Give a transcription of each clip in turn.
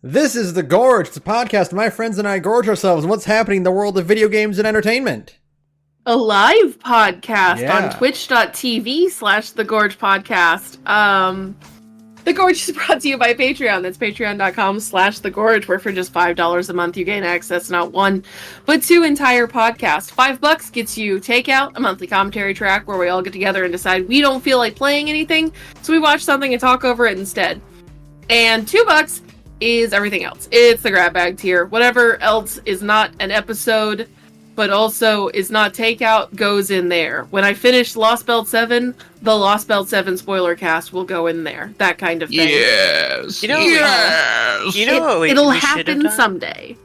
This is The Gorge. It's a podcast where my friends and I gorge ourselves on what's happening in the world of video games and entertainment. A live podcast on twitch.tv/thegorgepodcast. The Gorge is brought to you by Patreon. That's patreon.com/thegorge, where for just $5 a month you gain access not one, but two entire podcasts. $5 gets you Takeout, a monthly commentary track where we all get together and decide we don't feel like playing anything, so we watch something and talk over it instead. And $2 is everything else. It's the grab bag tier. Whatever else is not an episode, but also is not Takeout, goes in there. When I finish Lost Belt 7, the Lost Belt 7 spoiler cast will go in there. That kind of thing. Yes. It'll happen someday.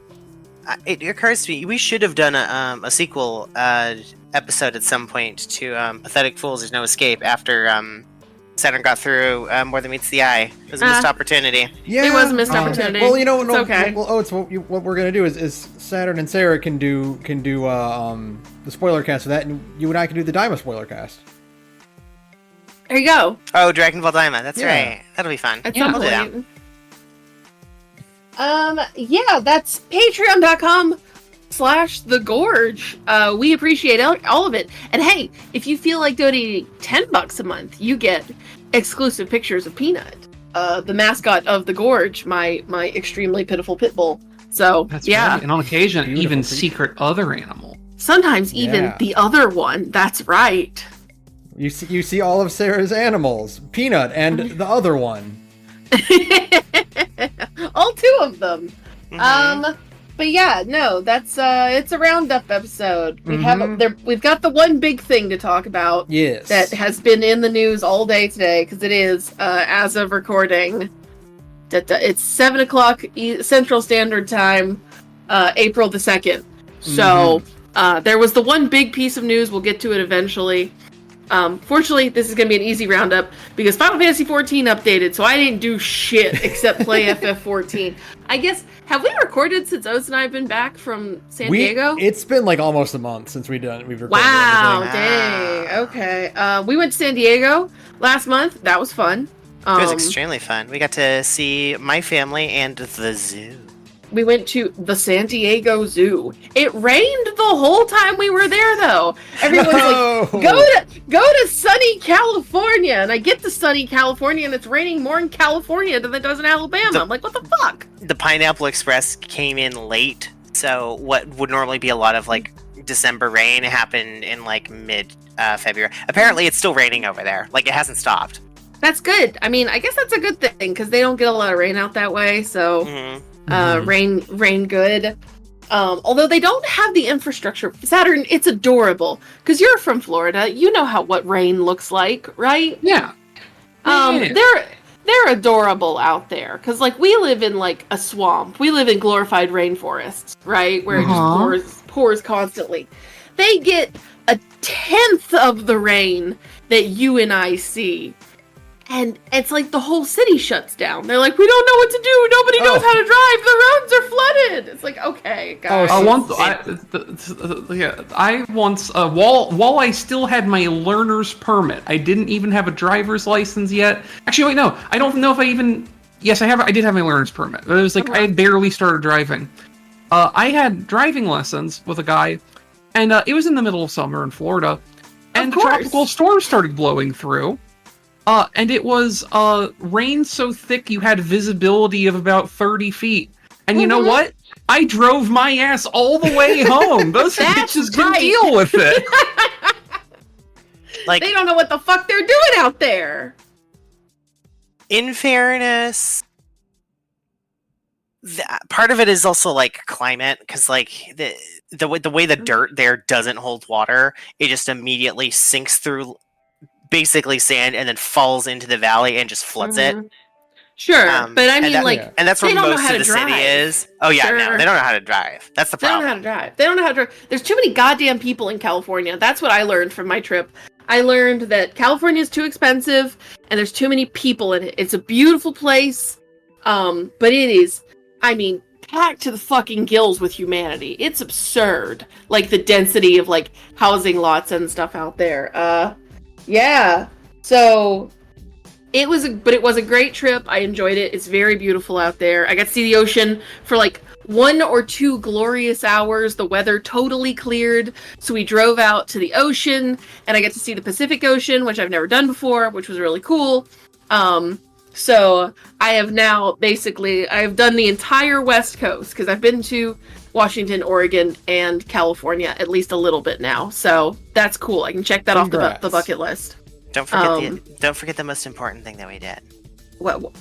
It occurs to me, we should have done a sequel episode at some point to Pathetic Fools There's No Escape after Saturn got through More Than Meets the Eye. It was a missed opportunity. Yeah, it was a missed opportunity. Well, you know, it's okay. What we're gonna do is Saturn and Sara can do the spoiler cast for that, and you and I can do the Daima spoiler cast. There you go. Oh, Dragon Ball Daima. That's right. That'll be fun. At some point. That's patreon.com/thegorge. We appreciate all of it. And hey, if you feel like donating $10 a month, you get exclusive pictures of Peanut, the mascot of the Gorge, my extremely pitiful pit bull. So that's yeah, right. And on occasion, Beautiful even creature. secret other animal. Sometimes even the other one. That's right. You see all of Sarah's animals, Peanut and the other one. All two of them. Mm-hmm. But yeah, no, that's it's a roundup episode. Mm-hmm. We've got the one big thing to talk about. Yes. That has been in the news all day today, because it is as of recording. It's 7:00 Central Standard Time, April the 2nd. So there was the one big piece of news. We'll get to it eventually. Fortunately, this is going to be an easy roundup because Final Fantasy XIV updated, so I didn't do shit except play FF14. I guess, have we recorded since Oates and I have been back from San Diego? It's been like almost a month since we've recorded Wow, everything. dang. Okay. We went to San Diego last month. That was fun. It was extremely fun. We got to see my family and the zoo. We went to the San Diego Zoo. It rained the whole time we were there, though. Everyone's like, go to sunny California. And I get to sunny California, and it's raining more in California than it does in Alabama. I'm like, what the fuck? The Pineapple Express came in late, so what would normally be a lot of, like, December rain happened in, like, mid-February. Apparently, it's still raining over there. Like, it hasn't stopped. That's good. I mean, I guess that's a good thing, because they don't get a lot of rain out that way, so... Mm-hmm. Rain good. Although they don't have the infrastructure. Saturn, it's adorable. Because you're from Florida, you know what rain looks like, right? Yeah. They're adorable out there. Because, like, we live in, like, a swamp. We live in glorified rainforests, right? Where it just pours constantly. They get 1/10 of the rain that you and I see. And it's like the whole city shuts down. They're like, we don't know what to do. Nobody knows how to drive. The roads are flooded. It's like, okay, guys. I once, while I still had my learner's permit, I didn't even have a driver's license yet. Actually, wait, no. I don't know if I even... Yes, I did have my learner's permit. But it was like, I had barely started driving. I had driving lessons with a guy, and it was in the middle of summer in Florida. And the tropical storm started blowing through. And it was rain so thick you had visibility of about 30 feet. And you know what? I drove my ass all the way home. Those bitches can deal with it. Like, they don't know what the fuck they're doing out there. In fairness, part of it is also like climate, because like the way the dirt there doesn't hold water, it just immediately sinks through basically sand and then falls into the valley and just floods it. Sure, but I mean, and that's where most of the city is. Oh yeah, no, they don't know how to drive. That's the problem. They don't know how to drive. There's too many goddamn people in California. That's what I learned from my trip. I learned that California is too expensive and there's too many people in it. It's a beautiful place, but it is, I mean, packed to the fucking gills with humanity. It's absurd, like the density of like housing lots and stuff out there. Yeah. So It was a great trip. I enjoyed it. It's very beautiful out there. I got to see the ocean for like 1 or 2 glorious hours. The weather totally cleared, so we drove out to the ocean, and I got to see the Pacific Ocean, which I've never done before, which was really cool. So I have now I've done the entire West Coast because I've been to Washington, Oregon, and California at least a little bit now. So that's cool. I can check that off the bucket list. Don't forget the most important thing that we did. What?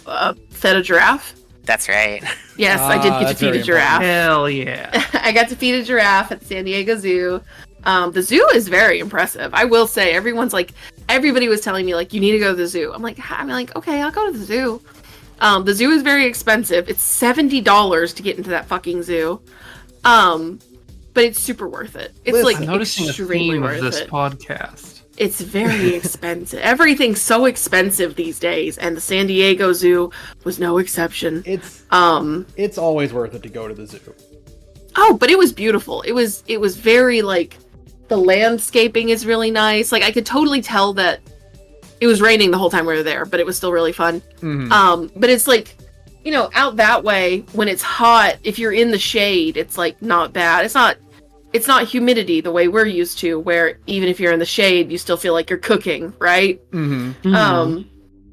Fed a giraffe? That's right. Yes, I did get to feed a giraffe. Hell yeah. I got to feed a giraffe at the San Diego Zoo. The zoo is very impressive. I will say, everybody was telling me, like, you need to go to the zoo. I'm like, okay, I'll go to the zoo. The zoo is very expensive. It's $70 to get into that fucking zoo. But it's super worth it. It's I'm noticing a theme of this podcast. It's very expensive. Everything's so expensive these days, and the San Diego Zoo was no exception. It's always worth it to go to the zoo. Oh, but it was beautiful. It was very, like, the landscaping is really nice. Like, I could totally tell that it was raining the whole time we were there, but it was still really fun. Mm-hmm. But it's like, out that way, when it's hot, if you're in the shade, it's like not bad. It's not humidity the way we're used to, where even if you're in the shade, you still feel like you're cooking, right? Mm-hmm.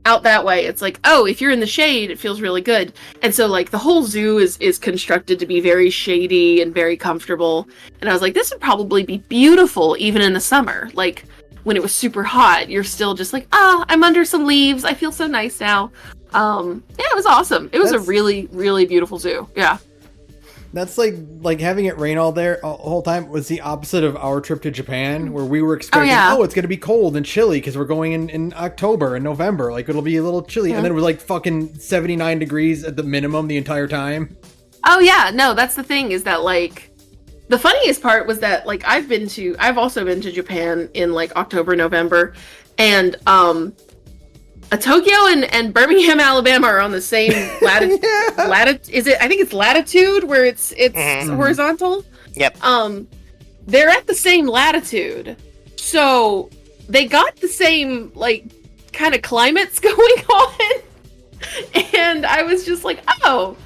Out that way, it's like, oh, if you're in the shade, it feels really good. And so, like, the whole zoo is constructed to be very shady and very comfortable. And I was like, this would probably be beautiful even in the summer. Like, when it was super hot, you're still just like, I'm under some leaves. I feel so nice now. Yeah, it was awesome. It was a really, really beautiful zoo. Yeah. That's like having it rain all whole time was the opposite of our trip to Japan, where we were expecting, it's going to be cold and chilly because we're going in October and November. Like, it'll be a little chilly. And then it was like fucking 79 degrees at the minimum the entire time. Oh, yeah. No, that's the thing is that, like, the funniest part was that, like, I've also been to Japan in, like, October, November. And, Tokyo and Birmingham, Alabama are on the same latitude. I think it's latitude where it's horizontal. Yep. They're at the same latitude, so they got the same, like, kind of climates going on. And I was just like, oh,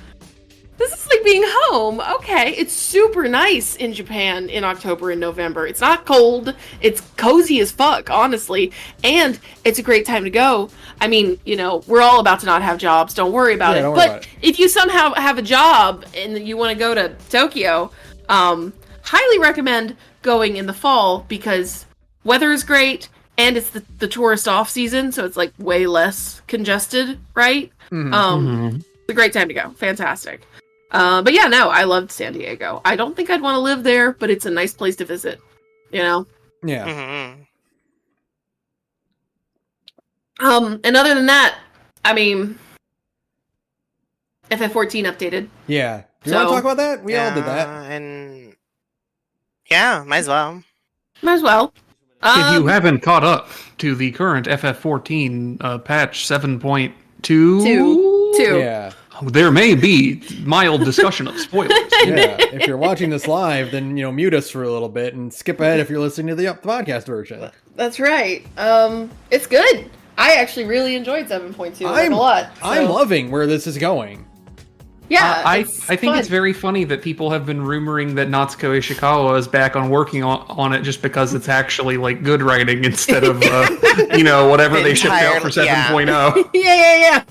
this is like being home. Okay, it's super nice in Japan in October and November. It's not cold. It's cozy as fuck, honestly. And it's a great time to go. I mean, we're all about to not have jobs. Don't worry about it. But if you somehow have a job and you want to go to Tokyo, highly recommend going in the fall because weather is great and it's the tourist off season, so it's like way less congested, right? Mm-hmm. It's a great time to go. Fantastic. But yeah, no, I loved San Diego. I don't think I'd want to live there, but it's a nice place to visit, Yeah. Mm-hmm. And other than that, I mean, FF14 updated. Yeah. Do you want to talk about that? We all did that. And yeah, might as well. Might as well. If you haven't caught up to the current FF14 patch 7.2... Two. Yeah. There may be mild discussion of spoilers. Yeah. If you're watching this live, then, mute us for a little bit and skip ahead if you're listening to the podcast version. That's right. It's good. I actually really enjoyed 7.2 a lot. So. I'm loving where this is going. Yeah, I think it's very funny that people have been rumoring that Natsuko Ishikawa is back on working on it just because it's actually like good writing instead of whatever they shipped out for 7.0. Yeah.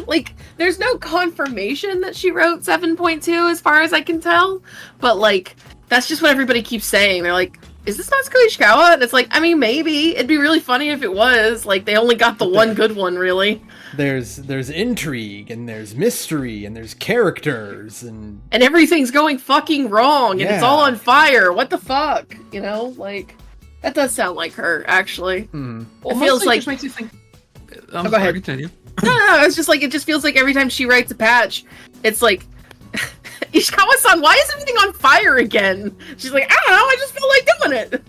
Like, there's no confirmation that she wrote 7.2 as far as I can tell, but like that's just what everybody keeps saying. They're like, is this Natsuko Ishikawa? And it's like, I mean, maybe. It'd be really funny if it was. Like, they only got the one good one, really. There's intrigue, and there's mystery, and there's characters, and everything's going fucking wrong, and it's all on fire. What the fuck? Like, that does sound like her, actually. Mm-hmm. It feels like... Just makes you think... go ahead. Continue. No, it's just like, it just feels like every time she writes a patch, it's like... Ishikawa-san, why is everything on fire again? She's like, I don't know, I just feel like doing it.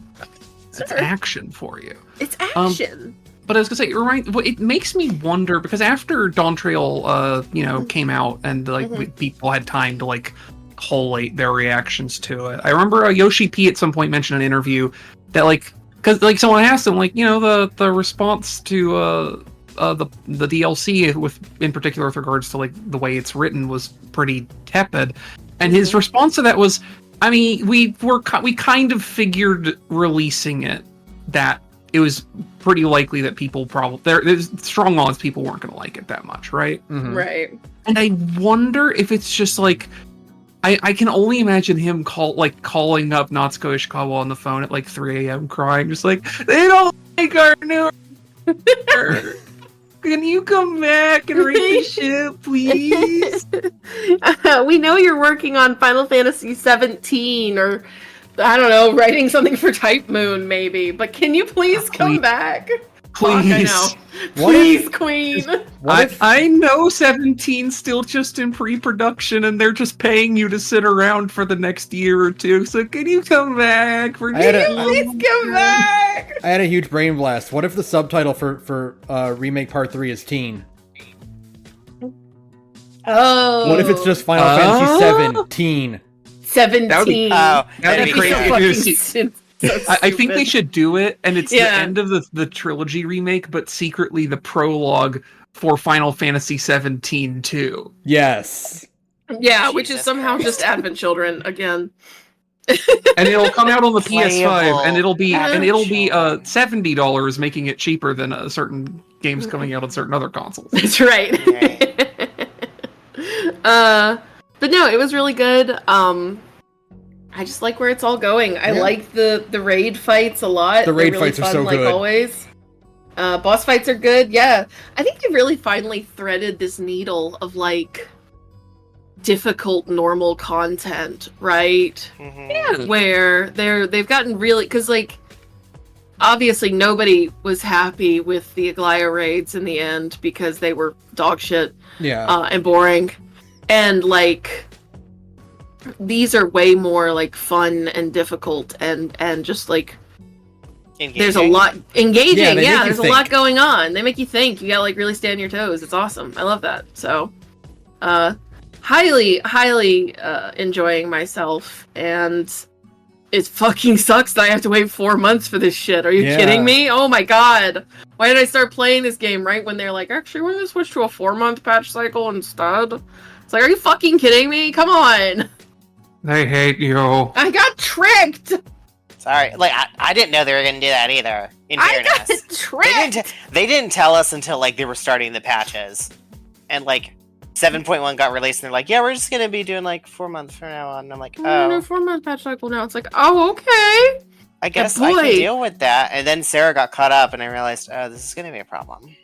It's action for you. It's action. But I was gonna say, you're right. It makes me wonder because after Dawn Trail, came out and people had time to like collate their reactions to it. I remember Yoshi P at some point mentioned in an interview that because someone asked him the response to the DLC with, in particular, with regards to like the way it's written, was pretty tepid. And his response to that was, I mean, we kind of figured releasing it that it was pretty likely that people there's strong odds people weren't going to like it that much, right? Mm-hmm. Right. And I wonder if it's just like, I can only imagine him calling up Natsuko Ishikawa on the phone at like 3 a.m. crying, just like, they don't like our new. Can you come back and read the shit, please? We know you're working on Final Fantasy 17, or I don't know, writing something for Type Moon, maybe. But can you please come back? Please. Fuck, I know. Please, Queen. I know 17's still just in pre-production, and they're just paying you to sit around for the next year or two. So can you come back? Please come back. I had a huge brain blast. What if the subtitle for remake part 3 is teen? Oh. What if it's just Final Fantasy 17? 17. That'd be crazy. So I think they should do it, and it's the end of the trilogy remake, but secretly the prologue for Final Fantasy 17 too. Yes. Yeah, which is somehow just Advent Children again. And it'll come out on the PS5, Playable and it'll be $70, making it cheaper than certain games coming out on certain other consoles. That's right. But no, it was really good. I just like where it's all going. I like the raid fights a lot. The raid really fights fun, are so like good. Always. Boss fights are good. Yeah, I think they really finally threaded this needle of like difficult normal content, right? Mm-hmm. Yeah, where they've gotten really, because like obviously nobody was happy with the Aglaya raids in the end because they were dog shit. And boring, and like. These are way more like fun and difficult and just like Engaging. There's a lot engaging. Yeah, There's a lot going on. They make you think. You gotta like really stand on your toes. It's awesome. I love that. So, highly enjoying myself, and it fucking sucks that I have to wait 4 months for this shit. Are you kidding me? Oh my god. Why did I start playing this game right when they're like, actually, we're gonna switch to a 4-month patch cycle instead? It's like, are you fucking kidding me? Come on. They hate you. I got tricked. Sorry, like I didn't know they were gonna do that either. In fairness, I got tricked. They didn't tell us until like they were starting the patches, and like 7.1 got released, and they're like, "Yeah, we're just gonna be doing like 4 months from now on." And I'm like, "Oh, no, 4-month patch cycle now." It's like, "Oh, okay." I guess I can deal with that." And then Sarah got caught up, and I realized, "Oh, this is gonna be a problem."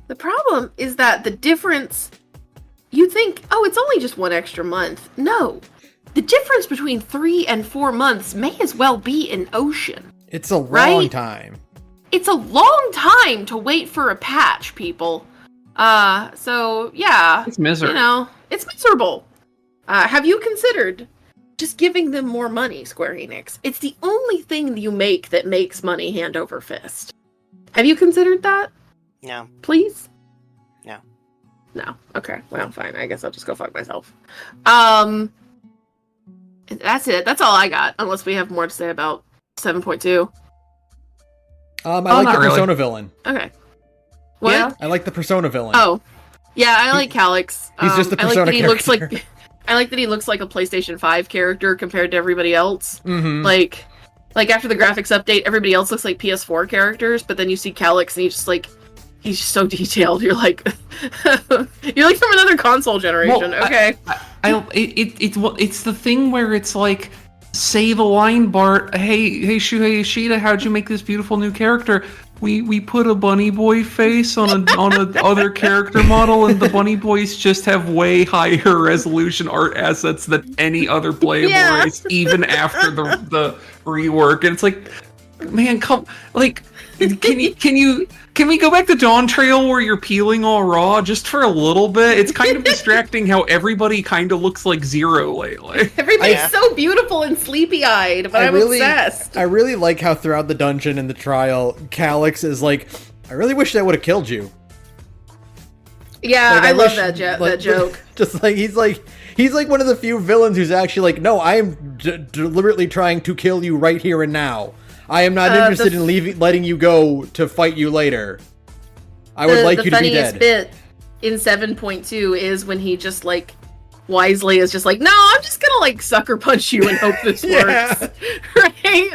The problem is that the difference. You think, "Oh, it's only just 1 extra month." No. The difference between 3 and 4 months may as well be an ocean. It's a long time. It's a long time to wait for a patch, people. So yeah. It's miserable. You know, it's miserable. Have you considered just giving them more money, Square Enix? It's the only thing you make that makes money hand over fist. Have you considered that? No. Please? No. No. Okay. Well, fine. I guess I'll just go fuck myself. That's it. That's all I got. Unless we have more to say about 7.2. I like the Persona villain. Okay. What? Yeah. I like the Persona villain. Oh. Yeah, I like Calyx. He's just the Persona character. I like that he looks like a PlayStation 5 character compared to everybody else. Mm-hmm. Like after the graphics update, everybody else looks like PS4 characters, but then you see Calyx and he's just so detailed. You're like you're like from another console generation. Well, okay. It's the thing where it's like, say the line, Bart, hey Shuhei Yoshida, how'd you make this beautiful new character? We put a bunny boy face on a other character model, and the bunny boys just have way higher resolution art assets than any other playable race, even after the rework. And it's like, man, can we go back to Dawn Trail where you're peeling all raw just for a little bit? It's kind of distracting how everybody kind of looks like Zero lately. Everybody's so beautiful and sleepy-eyed, but I'm obsessed. I really like how throughout the dungeon and the trial, Calyx is like, I really wish that would have killed you. Yeah, like, I love that joke. Just like he's like one of the few villains who's actually like, no, I am deliberately trying to kill you right here and now. I am not interested in letting you go to fight you later. I would like you to be The funniest dead. bit in 7.2 is when he just like wisely is just like, no, I'm just gonna like sucker punch you and hope this Yeah. works. Right?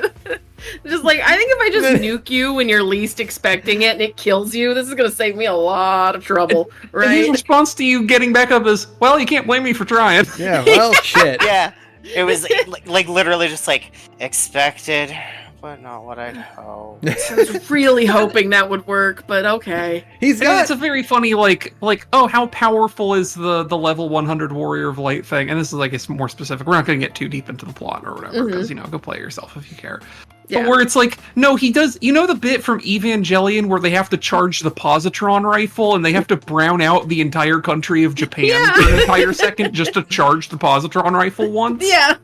Just like, I think if I just nuke you when you're least expecting it and it kills you, this is gonna save me a lot of trouble. And his Right? response to you getting back up is, well, you can't blame me for trying. Yeah, well, shit. Yeah, it was like literally just like expected, but not what I'd hoped. I was really hoping that would work, but okay. He's And got it's a very funny, like, oh, how powerful is the level 100 Warrior of Light thing? And this is like, it's more specific. We're not going to get too deep into the plot or whatever, because, go play it yourself if you care. Yeah. But where it's like, no, he does, the bit from Evangelion where they have to charge the positron rifle and they have to brown out the entire country of Japan for an entire second just to charge the positron rifle once? Yeah.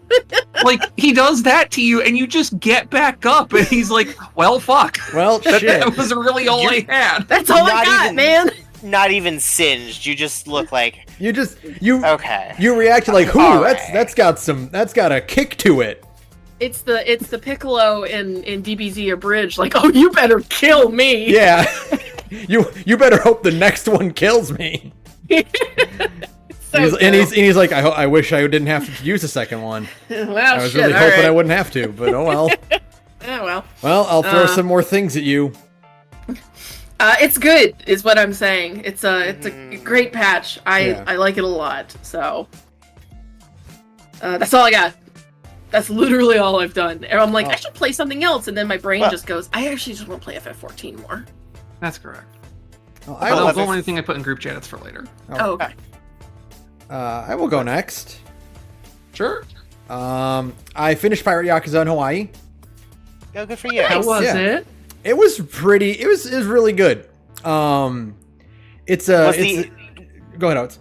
Like, he does that to you and you just get back up and he's like, well, fuck. well, shit. That was really all I had. That's all I Not got, even- man. Not even singed. You just look like You okay. you reacted like, ooh, All that's got a kick to it. It's the Piccolo in DBZ Abridged, like, oh, you better kill me. Yeah. you better hope the next one kills me. So He's like, I wish I didn't have to use the second one. well, I was shit, really all hoping right. I wouldn't have to, but oh well. Oh, well. Well, I'll throw some more things at you. It's good, is what I'm saying. It's a great patch. I like it a lot. So that's all I got. That's literally all I've done. And I'm like, I should play something else, and then my brain just goes, I actually just want to play FF14 more. That's correct. Well, But the only thing I put in group chat is for later. Oh, okay. I will go next. Sure. I finished Pirate Yakuza in Hawaii. Go good for you. How was Yeah. it? It was pretty. It was really good. Go ahead, Oates.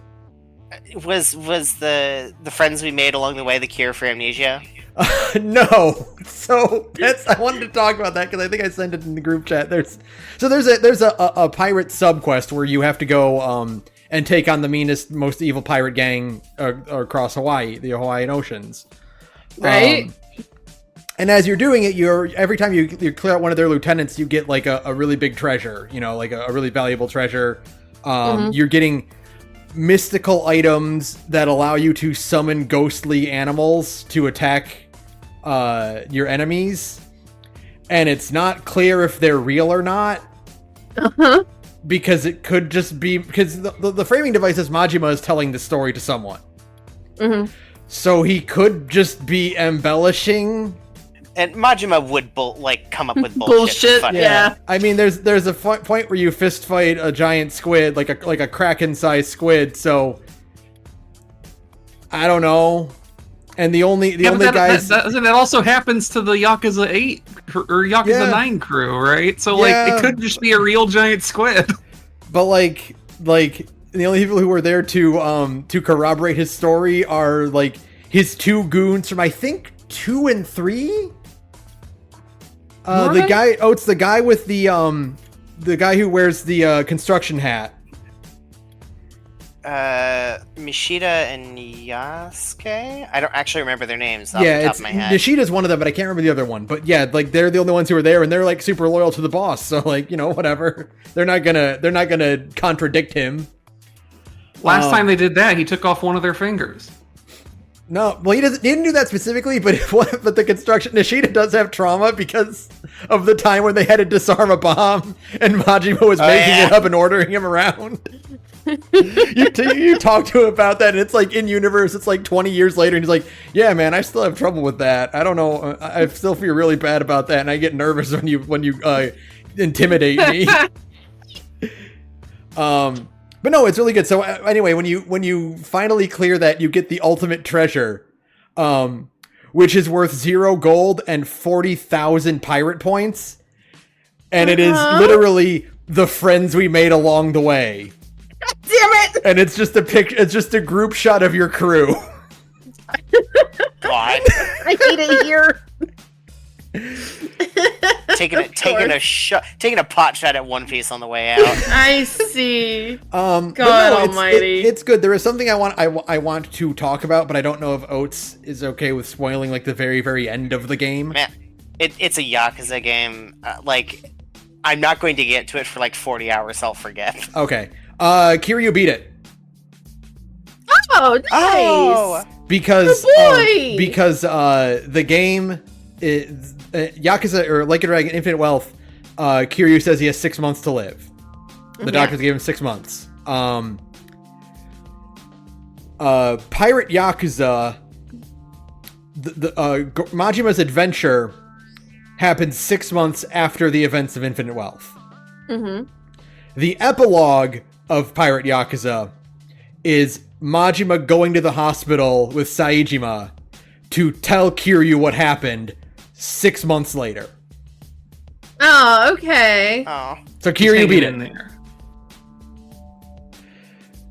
Was the friends we made along the way the cure for amnesia? No. So I wanted to talk about that because I think I sent it in the group chat. There's a pirate subquest where you have to go and take on the meanest, most evil pirate gang across Hawaii, the Hawaiian Oceans. Right? And as you're doing it, every time you clear out one of their lieutenants, you get like a really big treasure, like a really valuable treasure. You're getting mystical items that allow you to summon ghostly animals to attack your enemies. And it's not clear if they're real or not. Because it could just be... Because the framing device is Majima is telling the story to someone. So he could just be embellishing... And Majima would come up with Bullshit, Fuck yeah. I mean, there's a point where you fist fight a giant squid, like a kraken-sized squid. So I don't know. And the only guys that also happens to the Yakuza 8 or Yakuza 9 crew, right? So it could just be a real giant squid. But like the only people who were there to corroborate his story are like his two goons from I think 2 and 3. The guy with the guy who wears the construction hat. Mishita and Yasuke? I don't actually remember their names off the top of my head. Nishida's one of them, but I can't remember the other one. But yeah, like they're the only ones who are there, and they're like super loyal to the boss. So like, whatever. They're not gonna contradict him. Last time they did that, he took off one of their fingers. No, well, he didn't do that specifically, but the construction, Nishida does have trauma because of the time when they had to disarm a bomb and Majima was making it up and ordering him around. You talk to him about that, and it's like in universe, it's like 20 years later, and he's like, "Yeah, man, I still have trouble with that. I don't know, I still feel really bad about that, and I get nervous when you intimidate me." But no, it's really good. So anyway, when you finally clear that, you get the ultimate treasure, which is worth 0 gold and 40,000 pirate points, and it is literally the friends we made along the way. God damn it! And it's just a picture. It's just a group shot of your crew. God. I hate it here. taking a pot shot at One Piece on the way out. I see. God almighty. It's good. There is something I want to talk about, but I don't know if Oates is okay with spoiling like the very, very end of the game. Man, it's a Yakuza game. I'm not going to get to it for like 40 hours. I'll forget. Okay. Kiryu beat it. Oh, nice. Oh. Because Good boy! the game is Yakuza or Like a Dragon Infinite Wealth, Kiryu says he has 6 months to live. The doctors gave him 6 months. Pirate Yakuza, Majima's adventure happens 6 months after the events of Infinite Wealth. Mm-hmm. The epilogue of Pirate Yakuza is Majima going to the hospital with Saejima to tell Kiryu what happened 6 months later. Oh, okay. Oh. So Kiryu beat it. in there.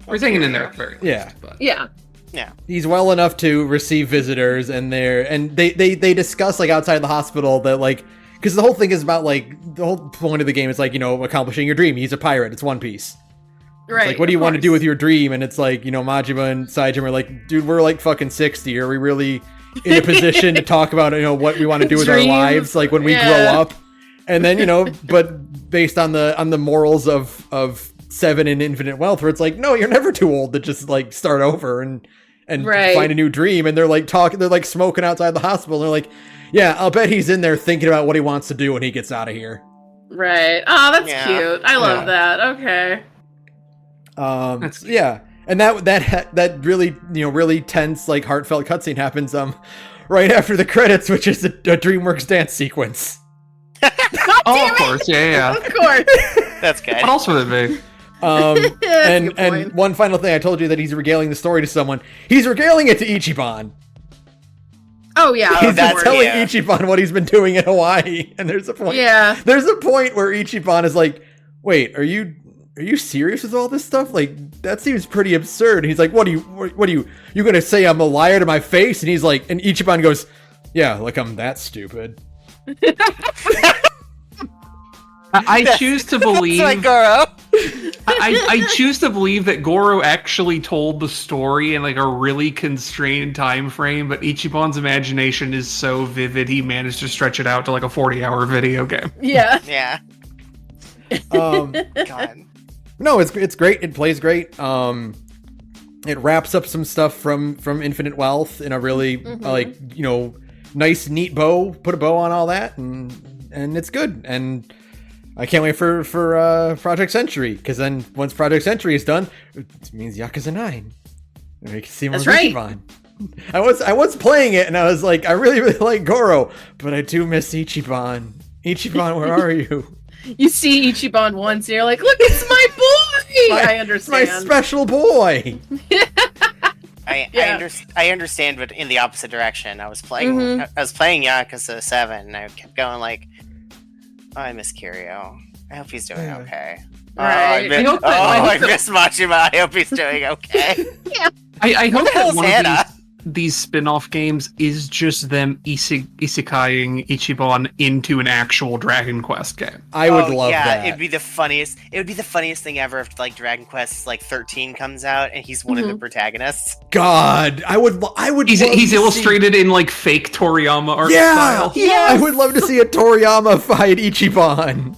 We're hanging in there very Yeah. but. Yeah. Yeah. He's well enough to receive visitors, and they discuss like outside the hospital that like, because the whole thing is about like the whole point of the game is like, you know, accomplishing your dream. He's a pirate. It's One Piece. Right. Like, what do you want to do with your dream? And it's like, you know, Majima and Saejima are like, dude, we're like fucking 60. Are we really in a position to talk about, you know, what we want to do with our lives, like when we grow up? And then, you know, but based on the morals of Seven and Infinite Wealth, where it's like, no, you're never too old to just like start over and find a new dream. And they're like they're like smoking outside the hospital. And they're like, yeah, I'll bet he's in there thinking about what he wants to do when he gets out of here. Right. Oh, that's cute. I love that. Okay. Yeah, and that really, you know, really tense, like heartfelt cutscene happens right after the credits, which is a DreamWorks dance sequence. Oh, of course, yeah. Of course. That's good. What else would it be? And one final thing, I told you that he's regaling the story to someone. He's regaling it to Ichiban. Oh yeah. He's telling Ichiban what he's been doing in Hawaii, and there's a point. Yeah. There's a point where Ichiban is like, "Wait, are you serious with all this stuff? Like, that seems pretty absurd." And he's like, what are you gonna say I'm a liar to my face? And he's like, and Ichiban goes, "Yeah, like I'm that stupid." I choose to believe. That's like Goro. I choose to believe that Goro actually told the story in like a really constrained time frame, but Ichiban's imagination is so vivid he managed to stretch it out to like a 40-hour video game. Yeah. Yeah. God. No, it's great. It plays great. It wraps up some stuff from Infinite Wealth in a really like, you know, nice, neat bow. Put a bow on all that, and it's good. And I can't wait for Project Century, because then once Project Century is done, it means Yakuza 9. And we can see more Ichiban. I was playing it, and I was like, I really, really like Goro, but I do miss Ichiban. Ichiban, where are you? You see Ichiban once, and you're like, look, it's my boy! I understand. My special boy! I understand, but in the opposite direction. I was playing Yakuza 7, and I kept going like, oh, I miss Kiryu. I hope he's doing okay. Right. I miss Majima. I hope he's doing okay. Yeah. I hope that one Sara? of these spin-off games is just them isekaiing Ichiban into an actual Dragon Quest game. I would love that. It'd be the funniest. It would be the funniest thing ever if like Dragon Quest like 13 comes out and he's one of the protagonists. God, I would. He's illustrated in like fake Toriyama art style. Yeah, I would love to see a Toriyama fight Ichiban.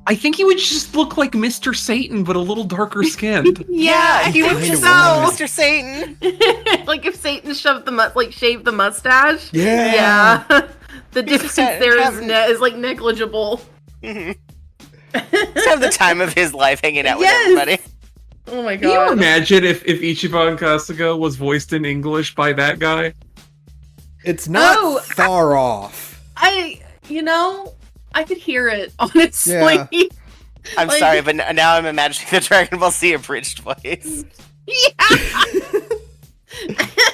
I think he would just look like Mr. Satan, but a little darker skinned. Yeah, he would just Mr. Satan. Like if Satan shaved the mustache. Yeah. Yeah. The difference there is like negligible. Just have the time of his life hanging out with everybody. Oh my god. Can you imagine if Ichiban Kasuga was voiced in English by that guy? It's not far off. I could hear it, honestly. Yeah. I'm sorry, but now I'm imagining the Dragon Ball Z abridged voice. Yeah.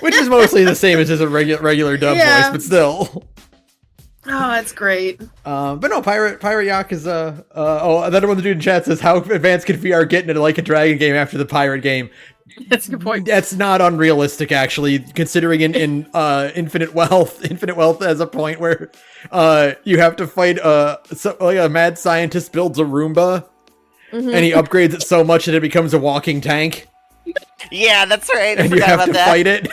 Which is mostly the same as just a regular dub voice, but still. Oh, that's great. But no, Pirate Yakuza. Another one the dude in chat says, how advanced can VR get into like a Dragon game after the Pirate game? That's a good point. That's not unrealistic, actually, considering in Infinite Wealth has a point where you have to fight a mad scientist builds a Roomba, and he upgrades it so much that it becomes a walking tank. Yeah, that's right. And you have to fight it.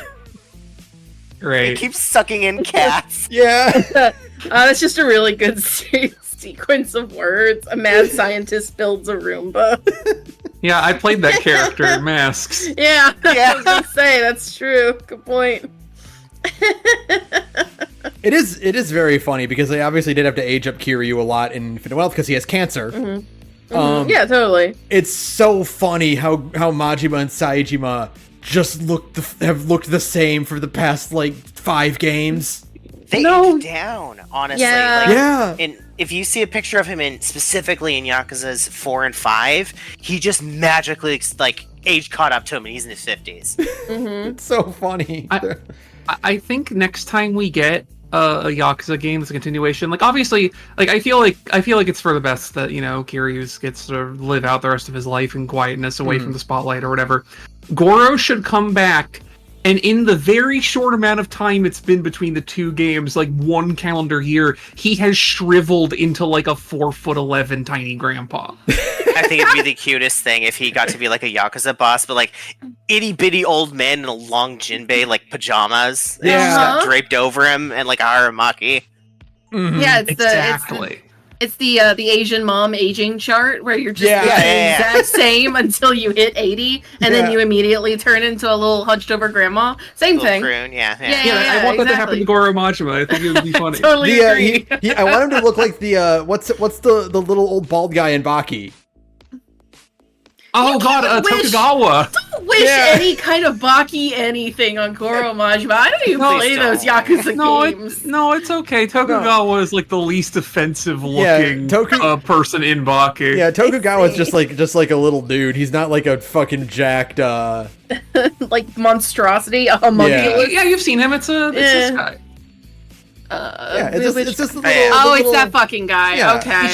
Great. He keeps sucking in cats. Yeah. That's just a really good sequence of words. A mad scientist builds a Roomba. Yeah, I played that character in Masks. Yeah, I was gonna say, that's true. Good point. It is very funny because they obviously did have to age up Kiryu a lot in Infinite Wealth because he has cancer. Yeah, totally. It's so funny how Majima and Saejima just have looked the same for the past like 5 games. They age down, honestly. Yeah. Yeah. And if you see a picture of him specifically in Yakuza's 4 and 5, he just magically like age caught up to him, and he's in his 50s. It's so funny. I think next time we get a Yakuza game as a continuation, like obviously, like I feel like it's for the best that Kiryu gets to live out the rest of his life in quietness away from the spotlight or whatever. Goro should come back, and in the very short amount of time it's been between the 2 games, like 1 calendar year, he has shriveled into like a 4'11" tiny grandpa. I think it'd be the cutest thing if he got to be like a Yakuza boss, but like itty bitty old man in a long jinbei like pajamas, draped over him, and like a haramaki. Mm-hmm. Yeah, it's Exactly. It's the Asian mom aging chart where you're just the Yeah. exact same until you hit 80, and then you immediately turn into a little hunched over grandma. Same Little thing. croon, yeah. I want that to happen to Goro Majima. I think it would be funny. Totally agree. I want him to look like the what's the little old bald guy in Baki. Oh god, wish- Tokugawa. Don't wish any kind of Baki anything on Goro Majima. I don't even play those Yakuza games. It's okay. Tokugawa is like the least offensive looking person in Baki. Yeah, Tokugawa's just like a little dude. He's not like a fucking jacked like monstrosity, a homunculus. Yeah, you've seen him. It's this guy. It's just a little, it's that fucking guy. Yeah. Okay. He's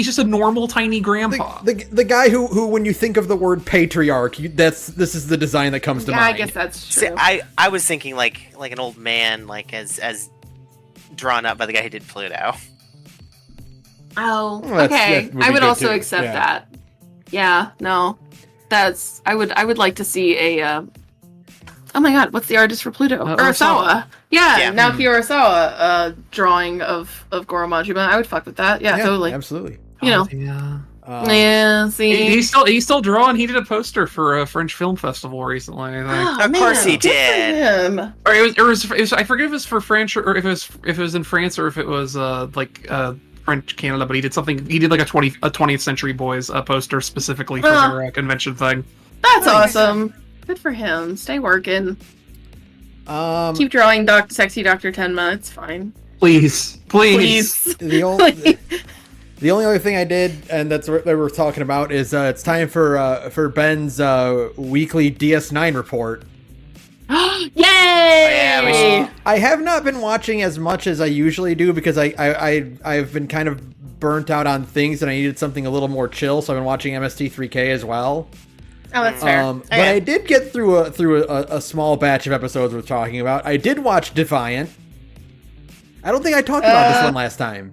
just a normal tiny grandpa. The guy who when you think of the word patriarch, this is the design that comes to mind. I guess that's true. See, I was thinking like an old man, like as drawn up by the guy who did Pluto. Oh, Well, okay. that would I be would good also too. accept Yeah. that. Yeah, no. I would like to see a oh my god, what's the artist for Pluto? Urasawa. Yeah, Naoki Urasawa drawing of Goro Majima. I would fuck with that. Yeah, totally. Absolutely. He's still drawing. He did a poster for a French film festival recently. I think. Of course he did. Or it was. I forget if it was for France or if it was in France or if it was French Canada. But he did something. He did like a 20th Century Boys poster specifically for their convention thing. That's awesome. Good for him. Stay working. Keep drawing sexy Dr. Tenma. It's fine. Please. The only other thing I did, and that's what we're talking about, is it's time for Ben's weekly DS9 report. Yay! I have not been watching as much as I usually do because I've been kind of burnt out on things and I needed something a little more chill, so I've been watching MST3K as well. Oh, that's fair. But I did get through a small batch of episodes we're talking about. I did watch Defiant. I don't think I talked about this one last time.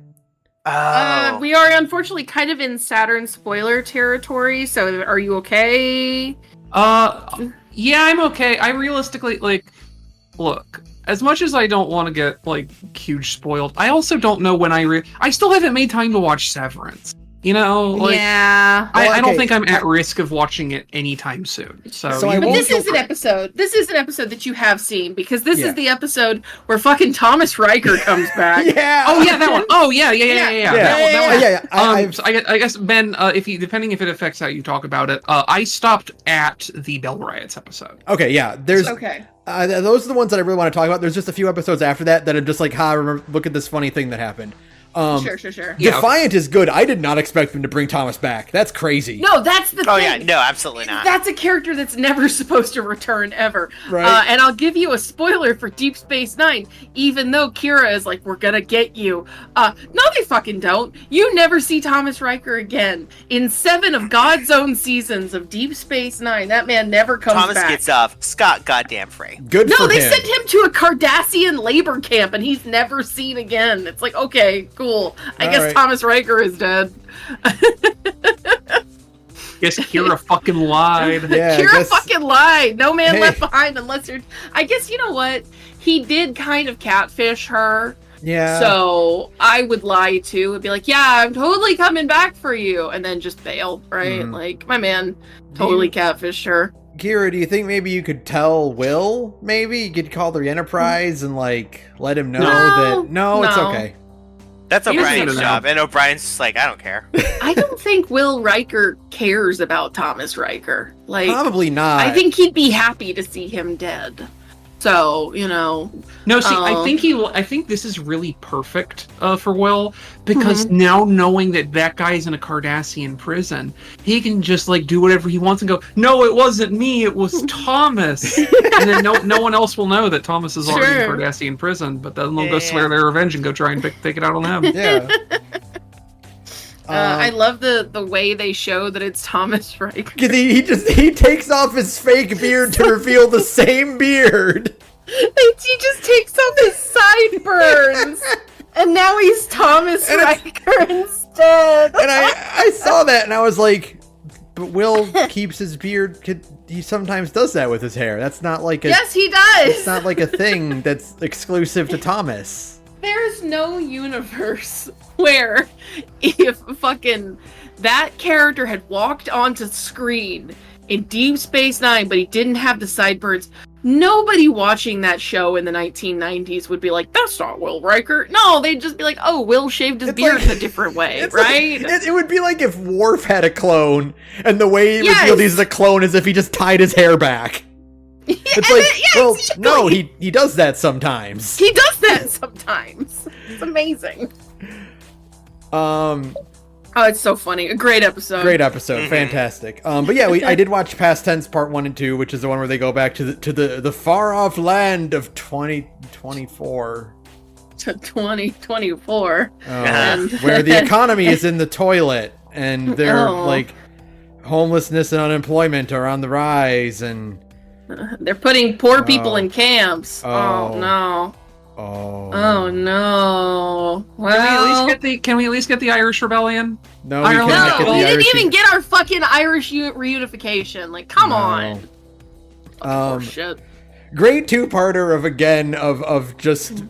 We are unfortunately kind of in Saturn spoiler territory, so are you okay? Yeah, I'm okay. I realistically, look, as much as I don't want to get, huge spoiled, I also don't know when I still haven't made time to watch Severance. Yeah. I don't think I'm at risk of watching it anytime soon. But this is an episode. This is an episode that you have seen because this is the episode where fucking Thomas Riker comes back. Yeah. Oh yeah, that one. Oh yeah. That one. So I guess Ben, depending if it affects how you talk about it, I stopped at the Bell Riots episode. Okay. Yeah. Those are the ones that I really want to talk about. There's just a few episodes after that I'm just like, remember, look at this funny thing that happened. Sure. Defiant is good. I did not expect them to bring Thomas back. That's crazy. No, that's the thing. Oh yeah, no, absolutely not. That's a character that's never supposed to return ever. Right. And I'll give you a spoiler for Deep Space Nine, even though Kira is like, we're gonna get you. No, they fucking don't. You never see Thomas Riker again. In 7 of God's own seasons of Deep Space Nine, that man never comes back. Thomas gets off scot goddamn free. Good for him. No, they sent him to a Cardassian labor camp, and he's never seen again. It's like, okay, cool. I guess Thomas Riker is dead. Guess Kira fucking lied. Yeah, Kira fucking lied. No man left behind unless you're... I guess, you know what? He did kind of catfish her. Yeah. So I would lie too. It'd be like, yeah, I'm totally coming back for you. And then just bail, right? Like, my man totally catfished her. Kira, do you think maybe you could tell Will? Maybe you could call the Enterprise and like let him know that it's okay. That's O'Brien's job, and O'Brien's just like, I don't care. I don't think Will Riker cares about Thomas Riker. Like, probably not. I think he'd be happy to see him dead. So, you know. No, see, I think this is really perfect for Will, because now knowing that guy's in a Cardassian prison, he can just like do whatever he wants and go, no, it wasn't me, it was Thomas. And then no one else will know that Thomas is already in Cardassian prison, but then they'll go swear their revenge and go try and take it out on him. Yeah. I love the way they show that it's Thomas Riker. He takes off his fake beard to reveal the same beard. He just takes off his sideburns, and now he's Thomas Riker instead. And I saw that, and I was like, but Will keeps his beard. He sometimes does that with his hair. That's not like a... Yes, he does. It's not like a thing that's exclusive to Thomas. There's no universe where if fucking that character had walked onto screen in Deep Space Nine, but he didn't have the sideburns, nobody watching that show in the 1990s would be like, that's not Will Riker. No, they'd just be like, oh, Will shaved his beard in a different way, right? It would be like if Worf had a clone, and the way he revealed he's a clone is if he just tied his hair back. It's like, exactly. No, he does that sometimes. He does that sometimes. It's amazing. Oh, it's so funny. A great episode. Fantastic. But yeah, I did watch Past Tense Part 1 and 2, which is the one where they go back to the far off land of 2024. To 2024. Where the economy is in the toilet, and they're like homelessness and unemployment are on the rise, and they're putting poor people in camps. Oh no. Oh no. Well, can we at least get the Irish Rebellion? No, we didn't even get our fucking Irish reunification. Like, come on. Shit. Great two-parter of just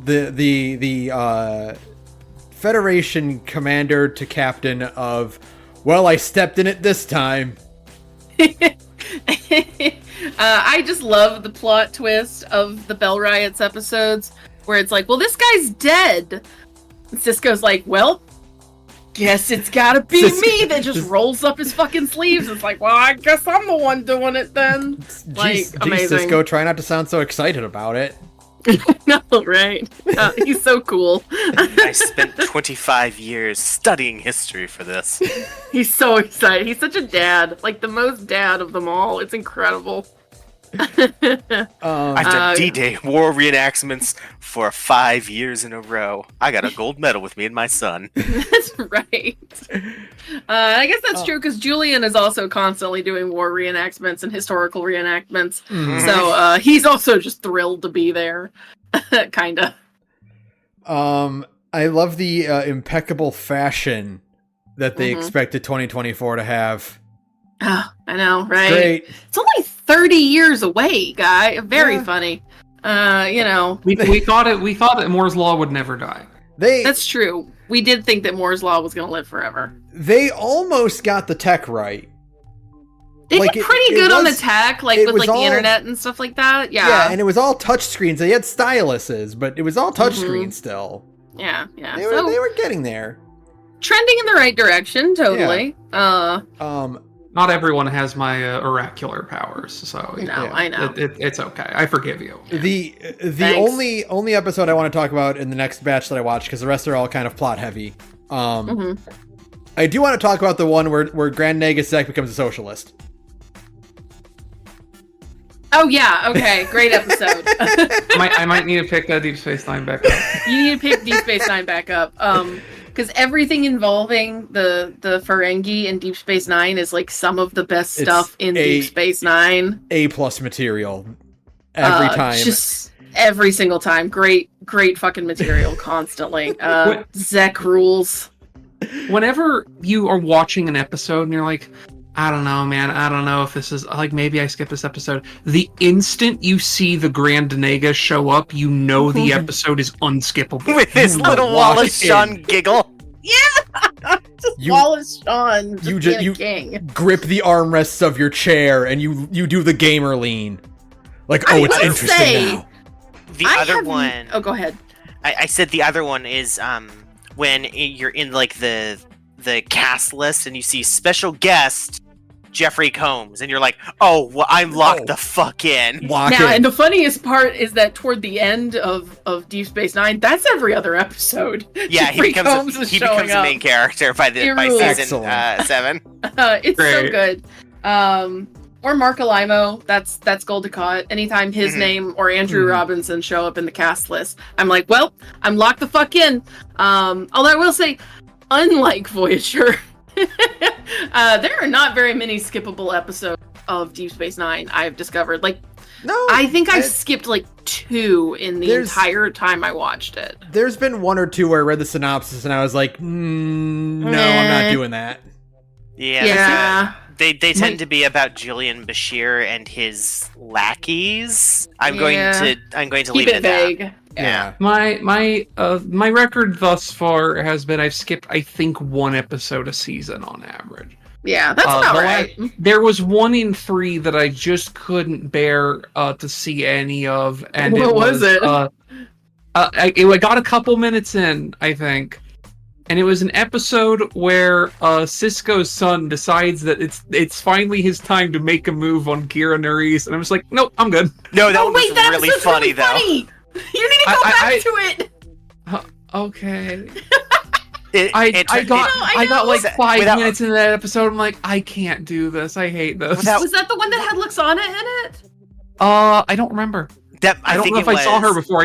the Federation commander to captain of, well, I stepped in it this time. I just love the plot twist of the Bell Riots episodes where it's like, well, this guy's dead. And Sisko's like, well, guess it's gotta be me. That just rolls up his fucking sleeves. It's like, well, I guess I'm the one doing it then. Like, amazing. Sisko, try not to sound so excited about it. No, right? He's so cool. I spent 25 years studying history for this. He's so excited. He's such a dad. Like, the most dad of them all. It's incredible. I've done D-Day war reenactments for 5 years in a row. I got a gold medal with me and my son. That's right. I guess that's true because Julian is also constantly doing war reenactments and historical reenactments. So he's also just thrilled to be there. Kinda. I love the impeccable fashion that they expected 2024 to have. Oh, I know, right? Great. It's only 30 years away, guy. Very funny. We thought that Moore's Law would never die. That's true. We did think that Moore's Law was going to live forever. They almost got the tech right. They did pretty good on the tech, with the internet and stuff like that. Yeah. Yeah, and it was all touchscreens. They had styluses, but it was all touchscreen still. Yeah. They were getting there. Trending in the right direction, totally. Yeah. Not everyone has my oracular powers, so I know. It's okay. I forgive you. The only episode I want to talk about in the next batch that I watch, because the rest are all kind of plot heavy. I do want to talk about the one where Grand Nagus Zek becomes a socialist. Oh yeah, okay, great episode. I might need to pick Deep Space Nine back up. You need to pick Deep Space Nine back up. Because everything involving the Ferengi in Deep Space Nine is like some of the best stuff in Deep Space Nine. A+ material every time. Just every single time. Great fucking material constantly. Zek rules. Whenever you are watching an episode and you're like, I don't know, man. I don't know if this is like maybe I skipped this episode. The instant you see the Grand Onega show up, you know the episode is unskippable. With his little Wallace Shawn giggle. Yeah, Wallace Shawn. You king. Grip the armrests of your chair and you do the gamer lean. Like, it's interesting now. The other one. Oh, go ahead. I said the other one is when you're in like the cast list and you see special guest Jeffrey Combs, and you're like, oh, well, I'm locked the fuck in. And the funniest part is that toward the end of Deep Space Nine, that's every other episode. Yeah, he becomes a main character by season 7. It's so good. Or Mark Alimo, that's Gul Dukat. Anytime his name or Andrew Robinson show up in the cast list, I'm like, well, I'm locked the fuck in. Although I will say, unlike Voyager, there are not very many skippable episodes of Deep Space Nine I've discovered. Like, I think I've skipped like 2 in the entire time I watched it. There's been 1 or 2 where I read the synopsis and I was like, no, I'm not doing that. Yeah. They tend to be about Julian Bashir and his lackeys. I'm going to leave it vague. That. Yeah. My record thus far has been I've skipped I think 1 episode a season on average. Yeah, that's about right. There was 1 in 3 that I just couldn't bear to see any of, and what was it? I got a couple minutes in, I think. And it was an episode where Sisko's son decides that it's finally his time to make a move on Kira Nerys, and I'm just like, nope, I'm good. No, that was really funny, though. Funny. You need to go back to it. Okay. I got like 5 minutes into that episode. I'm like, I can't do this. I hate this. Was that the one that had Lixana in it? I don't remember. I don't know if I saw her before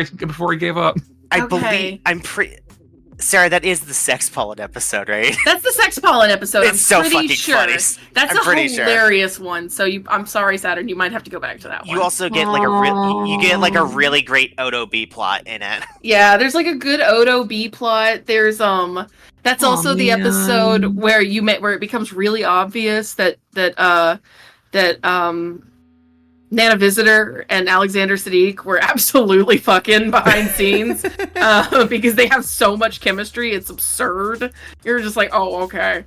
I gave up. I believe I'm pretty. Sarah, that is the Sex Pollen episode, right? That's the Sex Pollen episode. It's so fucking funny. That's a hilarious one. So I'm sorry, Saturn. You might have to go back to that one. You also get like a really great Odo B plot in it. Yeah, there's like a good Odo B plot. There's that's also the episode where where it becomes really obvious that Nana Visitor and Alexander Siddiq were absolutely fucking behind scenes because they have so much chemistry. It's absurd. You're just like, oh, okay.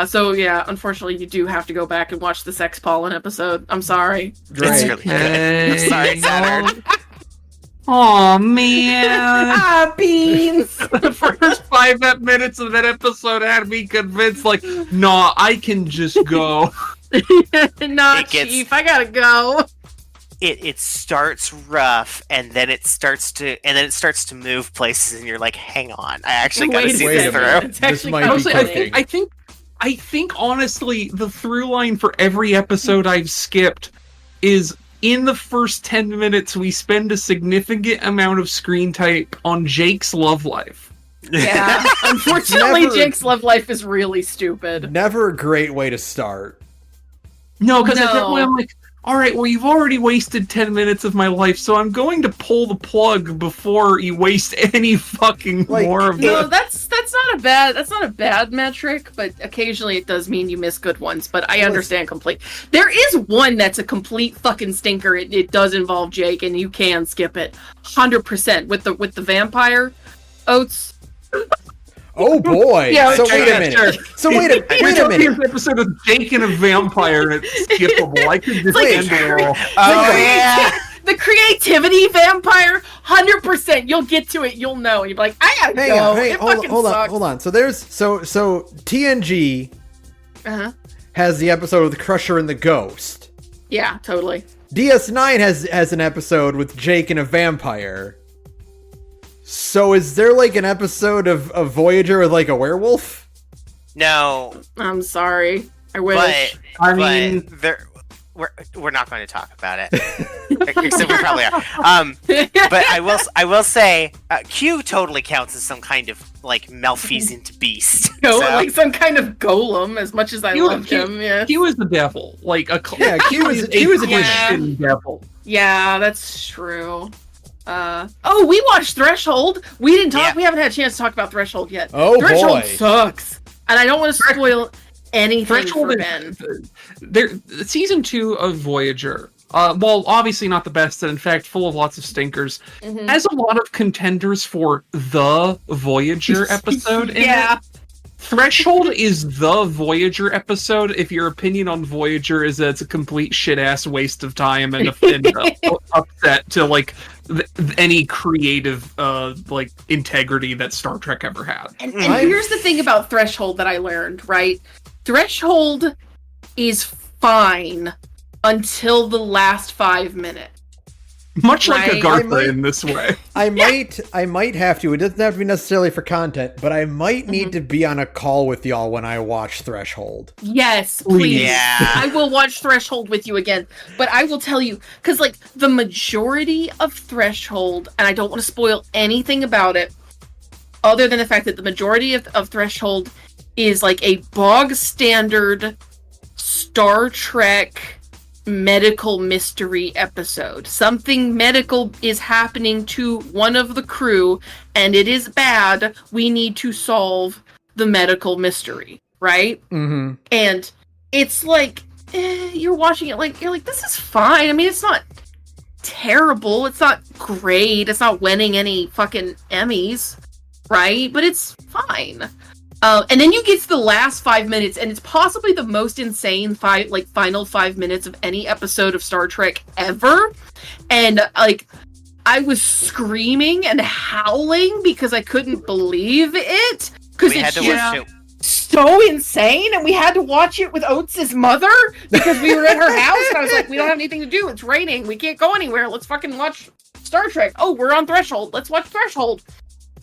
So yeah, unfortunately, you do have to go back and watch the Sex Pollen episode. I'm sorry. It's really good. I'm sorry, Saturn. Oh man. Beans. The first 5 minutes of that episode had me convinced, like, nah, I can just go. Chief, I gotta go. It starts rough and then it starts to move places and you're like, hang on, I actually gotta see this through. This might be cooking. I think honestly the through line for every episode I've skipped is in the first 10 minutes we spend a significant amount of screen time on Jake's love life. Yeah. Unfortunately, Jake's love life is really stupid. Never a great way to start. No, because at that point I'm like, all right, well, you've already wasted 10 minutes of my life, so I'm going to pull the plug before you waste any fucking more of it. No, that's not a bad metric, but occasionally it does mean you miss good ones. But I understand completely. There is one that's a complete fucking stinker. It does involve Jake, and you can skip it 100% with the vampire oats. Oh boy! Yeah, so wait a minute. Sure. So wait a minute. This episode of Jake and a vampire and it's skippable. I could just end it all. The creativity vampire, 100%. You'll get to it. You'll know. You'll be like, I gotta go. Hold on. So there's so TNG has the episode with the Crusher and the Ghost. Yeah, totally. DS9 has an episode with Jake and a vampire. So is there like an episode of Voyager with like a werewolf? No. I'm sorry. I wish. We're not going to talk about it. Except we probably are. But I will say Q totally counts as some kind of like malfeasant beast. Like some kind of golem. As much as I loved him, yeah. Q is the devil. Like Q is a devil. Yeah, that's true. We watched Threshold. We didn't talk. Yeah. We haven't had a chance to talk about Threshold yet. Oh, Threshold boy. sucks, and I don't want to spoil. anything for Ben. Season 2 of Voyager, while obviously not the best, and in fact full of lots of stinkers, has a lot of contenders for the Voyager episode in it. Threshold is the Voyager episode if your opinion on Voyager is that it's a complete shit-ass waste of time and upset to, like, any creative, like, integrity that Star Trek ever had. And here's the thing about Threshold that I learned, right? Threshold is fine until the last 5 minutes. Much like Agartha in this way. I might have to. It doesn't have to be necessarily for content, but I might need to be on a call with y'all when I watch Threshold. Yes, please. Yeah. I will watch Threshold with you again. But I will tell you, because like the majority of Threshold, and I don't want to spoil anything about it, other than the fact that the majority of Threshold is like a bog standard Star Trek medical mystery episode. Something medical is happening to one of the crew and it is bad. We need to solve the medical mystery, right? Mm-hmm. And it's like you're watching it like you're like, this is fine. I mean, it's not terrible, it's not great, it's not winning any fucking Emmys, right? But it's fine. And then you get to the last 5 minutes, and it's possibly the most insane final 5 minutes of any episode of Star Trek ever. And like, I was screaming and howling because I couldn't believe it. Because it's just so insane, and we had to watch it with Oates' mother because we were at her house, and I was like, we don't have anything to do. It's raining. We can't go anywhere. Let's fucking watch Star Trek. Oh, we're on Threshold. Let's watch Threshold.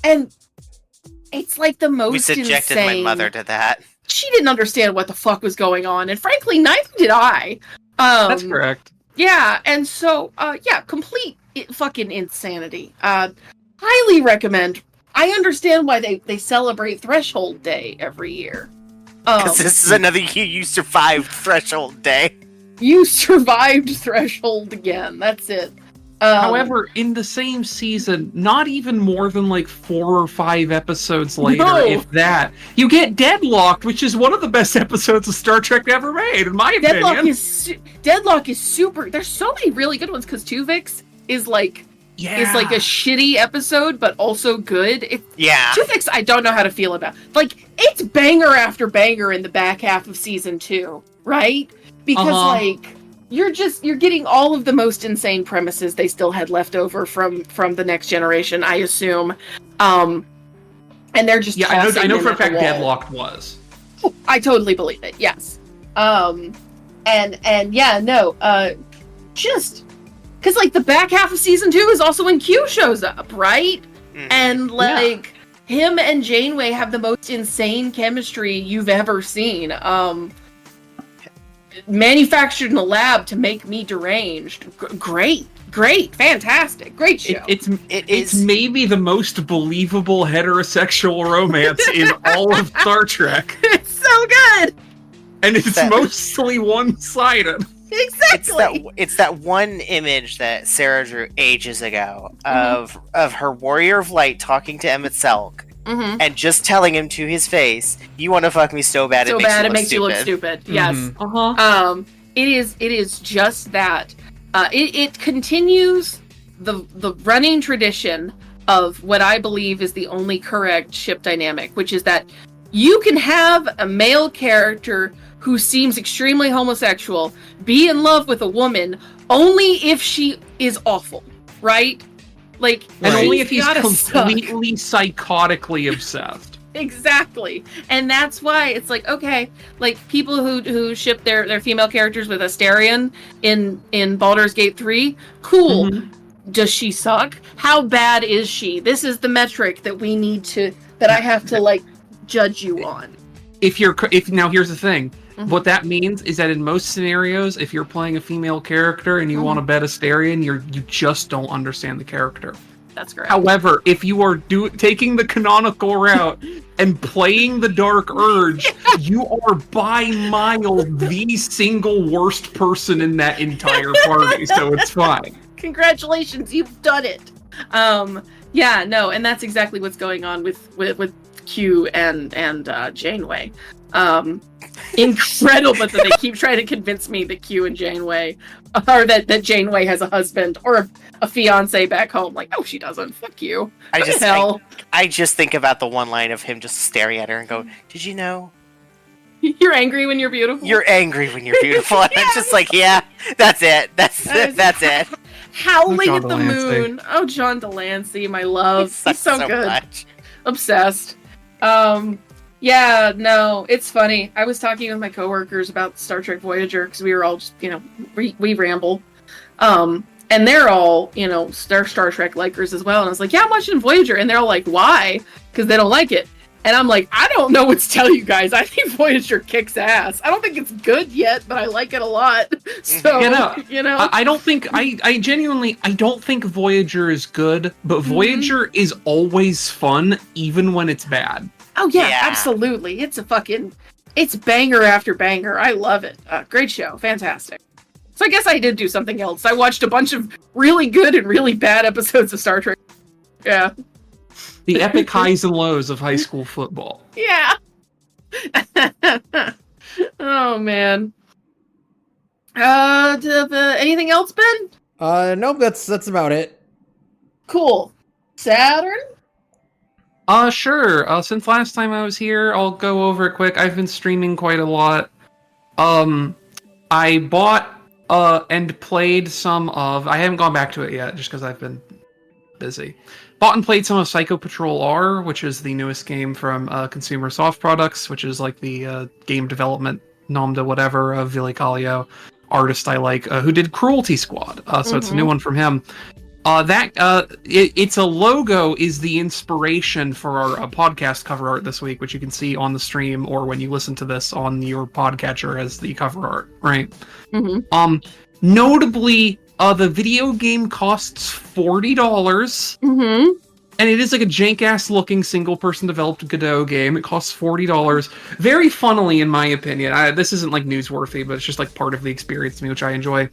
And it's like the most insane. We subjected my mother to that. She didn't understand what the fuck was going on, and frankly, neither did I. That's correct. Yeah, and so, complete fucking insanity. Highly recommend. I understand why they celebrate Threshold Day every year. Because this is another you survived Threshold Day. You survived Threshold again. That's it. However, in the same season, not even more than like 4 or 5 episodes later, if that, you get Deadlocked, which is one of the best episodes of Star Trek ever made, in my opinion. Deadlock is super. There's so many really good ones because Tuvix is like a shitty episode, but also good. Tuvix, I don't know how to feel about. Like, it's banger after banger in the back half of season 2, right? Because you're getting all of the most insane premises they still had left over from the Next Generation, I assume. And they're just I know for a fact Deadlocked was. I totally believe it. Yes. Just because like the back half of season 2 is also when Q shows up, right? And like him and Janeway have the most insane chemistry you've ever seen. Manufactured in a lab to make me deranged. Great, fantastic, great show. It's maybe the most believable heterosexual romance in all of Star Trek. It's so good, and it's mostly one-sided. Exactly. It's that one image that Sara drew ages ago of her Warrior of Light talking to Emmett Selk. And just telling him to his face, "You want to fuck me so bad it makes you look stupid." Yes. It is just that. It continues the running tradition of what I believe is the only correct ship dynamic, which is that you can have a male character who seems extremely homosexual be in love with a woman only if she is awful, right? Like, and only if he's completely psychotically obsessed. Exactly. And that's why it's like, okay, like people who ship their female characters with Asterion in Baldur's Gate 3, cool. Does she suck? How bad is she? This is the metric that I have to like judge you on. Now here's the thing. What that means is that in most scenarios, if you're playing a female character and you want to bet Asterion, you just don't understand the character. That's correct. However, if you are taking the canonical route and playing the Dark Urge, you are by mile the single worst person in that entire party, so it's fine. Congratulations, you've done it. And that's exactly what's going on with Q and Janeway. incredible, but that they keep trying to convince me that Q and Janeway, or that Janeway has a husband or a fiance back home. Like, no, she doesn't. Fuck you. I just think about the one line of him just staring at her and go, "Did you know? You're angry when you're beautiful. You're angry when you're beautiful." And I'm just like, yeah, that's it. That's it. Howling at the moon. Oh, John Delancey, my love. He's so good. Much. Obsessed. Yeah, no, it's funny. I was talking with my coworkers about Star Trek Voyager because we were all just, we ramble. And they're all, Star Trek likers as well. And I was like, yeah, I'm watching Voyager. And they're all like, why? Because they don't like it. And I'm like, I don't know what to tell you guys. I think Voyager kicks ass. I don't think it's good yet, but I like it a lot. So, I don't think, I genuinely, I don't think Voyager is good, but Voyager is always fun, even when it's bad. Oh, yeah, absolutely. It's banger after banger. I love it. Great show. Fantastic. So I guess I did do something else. I watched a bunch of really good and really bad episodes of Star Trek. Yeah. The epic highs and lows of high school football. Yeah. Oh, man. Anything else, Ben? Nope, that's about it. Cool. Saturn? Sure. Since last time I was here, I'll go over it quick. I've been streaming quite a lot. I bought and played some of... I haven't gone back to it yet, just because I've been busy. Bought and played some of Psycho Patrol R, which is the newest game from Consumer Soft Products, which is like the game development nom de whatever of Vili Kallio, artist I like, who did Cruelty Squad. So it's a new one from him. Its a logo is the inspiration for our podcast cover art this week, which you can see on the stream or when you listen to this on your podcatcher as the cover art, right? Notably, the video game costs $40. And it is like a jank-ass looking single-person developed Godot game. It costs $40. Very funnily, in my opinion. This isn't like newsworthy, but it's just like part of the experience to me, which I enjoy.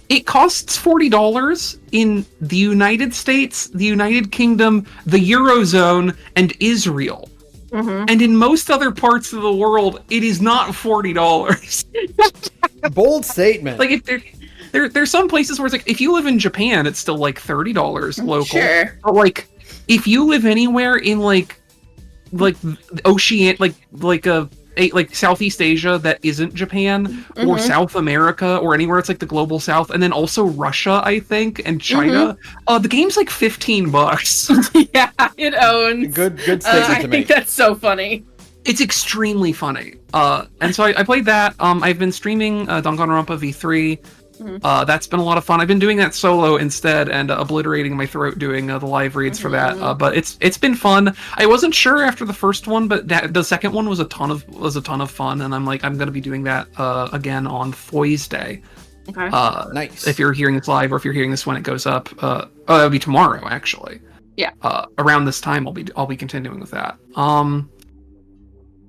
It costs $40 in the United States, the United Kingdom, the Eurozone, and Israel. And in most other parts of the world, it is not $40. Bold statement. Like, if there's some places where it's like, if you live in Japan, it's still like $30 local. Sure. But like, if you live anywhere in like Ocean, like Southeast Asia that isn't Japan or South America or anywhere it's like the global South, and then also Russia, I think, and China, the game's like $15. Yeah, it owns. Good statement to make. I think that's so funny. It's extremely funny. And so I played that. I've been streaming Danganronpa V3. That's been a lot of fun. I've been doing that solo instead and obliterating my throat doing the live reads for that. But it's been fun. I wasn't sure after the first one, but the second one was a ton of fun, and I'm like, I'm going to be doing that again on Thursday. Okay. Nice. If you're hearing this live or if you're hearing this when it goes up, it'll be tomorrow actually. Yeah. Around this time, I'll be continuing with that.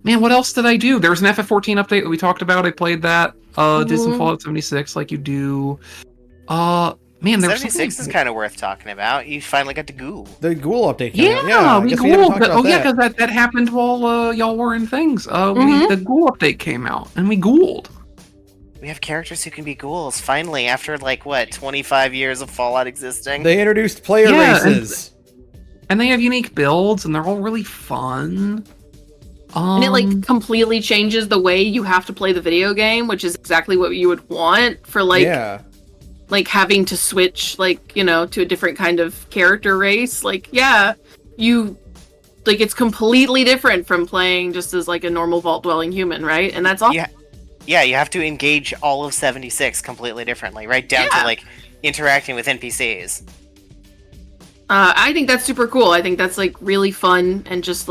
Man, what else did I do? There was an FF14 update that we talked about. I played that. Did some Fallout 76 like you do. Man, there 76 is kind of worth talking about. You finally got the Ghoul. The Ghoul update came out. Yeah, we Ghouled. Because that happened while y'all were in things. The Ghoul update came out, and we Ghouled. We have characters who can be ghouls, finally, after, 25 years of Fallout existing. They introduced player races. And they have unique builds, and they're all really fun. And it completely changes the way you have to play the video game, which is exactly what you would want for having to switch to a different kind of character race. It's completely different from playing just as a normal vault dwelling human, right? And that's all. Yeah, you have to engage all of 76 completely differently, right down to interacting with NPCs. I think that's super cool. I think that's really fun and just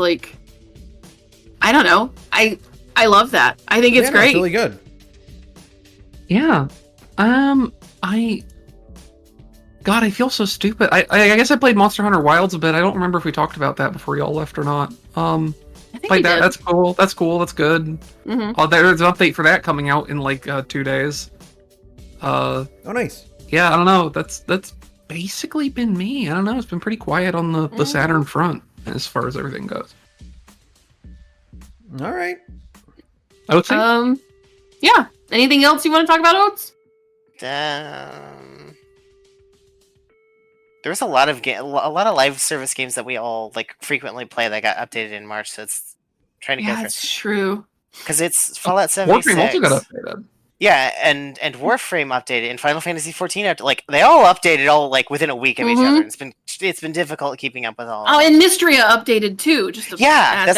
I don't know. I love that. I think it's great. It's really good. Yeah. I feel so stupid. I guess I played Monster Hunter Wilds a bit. I don't remember if we talked about that before y'all left or not. I think played that. Did. That's cool. That's cool. That's good. There's an update for that coming out in 2 days. Oh, nice. Yeah, I don't know. That's basically been me. I don't know. It's been pretty quiet on the Saturn front as far as everything goes. All right. I would say. Yeah. Anything else you want to talk about, Oats? There's a lot of live service games that we all like frequently play that got updated in March. So it's trying to go through. That's true. Because it's Fallout 76. Warframe also got updated. Yeah, and Warframe updated, and Final Fantasy 14 like they all updated all like within a week of each other. It's been difficult keeping up with all. Oh, and Mystria updated too. That's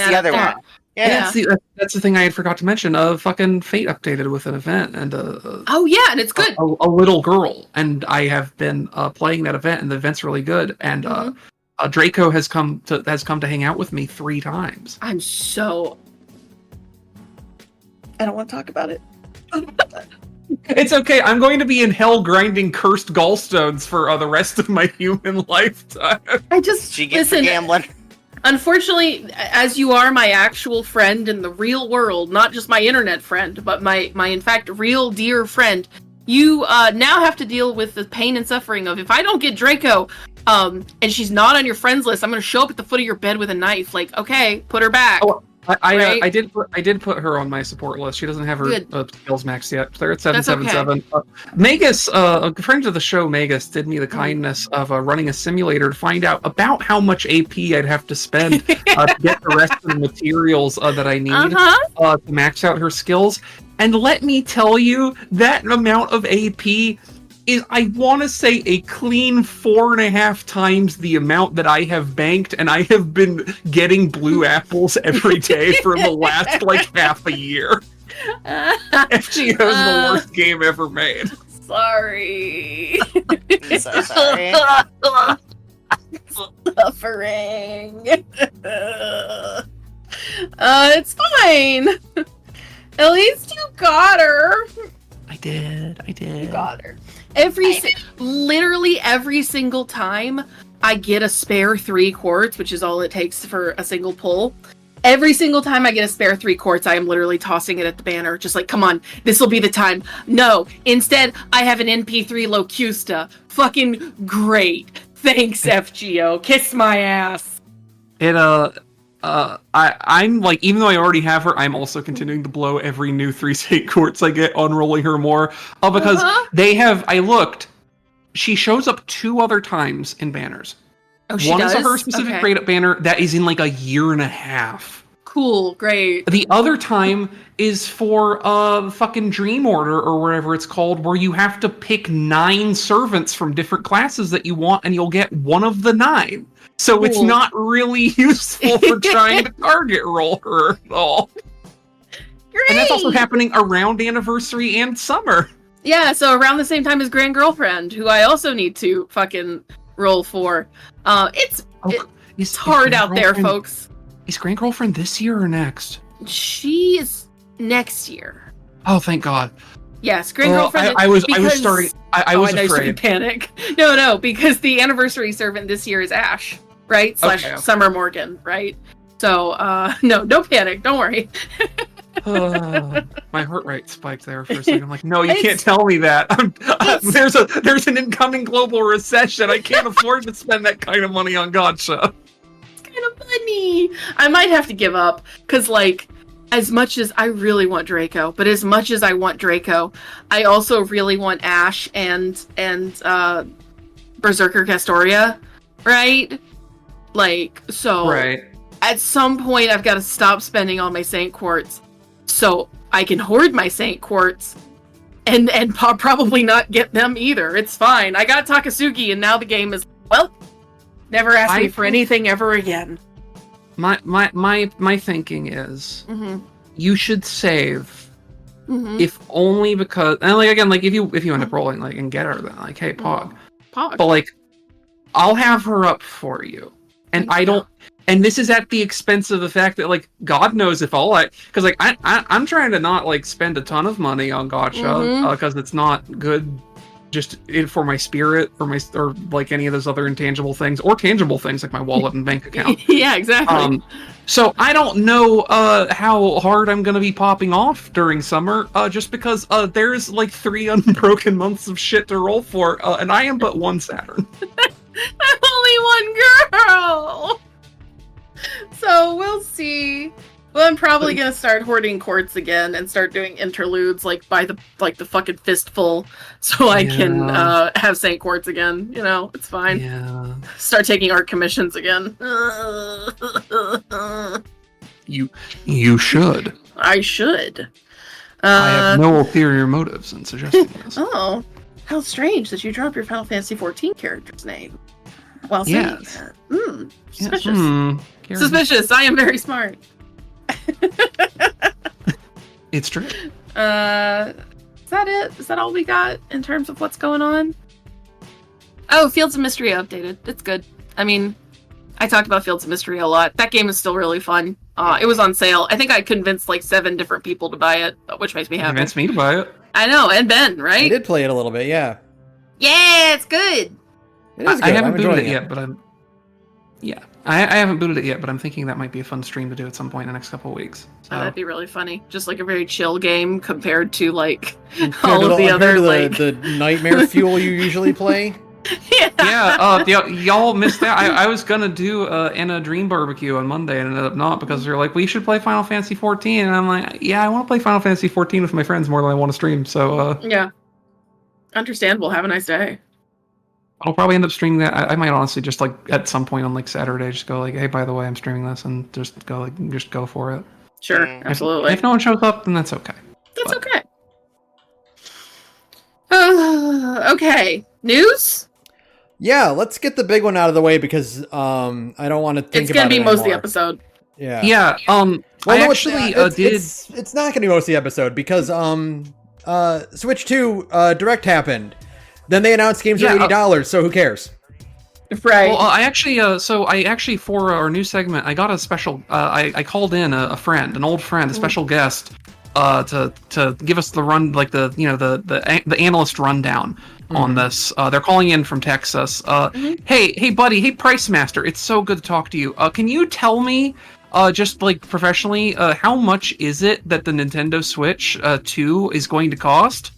the other one. Yeah, that's the thing I had forgot to mention. Fucking Fate updated with an event, and and it's good. A little girl, and I have been playing that event, and the event's really good. And Draco has come to hang out with me 3 times. I don't want to talk about it. It's okay. I'm going to be in hell grinding cursed gallstones for the rest of my human lifetime. She gets for gambling. Unfortunately, as you are my actual friend in the real world, not just my internet friend, but my in fact real dear friend, you now have to deal with the pain and suffering of if I don't get Draco, and she's not on your friends list, I'm going to show up at the foot of your bed with a knife. Like, okay, put her back. Oh, I did put her on my support list. She doesn't have her skills maxed yet. They're at 777. Okay. Magus, a friend of the show, Magus, did me the kindness of running a simulator to find out about how much AP I'd have to spend to get the rest of the materials that I need to max out her skills. And let me tell you, that amount of AP is, I want to say, a clean 4.5 times the amount that I have banked, and I have been getting blue apples every day for the last, half a year. FGO is the worst game ever made. Sorry. So sorry. Suffering. It's fine. At least you got her. I did. You got her. Literally every single time I get a spare 3 quartz, which is all it takes for a single pull. Every single time I get a spare 3 quartz, I am literally tossing it at the banner. Just like, come on, this will be the time. No, instead, I have an NP3 Locusta. Fucking great. Thanks, FGO. Kiss my ass. I'm like, even though I already have her, I'm also continuing to blow every new 3 state quartz I get on rolling her more. Because I looked, she shows up 2 other times in banners. Oh, she does? One is a her specific grade up banner that is in a 1.5 years. Cool, great. The other time is for fucking Dream Order or whatever it's called, where you have to pick 9 servants from different classes that you want, and you'll get one of the 9. So It's not really useful for trying to target roll her at all. Great. And that's also happening around Anniversary and Summer. Yeah, so around the same time as Grand Girlfriend, who I also need to fucking roll for. It's hard out there, folks. Is Grand Girlfriend this year or next? She is next year. Oh, thank God. Yes, Grand Girlfriend. I was afraid. Panic. No, because the Anniversary servant this year is Ash, right? / Summer Morgan, right? So, no panic. Don't worry. My heart rate spiked there for a second. I'm like, no, you can't tell me that. There's an incoming global recession. I can't afford to spend that kind of money on Gacha. It's kind of funny. I might have to give up because, as much as I really want Draco, but as much as I want Draco, I also really want Ash and Berserker Castoria, right? Right. At some point, I've got to stop spending all my Saint Quartz so I can hoard my Saint Quartz and probably not get them either. It's fine. I got Takasugi, and now the game is, never ask me for anything ever again. My thinking is you should save if only because, and if you end up rolling and get her, then hey, Pog. But I'll have her up for you. And I don't, and this is at the expense of the fact that God knows if because I'm trying to not spend a ton of money on Gacha because it's not good just for my spirit or any of those other intangible things or tangible things like my wallet and bank account. Yeah, exactly. So I don't know how hard I'm going to be popping off during summer just because there's 3 unbroken months of shit to roll for and I am but 1 Saturn. I'm only 1 girl! So we'll see. Well, I'm probably gonna start hoarding quartz again and start doing interludes like by the fucking fistful, so I can have Saint Quartz again. You know, it's fine. Yeah. Start taking art commissions again. You should. I should. I have no ulterior motives in suggesting this. Oh, how strange that you drop your Final Fantasy 14 character's name while saying that. Suspicious. Suspicious. I am very smart. It's true. Is that it? Is that all we got in terms of what's going on? Oh, Fields of Mystery updated. It's good. I mean, I talked about Fields of Mystery a lot. That game is still really fun. It was on sale. I think I convinced like 7 different people to buy it, which makes me happy. Convinced me to buy it. I know, and Ben, right? I did play it a little bit, yeah. Yeah, it's good. It is good. I haven't booted it yet, but I'm... Yeah. I haven't booted it yet, but I'm thinking that might be a fun stream to do at some point in the next couple of weeks. So. Oh, that'd be really funny. Just like a very chill game compared to like all of the other like the nightmare fuel you usually play. Y'all missed that. I was gonna do Anna Dream Barbecue on Monday and ended up not because they're like, we should play Final Fantasy 14, and I'm like, yeah, I want to play Final Fantasy 14 with my friends more than I want to stream. So yeah, understandable. Have a nice day. I'll probably end up streaming that. I might honestly just like at some point on like Saturday just go like, hey, by the way, I'm streaming this, and just go for it. Sure, absolutely. If no one shows up, then that's okay. That's okay. Okay, news. Yeah, let's get the big one out of the way because I don't want to think about it. It's gonna be most of the episode. Yeah. Yeah. Well, I actually did. It's not gonna be most of the episode because Switch 2 Direct happened. Then they announced games are $80, so who cares? Right. Well, I actually for our new segment, I got a special. I called in a friend, an old friend, a special guest, to give us the run, like the analyst rundown on this. They're calling in from Texas. Hey, buddy. Hey, Price Master. It's so good to talk to you. Can you tell me, just like professionally, how much is it that the Nintendo Switch 2 is going to cost?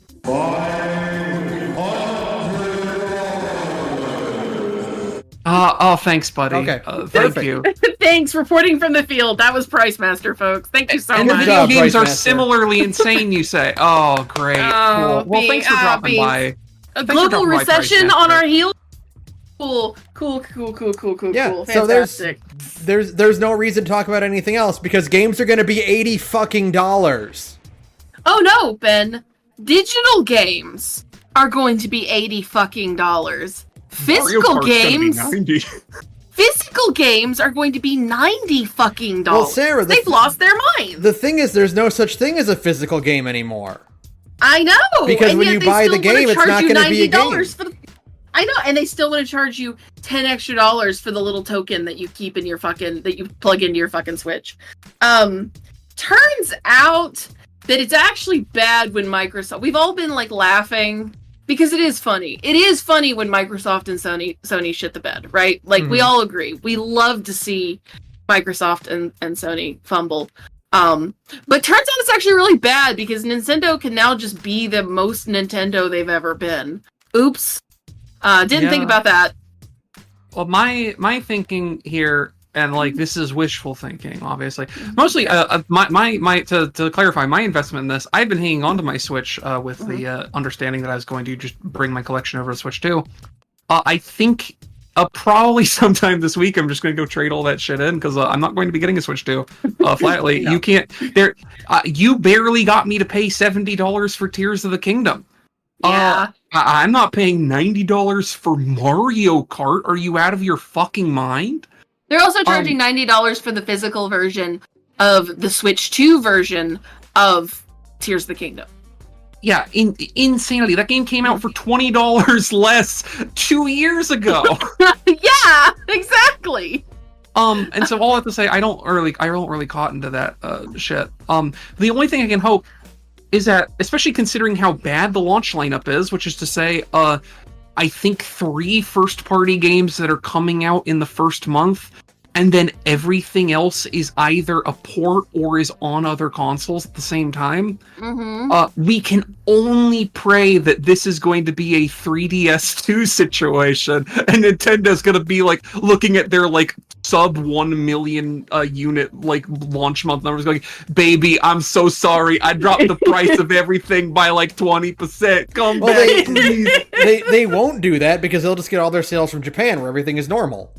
Thanks, buddy. Okay, thank you. Thanks, reporting from the field. That was Price Master, folks. Thank you so much. much. Video games are similarly insane, you say. Oh, great. Cool. Well, thanks for dropping by. A global recession on our heels. Cool. Yeah, cool. Fantastic. So there's no reason to talk about anything else because games are going to be $80 fucking dollars. Oh no, Ben. Digital games are going to be $80 fucking dollars. Physical games are going to be $90 fucking dollars. Well, Sarah, they've lost their mind. The thing is, there's no such thing as a physical game anymore. I know. Because when you buy the game, it's not going to be a game. I know, and they still want to charge you $10 extra for the little token that you keep in your that you plug into your fucking Switch. Turns out that it's actually bad when Microsoft. We've all been like laughing. Because it is funny. It is funny when Microsoft and Sony shit the bed, right? Like, we all agree. We love to see Microsoft and Sony fumble. But turns out it's actually really bad because Nintendo can now just be the most Nintendo they've ever been. Oops. Didn't think about that. Well, my thinking here, and like this is wishful thinking, obviously. Mostly, my to clarify, my investment in this, I've been hanging on to my Switch with the understanding that I was going to just bring my collection over to Switch 2. I think probably sometime this week I'm just going to go trade all that shit in because I'm not going to be getting a Switch 2. Flatly, you can't. You barely got me to pay $70 for Tears of the Kingdom. Yeah. I'm not paying $90 for Mario Kart. Are you out of your fucking mind? They're also charging $90 for the physical version of the Switch 2 version of Tears of the Kingdom. Yeah, insanity. That game came out for $20 less 2 years ago. Yeah, exactly. And so all I have to say, I don't really caught into that shit. The only thing I can hope is that, especially considering how bad the launch lineup is, which is to say, I think 3 first-party games that are coming out in the first month, and then everything else is either a port or is on other consoles at the same time, we can only pray that this is going to be a 3DS2 situation, and Nintendo's going to be like looking at their like sub 1 million unit like launch month numbers going, baby, I'm so sorry, I dropped the price of everything by like 20%. Come back, please. They won't do that because they'll just get all their sales from Japan where everything is normal.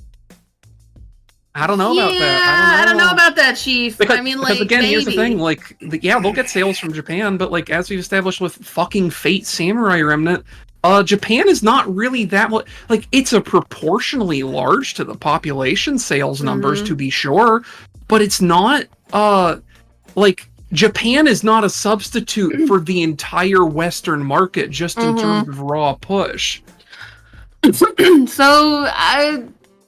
I don't know about that. I don't know about that, Chief. Because, I mean, because like, again, maybe. here's the thing. Like, they'll get sales from Japan, but like as we've established with fucking Fate Samurai Remnant, Japan is not really that much. Like, it's a proportionally large to the population sales numbers, to be sure, but it's not. Like, Japan is not a substitute for the entire Western market, just in terms of raw push. So,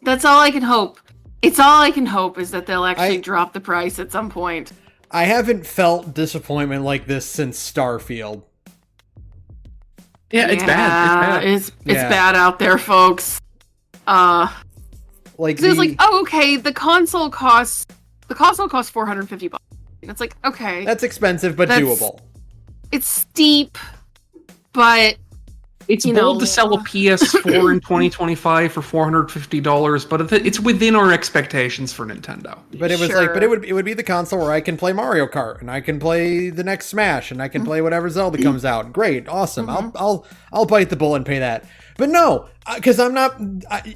that's all I can hope. It's all I can hope is that they'll actually drop the price at some point. I haven't felt disappointment like this since Starfield. Yeah, it's bad. It's bad out there, folks. Like it's like, oh, okay, the console costs $450. And it's like, okay, that's expensive but doable. It's steep, but it's bold to sell a PS4 in 2025 for $450, but it's within our expectations for Nintendo. But it was it would be the console where I can play Mario Kart and I can play the next Smash and I can play whatever Zelda comes out. Great, awesome. I'll bite the bullet and pay that. But no, because I'm not.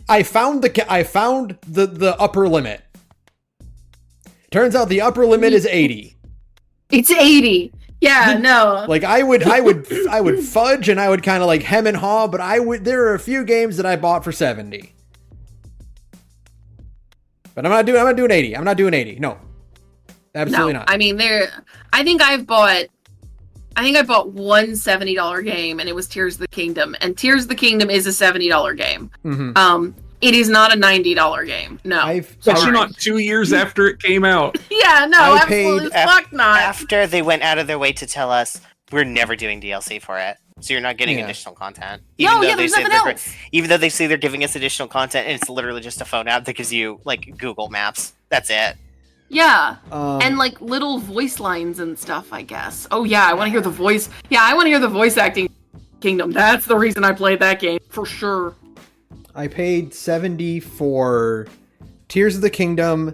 I found the upper limit. Turns out the upper limit is 80. It's 80. Yeah, no. Like I would fudge and I would kind of like hem and haw, but there are a few games that I bought for 70. But I'm not doing 80. I'm not doing 80. No. Absolutely not. I mean, I think I bought one $70 game, and it was Tears of the Kingdom. And Tears of the Kingdom is a $70 game. It is not a $90 game. No. Especially not 2 years after it came out. Yeah, no, absolutely fuck not. After they went out of their way to tell us, we're never doing DLC for it. So you're not getting additional content. There's nothing else. Even though they say they're giving us additional content, and it's literally just a phone app that gives you, like, Google Maps. That's it. Yeah. And, like, little voice lines and stuff, I guess. Oh, yeah, I want to hear the voice. Yeah, I want to hear the voice acting Kingdom. That's the reason I played that game, for sure. I paid $70 for Tears of the Kingdom,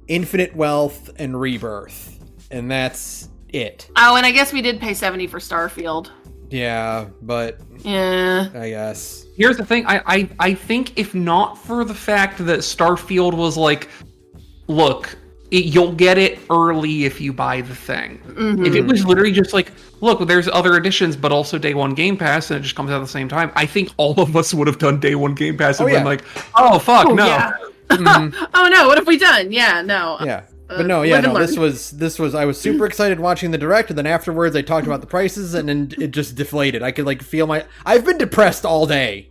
Infinite Wealth, and Rebirth. And that's it. Oh, and I guess we did pay $70 for Starfield. Yeah, but... Yeah. I guess. Here's the thing. I think if not for the fact that Starfield was like, look, you'll get it early if you buy the thing. If it was literally just like, look, there's other editions, but also day one Game Pass, and it just comes out at the same time, I think all of us would have done day one Game Pass and been like, oh, fuck, no. Yeah. Oh, no, what have we done? Yeah, no. Yeah. But this was, I was super excited watching the direct, and then afterwards I talked about the prices, and then it just deflated. I could, like, feel I've been depressed all day.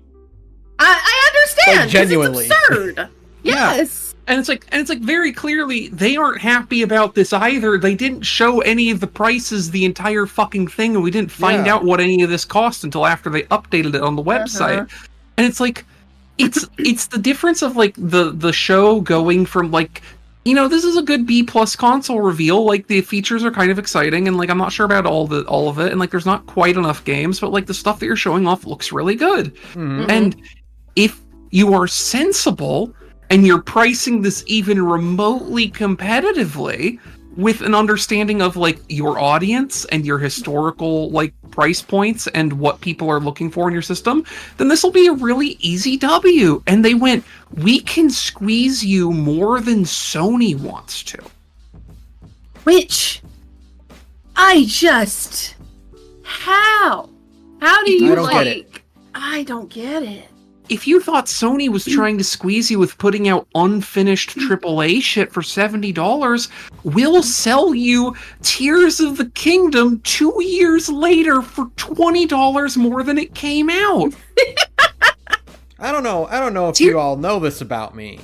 I understand. Like, genuinely. It's absurd. Yes. And it's like very clearly they aren't happy about this either. They didn't show any of the prices the entire fucking thing, and we didn't find out what any of this cost until after they updated it on the website. And it's like it's the difference of like the show going from like, you know, this is a good B+ console reveal, like the features are kind of exciting, and like I'm not sure about all of it, and like there's not quite enough games, but like the stuff that you're showing off looks really good. And if you are sensible and you're pricing this even remotely competitively with an understanding of like your audience and your historical like price points and what people are looking for in your system, then this will be a really easy W. And they went, we can squeeze you more than Sony wants to. Which how do you get it. I don't get it. If you thought Sony was trying to squeeze you with putting out unfinished AAA shit for $70, we'll sell you Tears of the Kingdom 2 years later for $20 more than it came out. I don't know if you all know this about me,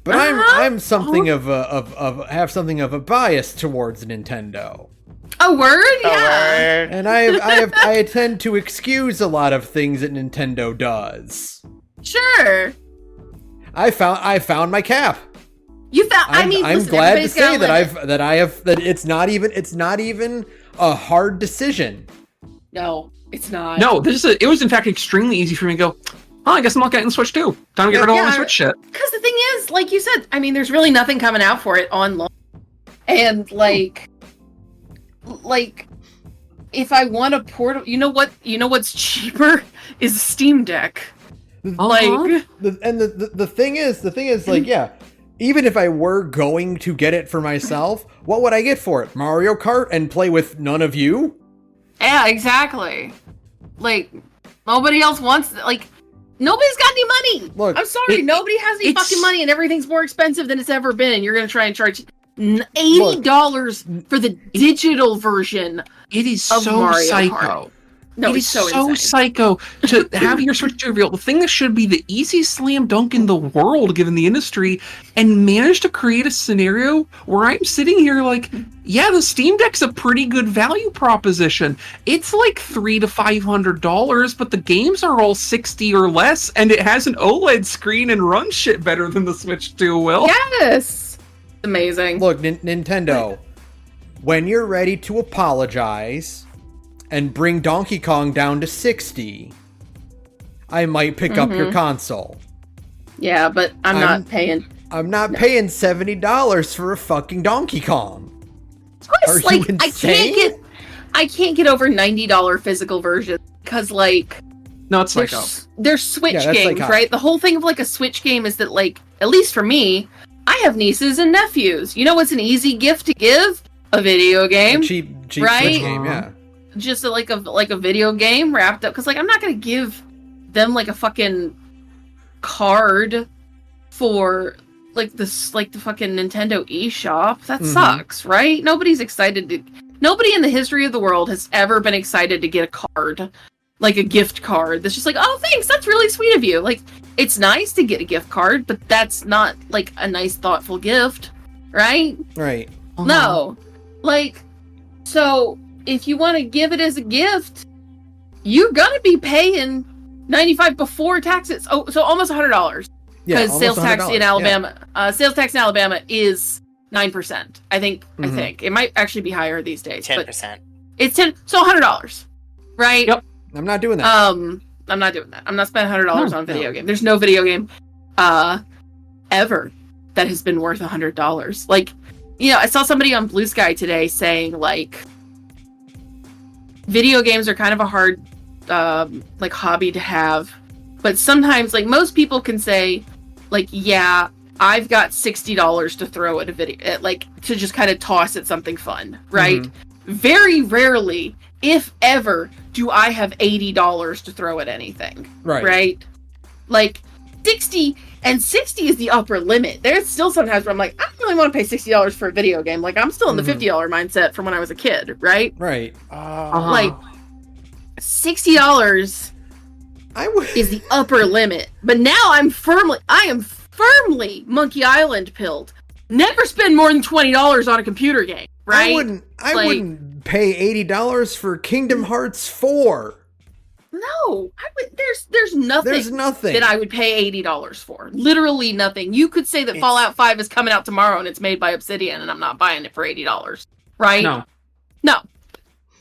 but I'm something of a bias towards Nintendo. A word? Yeah. And I tend to excuse a lot of things that Nintendo does. Sure. I found my cap. You found. I'm listen, glad to say limit. that it's not even a hard decision. No, it's not. No, it was in fact extremely easy for me to go, oh, I guess I'm not getting the Switch too. Time to get rid of all my Switch shit. Because the thing is, like you said, there's really nothing coming out for it on launch. And like if I want a portable, you know what's cheaper is a Steam Deck. Uh-huh. The thing is, like, yeah, even if I were going to get it for myself, what would I get for it? Mario Kart and play with none of you? Yeah, exactly. Like, nobody else wants, like, nobody's got any money. Look, I'm sorry, nobody has any fucking money, and everything's more expensive than it's ever been, and you're going to try and charge $80 for the digital version. It is of so Mario psycho. Kart. No, it it's is so insane. Psycho to have your Switch 2 reveal. The thing that should be the easiest slam dunk in the world, given the industry, and manage to create a scenario where I'm sitting here like, yeah, the Steam Deck's a pretty good value proposition. It's like $300 to $500, but the games are all $60 or less, and it has an OLED screen and runs shit better than the Switch 2 will. Yes, amazing. Look, Nintendo, when you're ready to apologize and bring Donkey Kong down to 60, I might pick up your console. Yeah, but I'm not paying. I'm not paying $70 for a fucking Donkey Kong. Plus, Are you insane? I can't get over $90 physical version because, like, no, it's psycho. There's Switch games, psycho. right? The whole thing of like a Switch game is that, like, at least for me, I have nieces and nephews. You know what's an easy gift to give? A video game, a cheap right? Switch game, yeah. Just like a video game wrapped up, because like I'm not gonna give them like a fucking card for like the fucking Nintendo eShop. That sucks, right? Nobody's excited to. Nobody in the history of the world has ever been excited to get a card, like a gift card. That's just like, oh, thanks, that's really sweet of you. Like, it's nice to get a gift card, but that's not like a nice, thoughtful gift, right? Right. No, like, so. If you want to give it as a gift, you're gonna be paying $95 before taxes. Oh, so almost $100. Because sales tax in Alabama, sales tax in Alabama is 9%. I think it might actually be higher these days. 10%. It's 10, so $100, right? Yep. I'm not doing that. I'm not doing that. I'm not spending $100 on a video game. There's no video game, ever that has been worth $100. Like, you know, I saw somebody on BlueSky today saying like, video games are kind of a hard, like, hobby to have, but sometimes, like, most people can say, like, yeah, I've got $60 to throw at a video, like, to just kind of toss at something fun, right? Very rarely, if ever, do I have $80 to throw at anything, right? Like, 60 is the upper limit. There's still sometimes where I'm like, I don't really want to pay $60 for a video game. Like, I'm still in the $50 mindset from when I was a kid, right? Right. Like, $60 is the upper limit. But now I am firmly Monkey Island pilled. Never spend more than $20 on a computer game, right? I wouldn't pay $80 for Kingdom Hearts 4. No, there's nothing that I would pay $80 for. Literally nothing. You could say that Fallout 5 is coming out tomorrow and it's made by Obsidian and I'm not buying it for $80, right? No.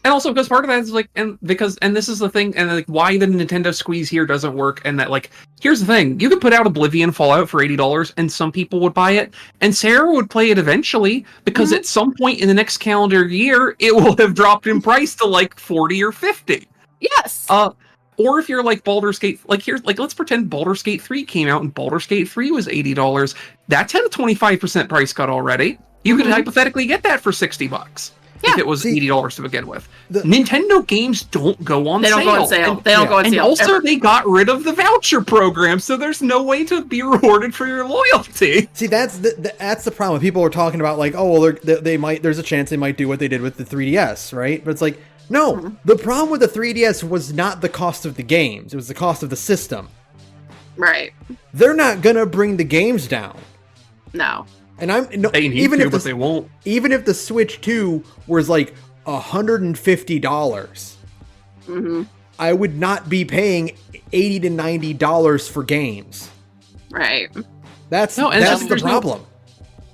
And also because part of that is like, and this is the thing, and like why the Nintendo squeeze here doesn't work, and that like, here's the thing, you could put out Oblivion Fallout for $80 and some people would buy it, and Sarah would play it eventually, because at some point in the next calendar year, it will have dropped in price to like 40 or 50. Yes. Or if you're like Baldur's Gate, let's pretend Baldur's Gate 3 came out and Baldur's Gate 3 was $80. That's had a 25% price cut already. You could hypothetically get that for $60 if it was $80 to begin with. Nintendo games don't go on sale. They don't go on sale. They don't go on sale. And also, they got rid of the voucher program, so there's no way to be rewarded for your loyalty. See, that's the problem. People are talking about like, oh, well, they might. There's a chance they might do what they did with the 3DS, right? But it's like, no, the problem with the 3DS was not the cost of the games. It was the cost of the system. Right. They're not going to bring the games down. No. And they won't. Even if the Switch 2 was like $150, I would not be paying $80 to $90 for games. Right. That's the problem.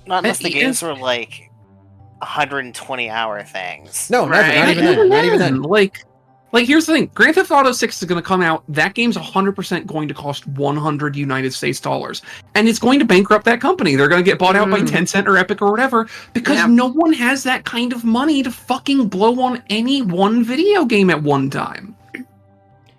Not unless the games were like 120-hour things. No, never. Right. Not even then. Not even then. Like, here's the thing. Grand Theft Auto 6 is going to come out. That game's 100% going to cost 100 United States dollars. And it's going to bankrupt that company. They're going to get bought out by Tencent or Epic or whatever, because no one has that kind of money to fucking blow on any one video game at one time.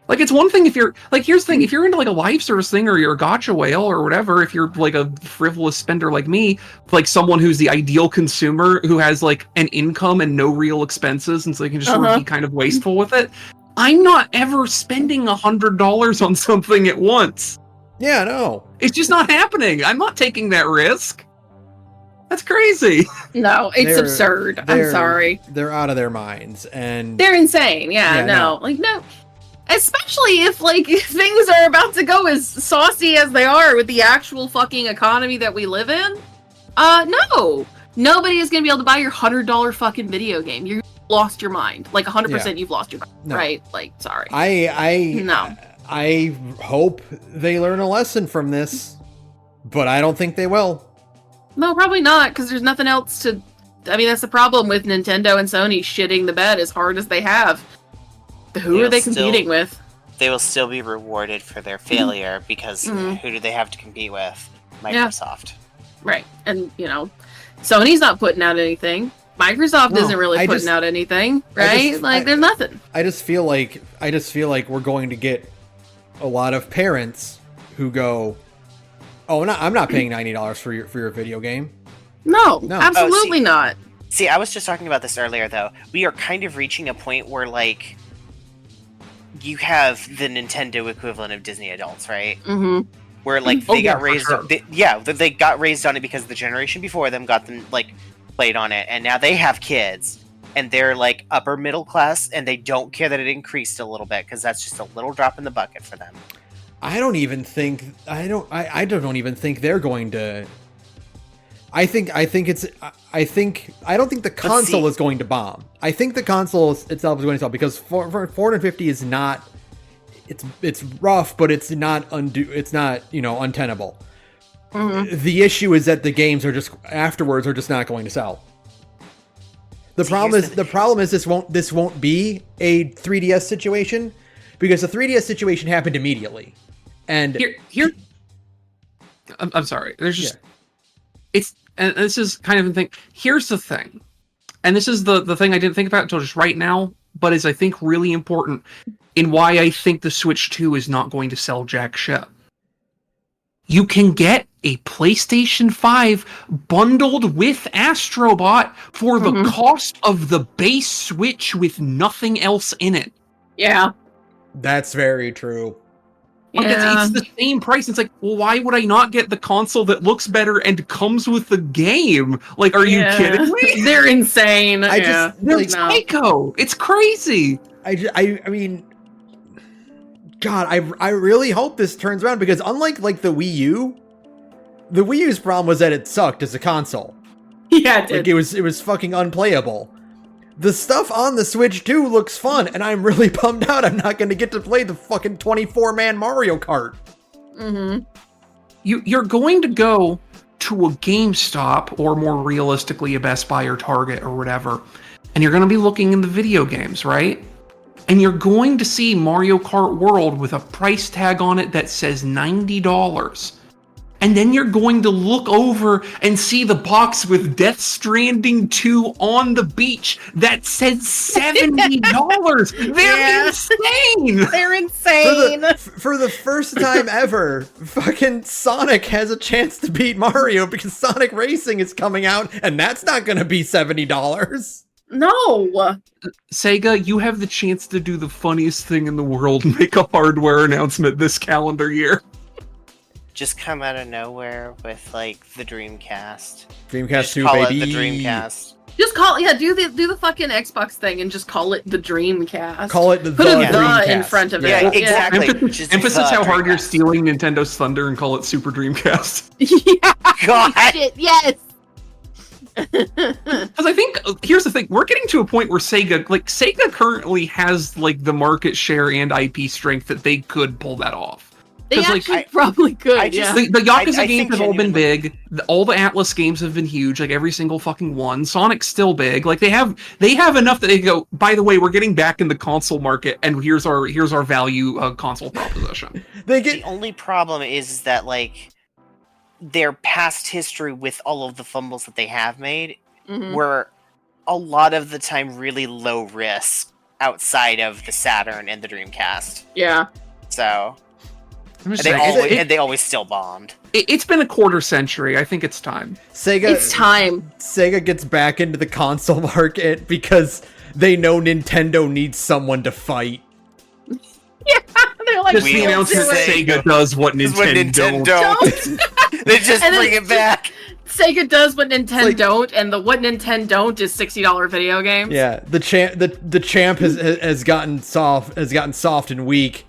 Like, it's one thing if you're, like, here's the thing, if you're into, like, a live service thing, or you're a gotcha whale, or whatever, if you're, like, a frivolous spender like me, like, someone who's the ideal consumer, who has, like, an income and no real expenses, and so they can just sort of be kind of wasteful with it, I'm not ever spending $100 on something at once. Yeah, no. It's just not happening. I'm not taking that risk. That's crazy. No, it's absurd. I'm sorry. They're out of their minds, and... They're insane. Yeah, no. Like, no. Especially if, like, things are about to go as saucy as they are with the actual fucking economy that we live in. No. Nobody is going to be able to buy your $100 fucking video game. You lost your mind. Like, 100% you've lost your mind. No. Right? Like, sorry. I hope they learn a lesson from this, but I don't think they will. No, probably not, because there's nothing else to... I mean, that's the problem with Nintendo and Sony shitting the bed as hard as they have. Who are they competing with? They will still be rewarded for their failure, because who do they have to compete with? Microsoft. Yeah. Right. And, you know, Sony's not putting out anything. Microsoft isn't really putting out anything, right? There's nothing. I just feel like we're going to get a lot of parents who go, "Oh, I'm not paying $90 for your video game." No, absolutely not. See, I was just talking about this earlier, though. We are kind of reaching a point where, like, you have the Nintendo equivalent of Disney adults, right? Mm-hmm. Where, like, they got raised... Sure. They got raised on it because the generation before them got them, like, played on it, and now they have kids, and they're, like, upper middle class, and they don't care that it increased a little bit, because that's just a little drop in the bucket for them. I don't even think they're going to... I don't think the console is going to bomb. I think the console itself is going to sell, because 450 is not, it's rough, but it's not untenable. Mm-hmm. The issue is that the games are just not going to sell. The problem is this won't be a 3DS situation, because the 3DS situation happened immediately. And here I'm sorry. There's just and this is kind of the thing. Here's the thing. And this is the thing I didn't think about until just right now, but is I think really important in why I think the Switch 2 is not going to sell jack shit. You can get a PlayStation 5 bundled with Astrobot for the cost of the base Switch with nothing else in it. Yeah. That's very true. Like, it's the same price. It's like, well, why would I not get the console that looks better and comes with the game? Like, are you kidding me? They're insane. They're psycho. It's crazy. I mean, God, I really hope this turns around, because unlike, like, the Wii U's problem was that it sucked as a console. Yeah, it did. Like, it was fucking unplayable. The stuff on the Switch 2 looks fun, and I'm really bummed out I'm not going to get to play the fucking 24-man Mario Kart. Mm-hmm. You're going to go to a GameStop, or more realistically, a Best Buy or Target or whatever, and you're going to be looking in the video games, right? And you're going to see Mario Kart World with a price tag on it that says $90. And then you're going to look over and see the box with Death Stranding 2 on the beach that says $70. They're insane! They're insane! For the first time ever, fucking Sonic has a chance to beat Mario, because Sonic Racing is coming out, and that's not going to be $70. No! Sega, you have the chance to do the funniest thing in the world, make a hardware announcement this calendar year. Just come out of nowhere with, like, the Dreamcast. Dreamcast 2, call baby. It the Dreamcast. Just do the fucking Xbox thing and just call it the Dreamcast. Call it the Put a Dreamcast in front of it. Yeah, exactly. Emphasis how hard you're stealing Nintendo's thunder and call it Super Dreamcast. Yeah. God. Shit, yes. Because I think, here's the thing, we're getting to a point where Sega currently has, like, the market share and IP strength that they could pull that off. They actually probably could. The Yakuza I games have all been big. All the Atlas games have been huge. Like every single fucking one. Sonic's still big. Like they have enough that they go. By the way, we're getting back in the console market, and here's our value console proposition. The only problem is that like their past history with all of the fumbles that they have made were a lot of the time really low risk outside of the Saturn and the Dreamcast. Yeah. So. They always still bombed. It's been a quarter century. I think it's time. It's time. Sega gets back into the console market because they know Nintendo needs someone to fight. Yeah, they're like, just the announcement Sega does what Nintendo don't. They just bring it back. Sega does what Nintendo don't, and the what Nintendo don't is $60 video games. Yeah, the champ has gotten soft and weak.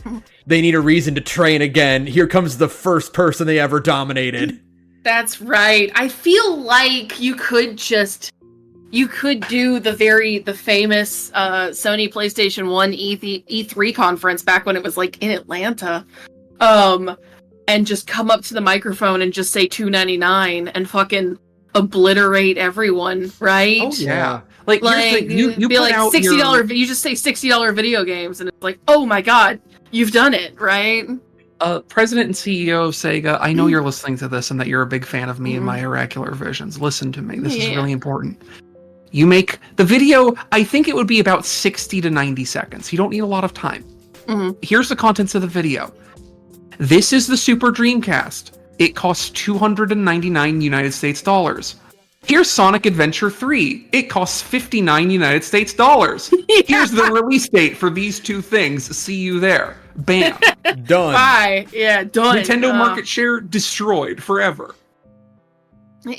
They need a reason to train again. Here comes the first person they ever dominated. That's right. I feel like you could do the famous Sony PlayStation 1 E3 conference back when it was like in Atlanta. And just come up to the microphone and just say $2.99 and fucking obliterate everyone, right? Oh yeah. Like you be like $60 you just say $60 video games and it's like, oh my god, you've done it, right? President and CEO of Sega, I know you're listening to this and that you're a big fan of me and my oracular visions. Listen to me. This is really important. You make the video, I think it would be about 60 to 90 seconds. You don't need a lot of time. Here's the contents of the video. This is the Super Dreamcast. It costs $299 United States dollars. Here's Sonic Adventure 3. It costs $59 United States dollars. Here's the release date for these two things. See you there. Bam. Done. Bye. Yeah, done. Nintendo market share destroyed forever. Do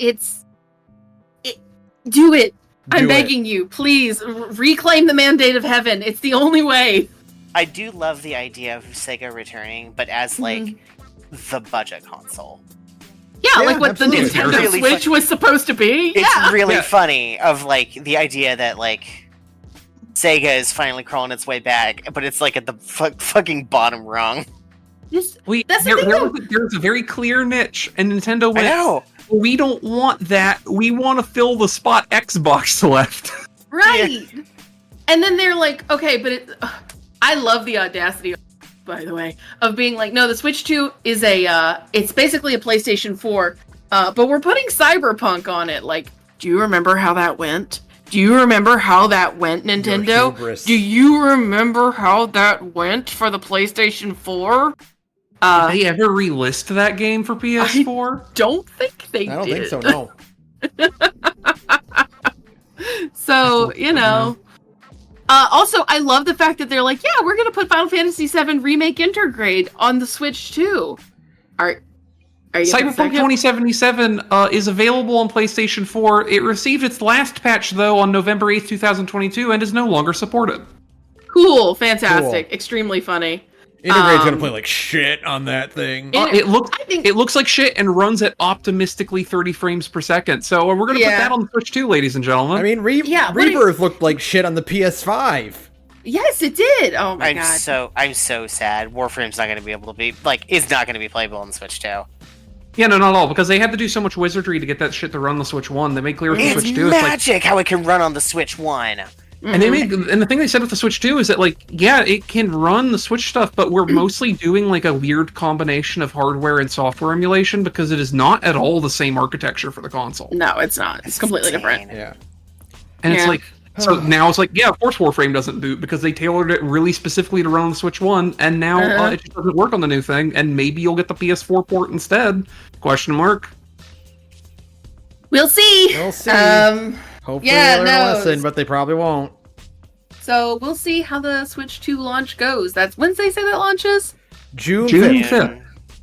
it. I'm begging you. Please, reclaim the mandate of heaven. It's the only way. I do love the idea of Sega returning, but as like the budget console. Yeah, like what absolutely. The Nintendo really Switch was supposed to be. It's really funny of like the idea that like Sega is finally crawling its way back, but it's like at the fucking bottom rung. There's a very clear niche, and Nintendo went, I know. We don't want that. We want to fill the spot Xbox left. Right. Yeah. And then they're like, okay, but I love the audacity, by the way, of being like, no, the Switch 2 is it's basically a PlayStation 4, but we're putting Cyberpunk on it. Like, do you remember how that went? Do you remember how that went, Nintendo? Do you remember how that went for the PlayStation 4? Did they ever relist that game for PS4? I don't think they did. I don't think so, no. So, you know. Also, I love the fact that they're like, yeah, we're going to put Final Fantasy VII Remake Intergrade on the Switch too. Are you Cyberpunk 2077 is available on PlayStation 4. It received its last patch, though, on November 8th, 2022, and is no longer supported. Cool. Fantastic. Cool. Extremely funny. Intergrade's gonna play like shit on that thing. It looks like shit and runs at optimistically 30 frames per second. So we're gonna put that on the Switch too, ladies and gentlemen. I mean, Rebirth looked like shit on the PS5. Yes, it did. Oh my god. I'm so sad. Warframe's not gonna be able to be it's not gonna be playable on the Switch 2. Yeah, no, not at all, because they had to do so much wizardry to get that shit to run the Switch 1. They made clear with the Switch 2. It's magic how it can run on the Switch 1. And the thing they said with the Switch 2 is that, like, yeah, it can run the Switch stuff, but we're mostly doing, like, a weird combination of hardware and software emulation because it is not at all the same architecture for the console. No, it's not. It's completely different. Yeah. And it's like, so now it's like, yeah, of course Warframe doesn't boot because they tailored it really specifically to run on the Switch 1, and now it just doesn't work on the new thing, and maybe you'll get the PS4 port instead. Question mark. We'll see. We'll see. Hopefully they'll learn a lesson, but they probably won't. So we'll see how the Switch 2 launch goes. That's when they say that launches? June 5th.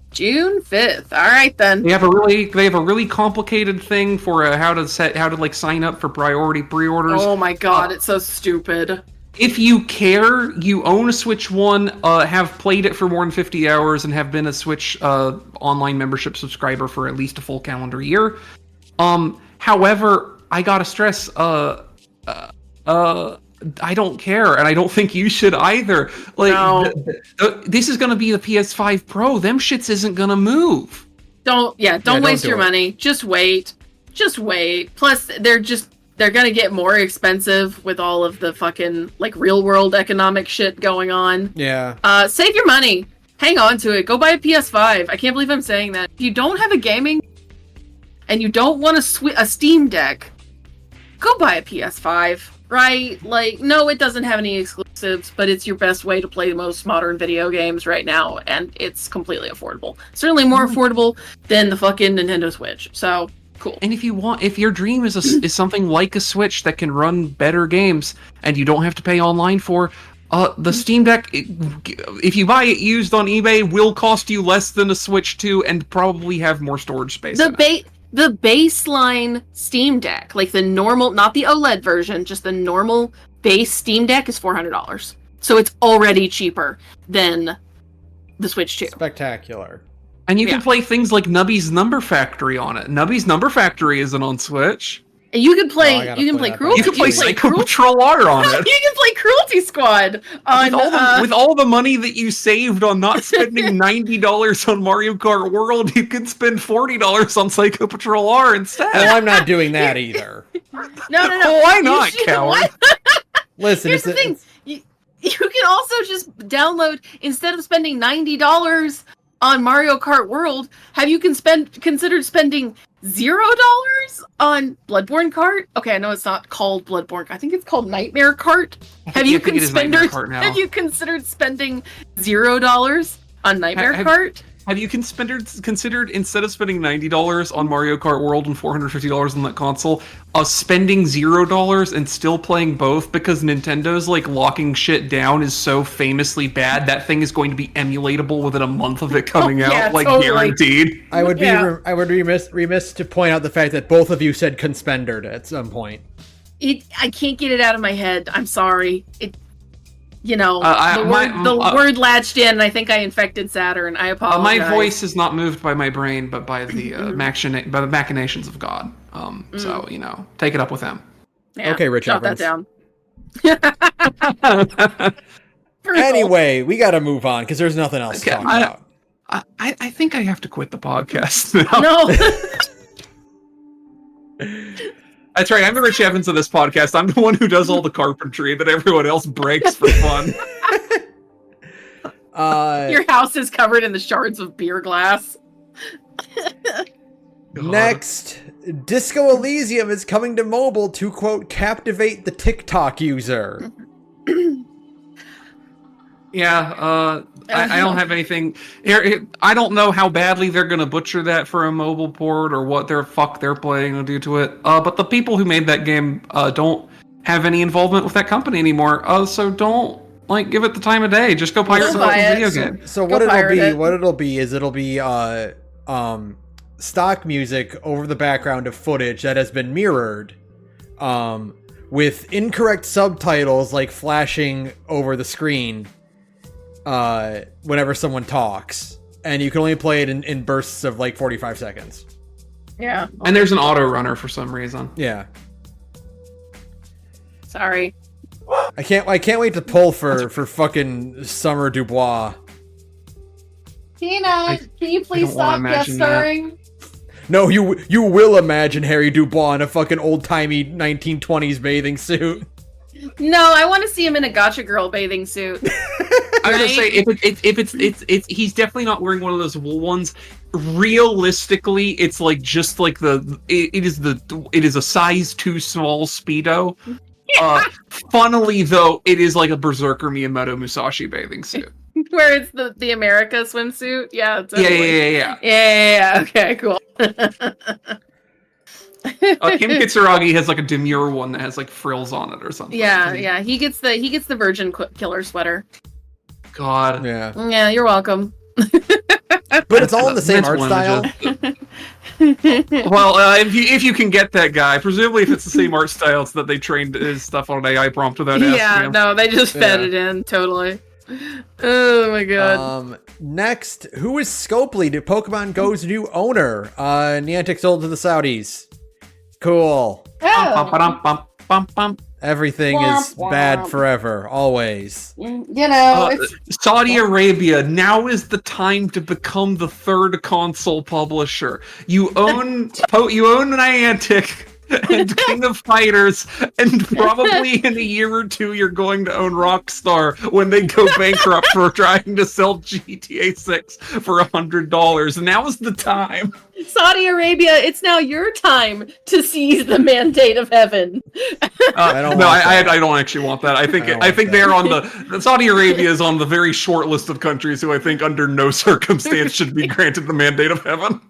June 5th. All right then. They have a really complicated thing for how to sign up for priority pre-orders. Oh my god, it's so stupid. If you care, you own a Switch 1, have played it for more than 50 hours, and have been a Switch online membership subscriber for at least a full calendar year. However, I gotta stress, I don't care, and I don't think you should either. Like, No. This is going to be the PS5 Pro. Them shits isn't going to move. Don't waste your money. Just wait. Plus, they're gonna get more expensive with all of the fucking, like, real world economic shit going on. Yeah. Save your money. Hang on to it. Go buy a PS5. I can't believe I'm saying that. If you don't have a gaming and you don't want a Steam Deck, go buy a PS5, right? Like, no, it doesn't have any exclusives, but it's your best way to play the most modern video games right now, and it's completely affordable. Certainly more affordable than the fucking Nintendo Switch. So, cool. And if your dream is something like a Switch that can run better games, and you don't have to pay online for, the Steam Deck, if you buy it used on eBay, will cost you less than a Switch 2 and probably have more storage space. The baseline Steam Deck, like the normal, not the OLED version, just the normal base Steam Deck is $400. So it's already cheaper than the Switch 2. Spectacular. And you can play things like Nubby's Number Factory on it. Nubby's Number Factory isn't on Switch. And you can play Cruelty. You can play Psycho Patrol R on it. You can play Cruelty Squad on with all the money that you saved on not spending $90 on Mario Kart World, you can spend $40 on Psycho Patrol R instead. Well, I'm not doing that either. No. Why not, coward? Listen, here's the thing. You can also just download, instead of spending $90 on Mario Kart World, have you considered spending $0 on Bloodborne Kart? Okay, I know it's not called Bloodborne. I think it's called Nightmare Kart. Have you considered spending $0 on Nightmare Kart? Have you considered instead of spending $90 on Mario Kart World and $450 on that console, spending $0 and still playing both, because Nintendo's like locking shit down is so famously bad that thing is going to be emulatable within a month of it coming out, like totally. Guaranteed. I would be remiss to point out the fact that both of you said conspendered at some point. I can't get it out of my head. I'm sorry. The word latched in, and I think I infected Saturn. I apologize. My voice is not moved by my brain, but by the machinations of God. So, take it up with him. Yeah, okay, Rich jot Evans. that down. Anyway, we got to move on because there's nothing else to talk about. I think I have to quit the podcast now. No. That's right. I'm the Rich Evans of this podcast. I'm the one who does all the carpentry that everyone else breaks for fun. Your house is covered in the shards of beer glass. Next, Disco Elysium is coming to mobile to, quote, captivate the TikTok user. Yeah, I don't have anything here. I don't know how badly they're going to butcher that for a mobile port or what they're planning to do to it. But the people who made that game don't have any involvement with that company anymore. So don't give it the time of day. Just go pirate some video game. So what it'll be is stock music over the background of footage that has been mirrored, with incorrect subtitles like flashing over the screen whenever someone talks, and you can only play it in bursts of 45 seconds. Yeah. And there's an auto runner for some reason. Yeah. Sorry. I can't wait to pull for fucking Summer Dubois. Tina, can you please stop guest starring? No, you will imagine Harry Dubois in a fucking old-timey 1920s bathing suit. No, I want to see him in a gotcha girl bathing suit. I was gonna say if it's he's definitely not wearing one of those wool ones. Realistically, it's it is a size too small Speedo. Yeah. Funnily though, it is like a Berserker Miyamoto Musashi bathing suit. Where it's the America swimsuit. Yeah. Totally. Yeah. Okay, cool. Kim Kitsuragi has a demure one that has frills on it or something. Yeah. He gets the Virgin Killer sweater. God. Yeah, you're welcome. But it's all in the same art style. Well, if you can get that guy, presumably if it's the same art styles that they trained his stuff on an AI prompt without asking him. No, they just fed it in totally. Oh my god. Next, who is Scopely to Pokemon Go's new owner? Niantic sold to the Saudis. Cool. Oh. Everything is bad forever, always. You know, Saudi Arabia, now is the time to become the third console publisher. You own Niantic and King of Fighters, and probably in a year or two you're going to own Rockstar when they go bankrupt for trying to sell GTA 6 for $100. Now is the time. Saudi Arabia, it's now your time to seize the mandate of heaven. I don't actually want that. I think they're on the Saudi Arabia is on the very short list of countries who I think under no circumstance should be granted the mandate of heaven.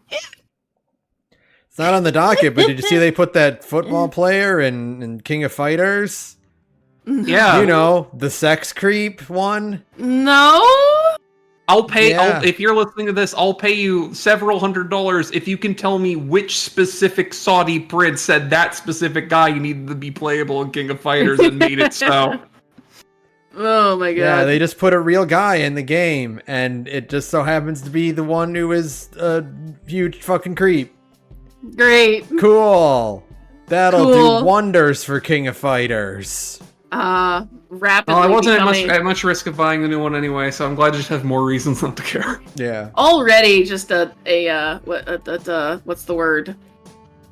It's not on the docket, but did you see they put that football player in King of Fighters? Yeah. You know, the sex creep one? No? I'll pay, if you're listening to this, I'll pay you several $100s if you can tell me which specific Saudi prince said that specific guy needed to be playable in King of Fighters and made it so. Oh my god. Yeah, they just put a real guy in the game, and it just so happens to be the one who is a huge fucking creep. Great. Cool. That'll do wonders for King of Fighters. Rapidly I wasn't becoming... at much risk of buying the new one anyway, so I'm glad you just have more reasons not to care. Yeah. Already just what's the word?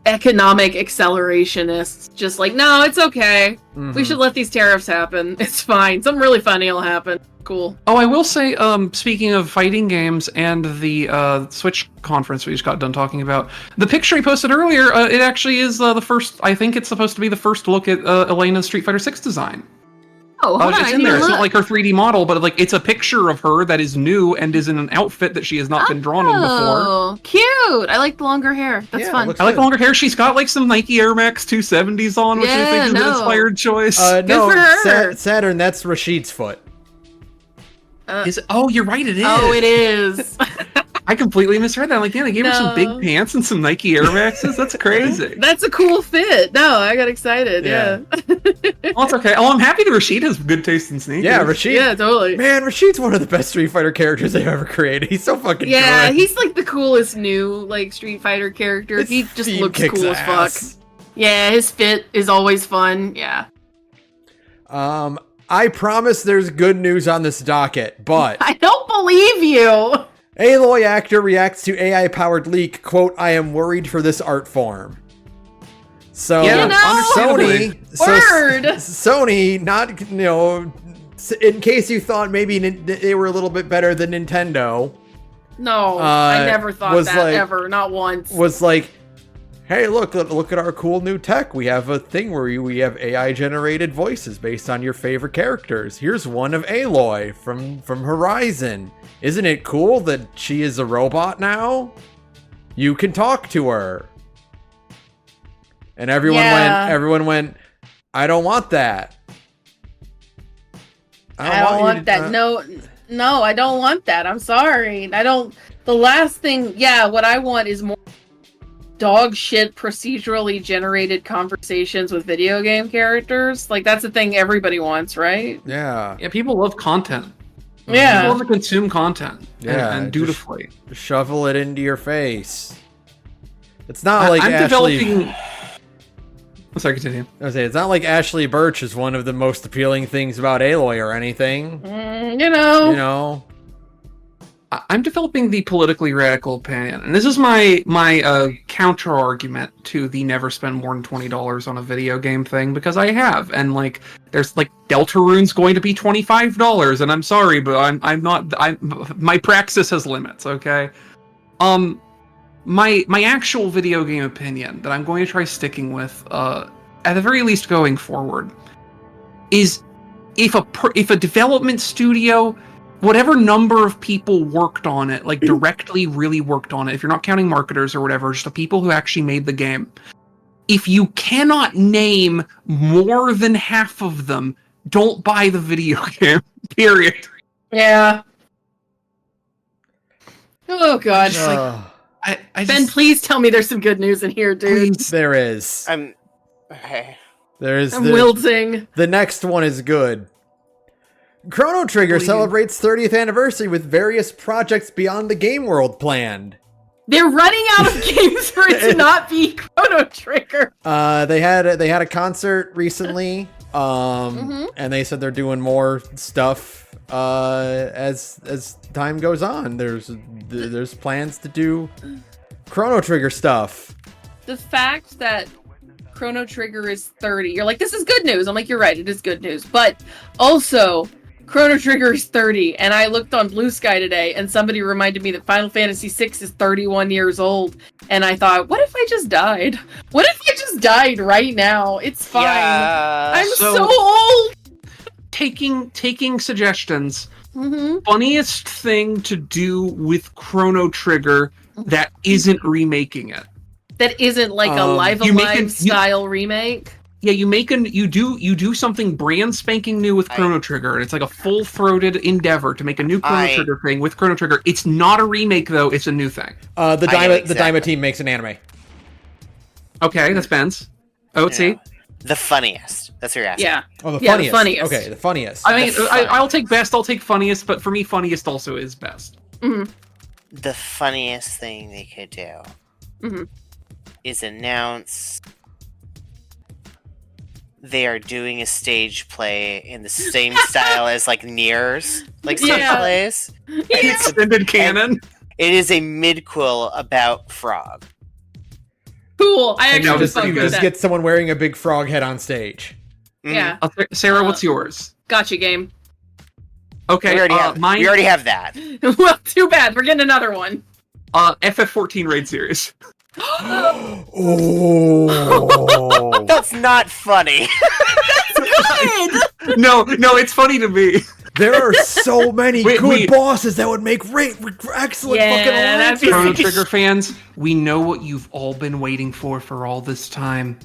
Economic accelerationists. Just like, no, it's okay. Mm-hmm. We should let these tariffs happen. It's fine. Something really funny will happen. Cool. Oh, I will say, speaking of fighting games and the Switch conference we just got done talking about, the picture he posted earlier, it actually is the first, I think it's supposed to be the first look at Elena's Street Fighter 6 design. Oh, hold on, it's in there. It's not like her 3D model, but like it's a picture of her that is new and is in an outfit that she has not been drawn in before. Oh, cute! I like the longer hair. That's fun. I like the longer hair. She's got like some Nike Air Max 270s on, which I think is an inspired choice. Good for her. Saturn, that's Rashid's foot. You're right, it is. Oh, it is. I completely misread that. I'm like, yeah, they gave her some big pants and some Nike Air Maxes. That's crazy. That's a cool fit. No, I got excited. Yeah. Well, it's okay. Oh, I'm happy that Rashid has good taste in sneakers. Yeah, Rashid. Yeah, totally. Man, Rashid's one of the best Street Fighter characters they've ever created. He's so fucking good. Yeah, he's like the coolest new like Street Fighter character. He just looks cool as fuck. Yeah, his fit is always fun. Yeah. I promise there's good news on this docket, but I don't believe you. Aloy actor reacts to AI-powered leak, quote, "I am worried for this art form." So Sony, not, in case you thought maybe they were a little bit better than Nintendo. No, I never thought that ever, not once. Was like, hey, look at our cool new tech. We have a thing where we have AI-generated voices based on your favorite characters. Here's one of Aloy from Horizon. Isn't it cool that she is a robot now? You can talk to her. And everyone went, I don't want that. I don't want that. No, I don't want that. I'm sorry. The last thing, what I want is more dog shit procedurally generated conversations with video game characters. Like, that's the thing everybody wants, right? Yeah. Yeah, people love content. Yeah. People love to consume content. Yeah. And dutifully. Just shovel it into your face. It's not like Ashley... Sorry, continue. I was saying, it's not like Ashley Birch is one of the most appealing things about Aloy or anything. You know. I'm developing the politically radical opinion, and this is my counter argument to the never spend more than $20 on a video game thing, because I have, and like there's like Deltarune's going to be $25, and I'm sorry, but my praxis has limits. Okay, my actual video game opinion that I'm going to try sticking with, at the very least going forward, is if a development studio, whatever number of people worked on it, like directly really worked on it, if you're not counting marketers or whatever, just the people who actually made the game, if you cannot name more than half of them, don't buy the video game. Period. Yeah. Oh god. Ben, please tell me there's some good news in here, dude. Please. There is. Okay. I'm wilting. The next one is good. Chrono Trigger celebrates 30th anniversary with various projects beyond the game world planned. They're running out of games for it to not be Chrono Trigger. They had a concert recently And they said they're doing more stuff as time goes on. There's plans to do Chrono Trigger stuff. The fact that Chrono Trigger is 30, you're like, this is good news. I'm like, you're right, it is good news. But also, Chrono Trigger is 30, and I looked on BlueSky today, and somebody reminded me that Final Fantasy VI is 31 years old, and I thought, what if I just died? What if I just died right now? It's fine. Yeah. I'm so old! Taking suggestions. Funniest thing to do with Chrono Trigger that isn't remaking it. That isn't like a Live Alive style remake. Yeah, you do something brand spanking new with Chrono Trigger, and it's like a full-throated endeavor to make a new Chrono Trigger thing with Chrono Trigger. It's not a remake though; it's a new thing. The Daima team makes an anime. Okay, that's Ben's. OC? The funniest. That's what you're asking. Yeah. Oh, the funniest. Okay, the funniest. I mean, I'll take best. I'll take funniest, but for me, funniest also is best. The funniest thing they could do is announce they are doing a stage play in the same style as like Nier's stage plays. Extended canon. It is a midquel about Frog. Cool. I actually just get someone wearing a big frog head on stage. Yeah. Sarah, what's yours? Gotcha game. Okay, we already have that. Well, too bad. We're getting another one. FF14 raid series. Oh, that's not funny. That's good. No, it's funny to me. There are so many good bosses that would make excellent fucking alliance. Chrono Trigger fans, we know what you've all been waiting for all this time.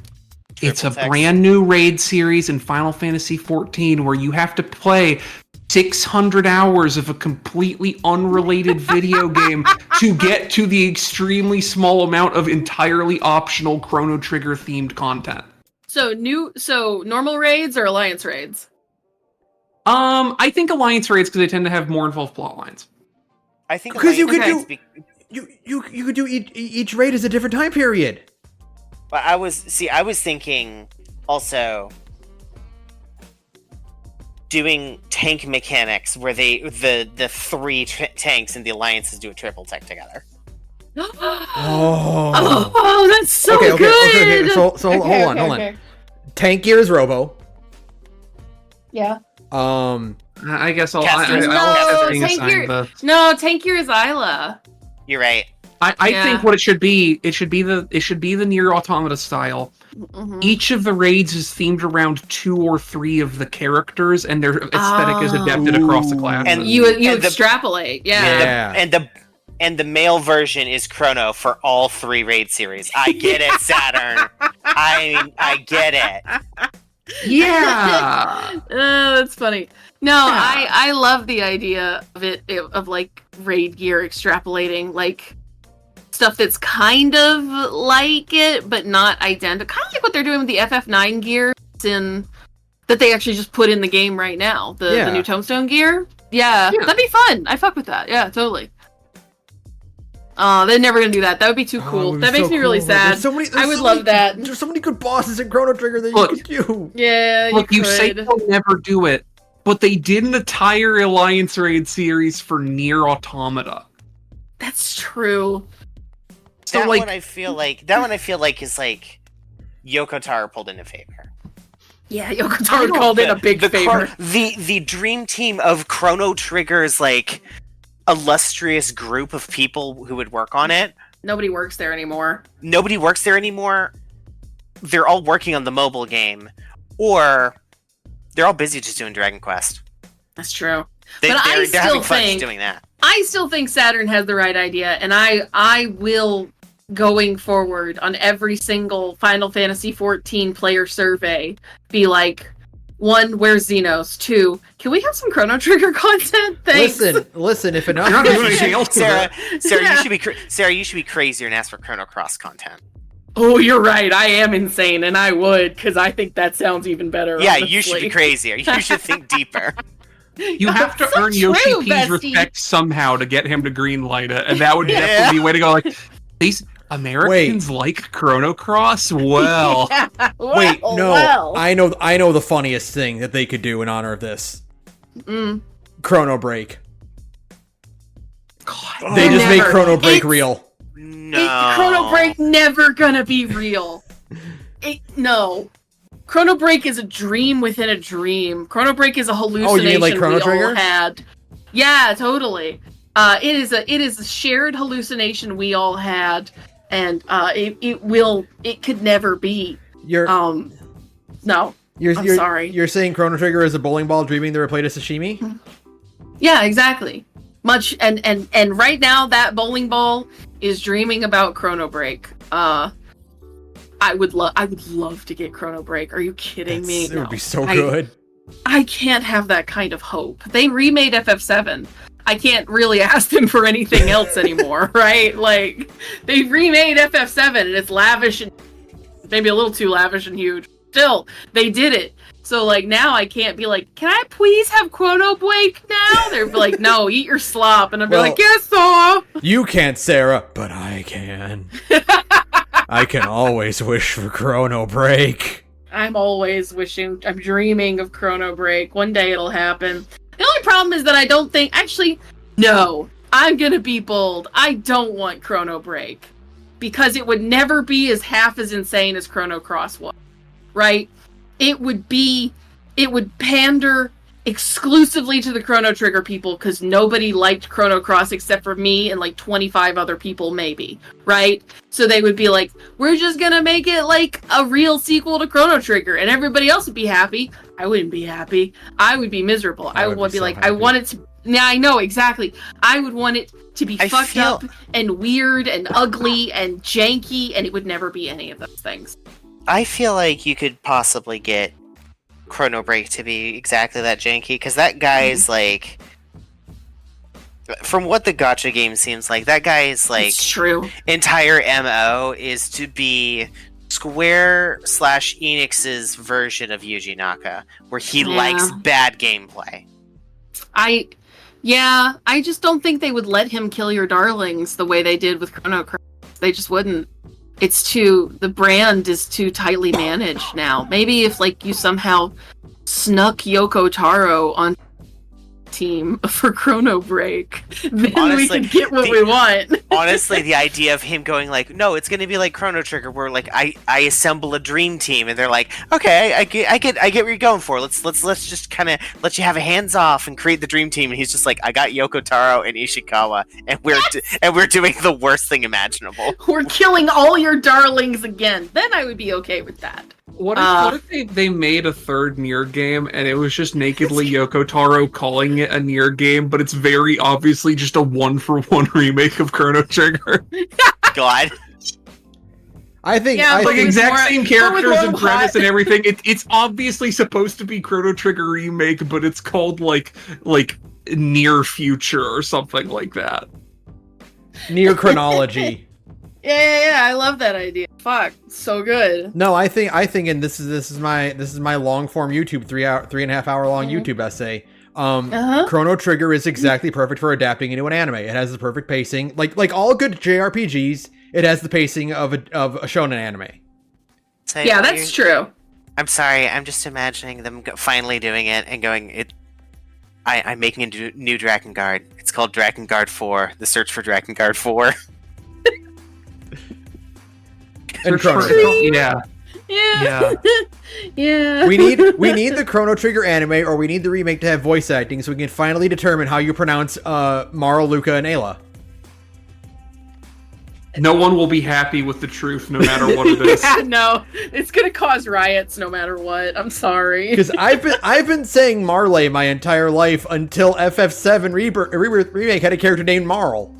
It's a brand new raid series in Final Fantasy XIV where you have to play 600 hours of a completely unrelated video game to get to the extremely small amount of entirely optional Chrono Trigger themed content. So normal raids or alliance raids? I think alliance raids because they tend to have more involved plot lines. I think because you could do each raid is a different time period. But I was thinking also doing tank mechanics where the three tanks and the alliances do a triple tech together. Oh, that's so good. Okay. So hold on. Tank Gear is Robo. Yeah. I guess I'll Tank Gear is Isla. You're right. I think what it should be the Nier Automata style. Each of the raids is themed around 2 or 3 of the characters, and their aesthetic is adapted across the class. And you extrapolate, And the male version is Chrono for all 3 raid series. I get it, Saturn. I get it. Yeah. Oh, that's funny. No, I love the idea of like raid gear extrapolating like stuff that's kind of like it, but not identical. Kind of like what they're doing with the FF9 gear that they actually just put in the game right now. The new Tombstone gear. Yeah, that'd be fun. I fuck with that. Yeah, totally. They're never gonna do that. That would be too cool. That makes me really sad. I would love that. There's so many good bosses in Chrono Trigger that you could do. Yeah, you say they'll never do it, but they did an entire Alliance Raid series for Nier Automata. That's true. So that one I feel like is like Yoko Taro pulled in a favor. Yeah, Yoko Taro called in a big favor. The dream team of Chrono Trigger's like illustrious group of people who would work on it. Nobody works there anymore. They're all working on the mobile game, or they're all busy just doing Dragon Quest. That's true. They're having fun just doing that. I still think Saturn has the right idea, and I will, going forward, on every single Final Fantasy XIV player survey, be like, 1, where's Xenos? 2, can we have some Chrono Trigger content? Thanks. Listen. If enough, Sarah, you should be crazier and ask for Chrono Cross content. Oh, you're right. I am insane, and I would, because I think that sounds even better. Yeah, honestly. You should be crazier. You should think deeper. You have to earn Yoshi P's respect somehow to get him to greenlight it, and that would definitely be a way to go. Like, please, Americans like Chrono Cross? Well, Yeah, Wait, no. well. I know the funniest thing that they could do in honor of this. Chrono Break. God, They just make Never. Chrono Break It's- real. No. Chrono Break never gonna be real. No. Chrono Break is a dream within a dream. Chrono Break is a hallucination mean like Chrono we Trigger? all had. Yeah, totally. It is a shared hallucination we all had, and it could never be. You're No. I'm sorry. You're saying Chrono Trigger is a bowling ball dreaming to replace a sashimi? Yeah, exactly. Much and right now that bowling ball is dreaming about Chrono Break. I would love to get Chrono Break. Are you kidding me? It would be so I- good. I can't have that kind of hope. They remade FF7. I can't really ask them for anything else anymore, right? Like, they remade FF7 and it's lavish and maybe a little too lavish and huge. Still, they did it. So, like, now I can't be like, can I please have Chrono Break now? They're like, no, eat your slop. And I'll be like, yes, sir. You can't, Sarah, but I can. I can always wish for Chrono Break. I'm always wishing, I'm dreaming of Chrono Break. One day it'll happen. The only problem is that I don't think, actually, no, I'm gonna be bold. I don't want Chrono Break. Because it would never be half as insane as Chrono Cross was. Right? It would pander exclusively to the Chrono Trigger people because nobody liked Chrono Cross except for me and like 25 other people maybe, right? So they would be like, we're just gonna make it like a real sequel to Chrono Trigger and everybody else would be happy. I wouldn't be happy. I would be miserable. I would be so like, happy. I want it to... Yeah, I know, exactly. I would want it to be fucked up and weird and ugly and janky, and it would never be any of those things. I feel like you could possibly get Chrono Break to be exactly that janky, because that guy is like, from what the gacha game seems like, that guy is like, It's true. entire MO is to be Square/Enix's version of Yuji Naka, where he likes bad gameplay. I just don't think they would let him kill your darlings the way they did with Chrono Cross. They just wouldn't. The brand is too tightly managed now. Maybe if like you somehow snuck Yoko Taro on team for Chrono Break, then Honestly, we can get what we want. Honestly, the idea of him going like, no, it's going to be like Chrono Trigger, where like I assemble a dream team, and they're like, okay, I get what you're going for. Let's just kind of let you have a hands off and create the dream team. And he's just like, I got Yoko Taro and Ishikawa, and we're doing the worst thing imaginable. We're killing all your darlings again. Then I would be okay with that. What if they made a third Nier game and it was just nakedly Yoko Taro calling it a Nier game, but it's very obviously just a one-for-one remake of Chrono Trigger? God. I think Like exact more- same but with characters more and plot. premise and everything. It's obviously supposed to be Chrono Trigger remake, but it's called like Near Future or something like that. Near chronology. Yeah, I love that idea. Fuck, so good. No, I think, and this is my long form YouTube 3.5 hour long YouTube essay. Chrono Trigger is exactly perfect for adapting into an anime. It has the perfect pacing, like all good JRPGs. It has the pacing of a shonen anime. So Yeah, that's true. I'm sorry, I'm just imagining them finally doing it and going, I'm making a new Drakengard. It's called Drakengard 4, The Search for Drakengard 4. And Chrono Yeah. Yeah. we need the Chrono Trigger anime, or we need the remake to have voice acting, so we can finally determine how you pronounce Maru, Luca, and Ayla. No one will be happy with the truth, no matter what it is. Yeah, no, it's gonna cause riots no matter what. I'm sorry. Because I've been saying Marley my entire life until FF7 remake had a character named Marl.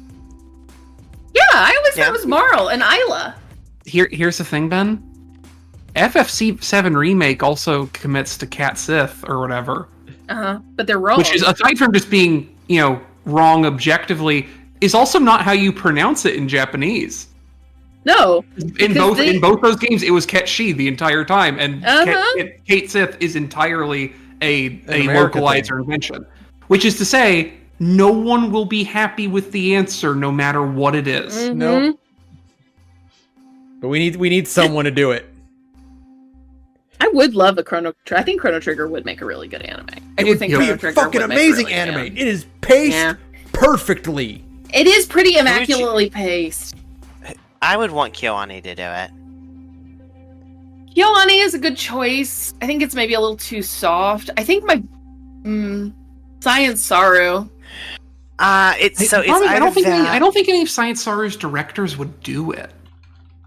Yeah, I always thought it was Marl and Isla. Here's the thing, Ben. FF7 remake also commits to Cat Sith or whatever. But they're wrong. Which is, aside from just being, wrong objectively, is also not how you pronounce it in Japanese. No. In both those games, it was Ketshi the entire time, and Kate Sith is entirely a localizer invention. Which is to say, no one will be happy with the answer, no matter what it is. Mm-hmm. Nope. But we need someone to do it. I would love a Chrono Trigger. I think Chrono Trigger would make a really good anime. It would be a fucking amazing anime. It is paced perfectly. It is pretty immaculately paced. I would want KyoAni to do it. KyoAni is a good choice. I think it's maybe a little too soft. I think my Science Saru. I don't think any of Science Saru's directors would do it.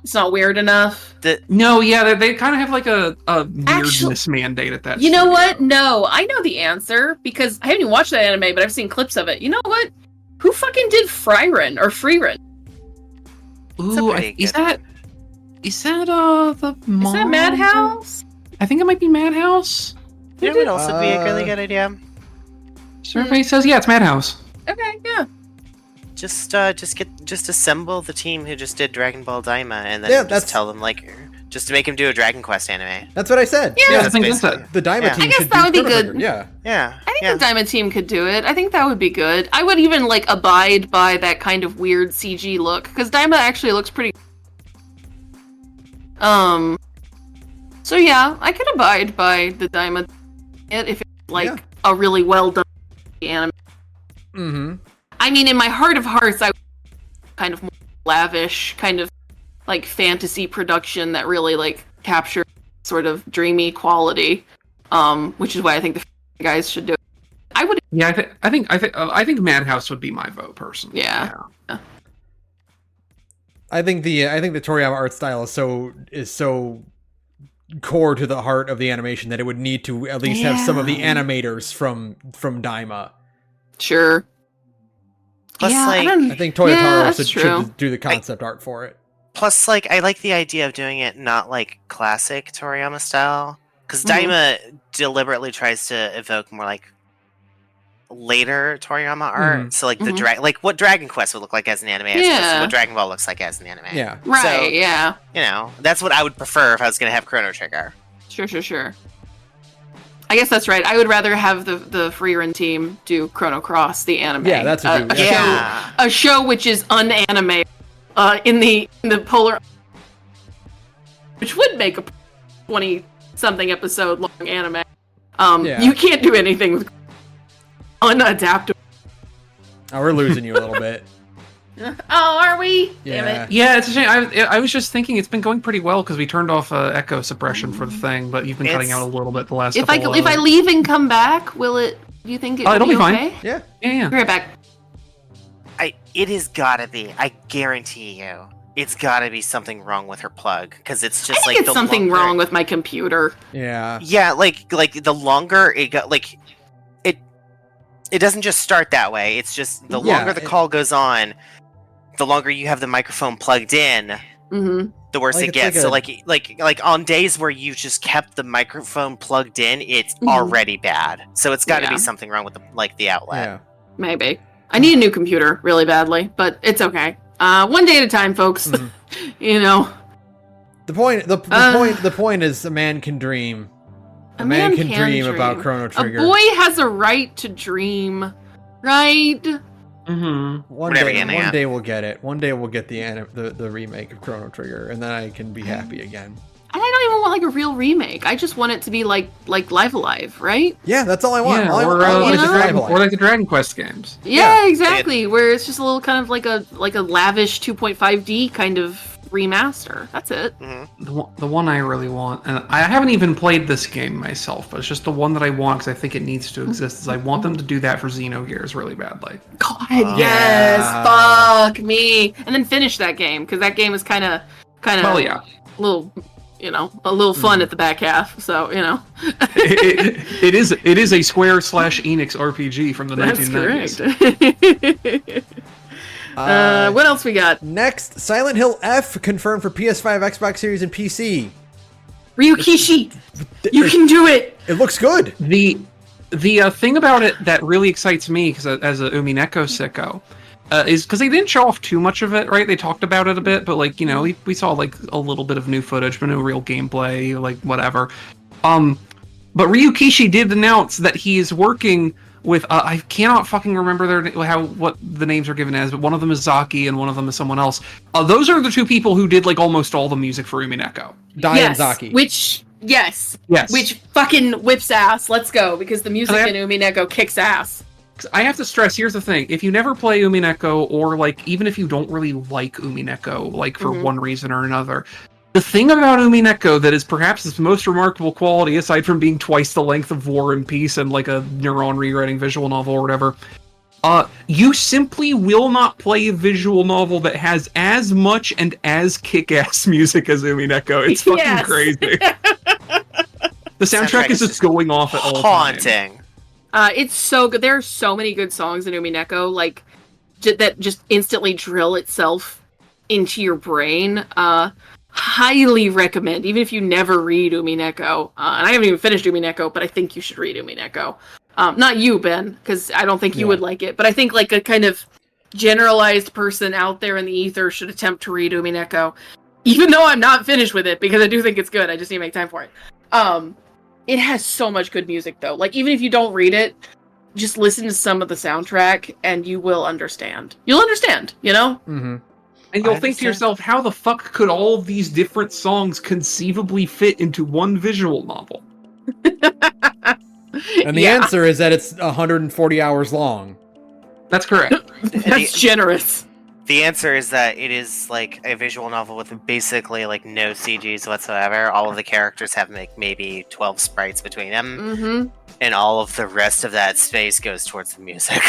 It's not weird enough. They kind of have like a weirdness mandate at that. You know what? No, I know the answer because I haven't even watched that anime, but I've seen clips of it. You know what? Who fucking did Frieren or Freeren? Ooh, is that the mom? Is that Madhouse? I think it might be Madhouse. It would also be a really good idea. Survey says it's Madhouse. Okay, yeah. Just assemble the team who just did Dragon Ball Daima, and then just tell them just to make him do a Dragon Quest anime. That's what I said. Yeah, I think that's it. The Daima team. I guess that would be good. Yeah. I think the Daima team could do it. I think that would be good. I would even abide by that kind of weird CG look because Daima actually looks pretty. So yeah, I could abide by the Daima if it's a really well done anime. Mm-hmm. I mean, in my heart of hearts, I kind of more lavish, kind of fantasy production that really captures sort of dreamy quality, which is why I think the guys should do it. I would. Yeah, I think Madhouse would be my vote personally. Yeah. I think the Toriyama art style is so core to the heart of the animation that it would need to at least have some of the animators from Daima. Sure. Plus, I think Toyotaro should do the concept art for it. Plus, I like the idea of doing it not classic Toriyama style, because Daima deliberately tries to evoke more later Toriyama art. So the what Dragon Quest would look like as an anime, as opposed to what Dragon Ball looks like as an anime. Yeah. Right. So, Yeah. That's what I would prefer if I was going to have Chrono Trigger. Sure. I guess that's right. I would rather have the Freeren team do Chrono Cross, the anime. Yeah, that's a show which is unanimated in the polar, which would make a 20-something episode long anime. You can't do anything with unadaptable. Oh, we're losing you a little bit. Oh, are we? Yeah. Damn it. Yeah, it's a shame. I was just thinking it's been going pretty well because we turned off echo suppression for the thing, but you've been cutting out a little bit the last. If I leave and come back, will it? Do you think it'll be okay? fine? Yeah. Be right back. It has gotta be. I guarantee you, it's gotta be something wrong with her plug because it's just I think it's something wrong with my computer. Yeah. Yeah, the longer it got it doesn't just start that way. It's just the longer the call goes on, the longer you have the microphone plugged in, the worse it gets. So on days where you just kept the microphone plugged in, it's already bad. So it's got to be something wrong with the outlet. Yeah. Maybe. I need a new computer really badly, but it's okay. One day at a time, folks. The point is a man can dream. A man can dream about Chrono Trigger. A boy has a right to dream, right? One day we'll get it. One day we'll get the remake of Chrono Trigger, and then I can be happy again. And I don't even want a real remake. I just want it to be like Live Alive, right? Yeah, that's all I want. Yeah, or like the Dragon Quest games. Yeah, exactly. Where it's just a little kind of like a lavish 2.5D kind of remaster. That's it. The one I really want, and I haven't even played this game myself, but it's just the one that I want because I think it needs to exist. Is I want them to do that for Xenogears really badly. God, yes, fuck me, and then finish that game because that game is kind of a little fun at the back half. So it is a Square/Enix RPG from the 1990s. That's correct. What else we got? Next, Silent Hill F confirmed for PS5, Xbox Series, and PC. Ryukishi, you can do it. It looks good. The thing about it that really excites me, because as a Umineko sicko, is because they didn't show off too much of it, right? They talked about it a bit, but we saw a little bit of new footage, but no real gameplay, whatever. But Ryukishi did announce that he is working with I cannot fucking remember what the names are given as, but one of them is Zaki and one of them is someone else. Those are the two people who did like almost all the music for Umineko. Diane Zaki. Which fucking whips ass. Let's go, because the music in Umineko kicks ass. I have to stress, here's the thing. If you never play Umineko, or like even if you don't really like Umineko, like for one reason or another, the thing about Umineko that is perhaps its most remarkable quality, aside from being twice the length of War and Peace and like a Neuron rewriting visual novel or whatever, you simply will not play a visual novel that has as much and as kick-ass music as Umineko. It's fucking crazy. The soundtrack is just going off at all times. Haunting. It's so good. There are so many good songs in Umineko, like that just instantly drill itself into your brain. Highly recommend, even if you never read Umineko. And I haven't even finished Umineko, but I think you should read Umineko. Not you, Ben, because I don't think you would like it. But I think like a kind of generalized person out there in the ether should attempt to read Umineko, even though I'm not finished with it, because I do think it's good. I just need to make time for it. It has so much good music, though. Like, even if you don't read it, just listen to some of the soundtrack, and you will understand. You'll understand, you know? Mm-hmm. And you'll think to yourself, how the fuck could all of these different songs conceivably fit into one visual novel? And the answer is that it's 140 hours long. That's correct. That's generous. The answer is that it is like a visual novel with basically like no CGs whatsoever. All of the characters have like maybe 12 sprites between them. And all of the rest of that space goes towards the music.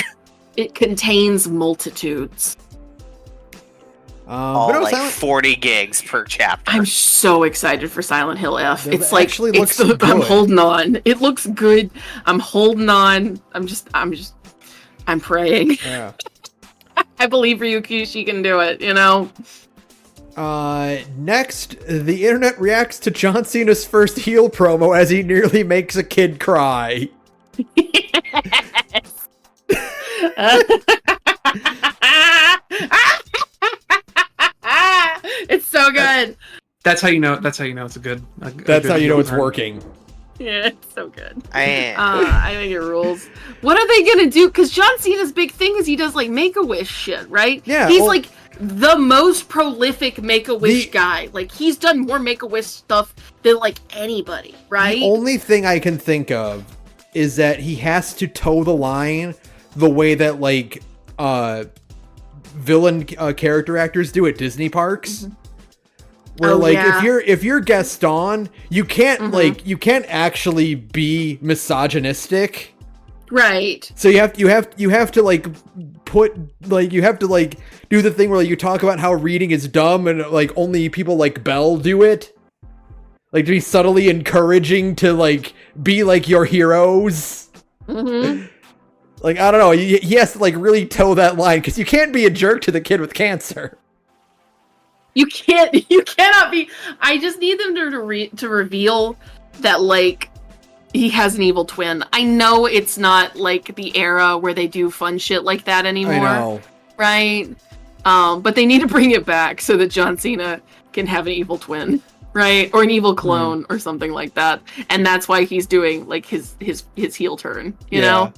It contains multitudes. All like 40 gigs per chapter. I'm so excited for Silent Hill F. It actually looks good. I'm holding on. It looks good. I'm holding on. I'm praying. Yeah. I believe Ryuki, she can do it, you know? Next, the internet reacts to John Cena's first heel promo as he nearly makes a kid cry. Yes. It's so good. That's how you know. That's how you know it's a good. That's how you know it's working. Yeah, it's so good. I think it rules. What are they gonna do? Because John Cena's big thing is he does like Make-A-Wish shit, right? Yeah, he's like the most prolific Make-A-Wish guy. Like he's done more Make-A-Wish stuff than like anybody, right? The only thing I can think of is that he has to toe the line the way that like villain character actors do at Disney parks. Where if you're Gaston, you can't you can't actually be misogynistic, right? So you have to like put like you have to like do the thing where like, you talk about how reading is dumb and like only people like Belle do it, like to be subtly encouraging to like be like your heroes. Like I don't know, he has to like really toe that line because you can't be a jerk to the kid with cancer. You cannot be. I just need them to reveal that like he has an evil twin. I know it's not like the era where they do fun shit like that anymore. I know. Right? But they need to bring it back so that John Cena can have an evil twin, right? Or an evil clone or something like that. And that's why he's doing like his heel turn, you know?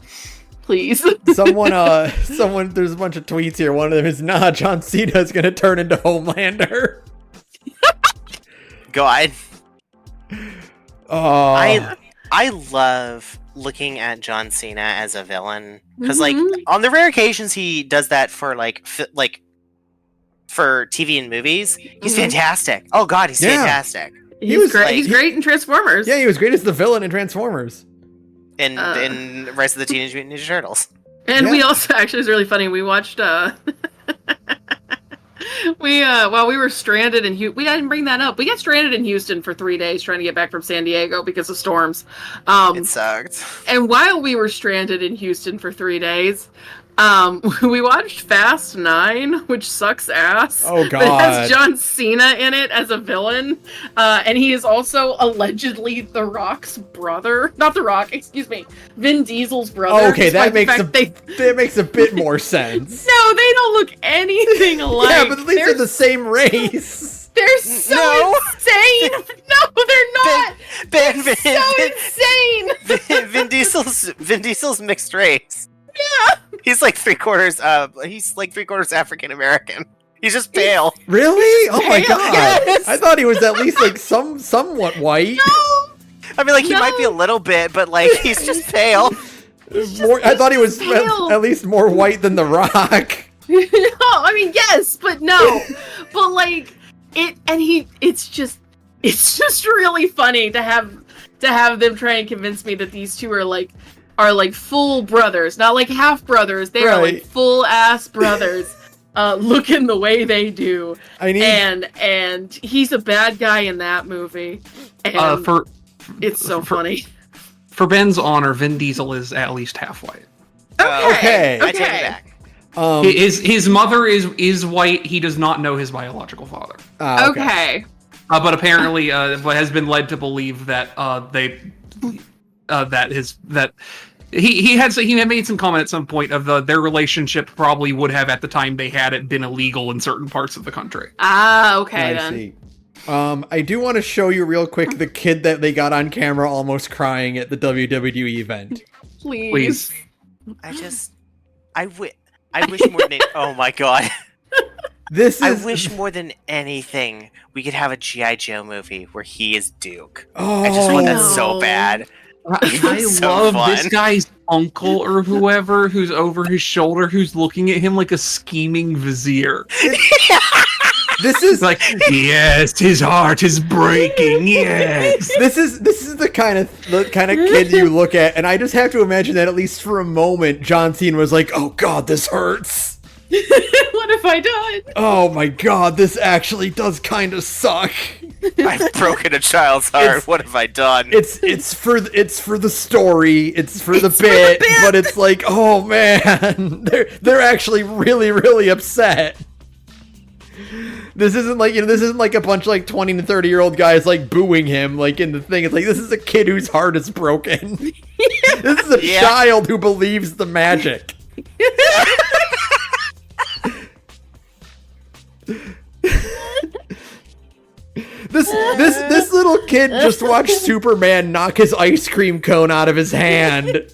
Please. Someone, there's a bunch of tweets here. One of them is, John Cena is going to turn into Homelander. God. Oh. I love looking at John Cena as a villain. Because, like, on the rare occasions he does that for, for TV and movies, he's fantastic. Oh, God, he's fantastic. He was great. He's great in Transformers. Yeah, he was great as the villain in Transformers. In Rise of the Teenage Mutant Ninja Turtles. And we also, actually, it was really funny, we watched, while we were stranded in Houston, we didn't bring that up. We got stranded in Houston for 3 days trying to get back from San Diego because of storms. It sucked. And while we were stranded in Houston for 3 days, we watched Fast 9, which sucks ass. Oh, God. But it has John Cena in it as a villain. And he is also allegedly The Rock's brother. Not The Rock, excuse me. Vin Diesel's brother. Okay, that makes a bit more sense. No, they don't look anything alike. Yeah, but at least they're the same race. They're so insane. No, they're not. insane. Vin Diesel's mixed race. Yeah. He's like three quarters African American. He's just pale. Really? Oh my pale, god! yes. I thought he was at least like somewhat white. No. I mean, like he might be a little bit, but like he's just pale. I thought he was at least more white than The Rock. No, I mean yes, but no. But like it's just really funny to have them try and convince me that these two are like full brothers, not like half brothers. They are like full ass brothers. Looking the way they do. And he's a bad guy in that movie. And it's so funny. For Ben's honor, Vin Diesel is at least half white. Okay. I take it back. His mother is white. He does not know his biological father. Okay. But apparently, has been led to believe that he had made some comment at some point of their relationship probably would have at the time they had it been illegal in certain parts of the country. Okay I then. see. I do want to show you real quick the kid that they got on camera almost crying at the WWE event. Please. I wish more than oh my god. I wish more than anything we could have a G.I. Joe movie where he is Duke. Oh, I just want that so bad. I love this guy's uncle or whoever who's over his shoulder who's looking at him like a scheming vizier. This is like, yes, his heart is breaking. Yes. This is the kind of kid you look at, and I just have to imagine that at least for a moment, John Cena was like, "Oh God, this hurts. What have I done? Oh my God, this actually does kind of suck. I've broken a child's heart. What have I done?" It's for the story. It's for the bit, but it's like, oh man, they're actually really really upset. This isn't like a bunch of like 20 to 30-year-old guys like booing him like in the thing. It's like this is a kid whose heart is broken. This is a child who believes the magic. This little kid just watched Superman knock his ice cream cone out of his hand.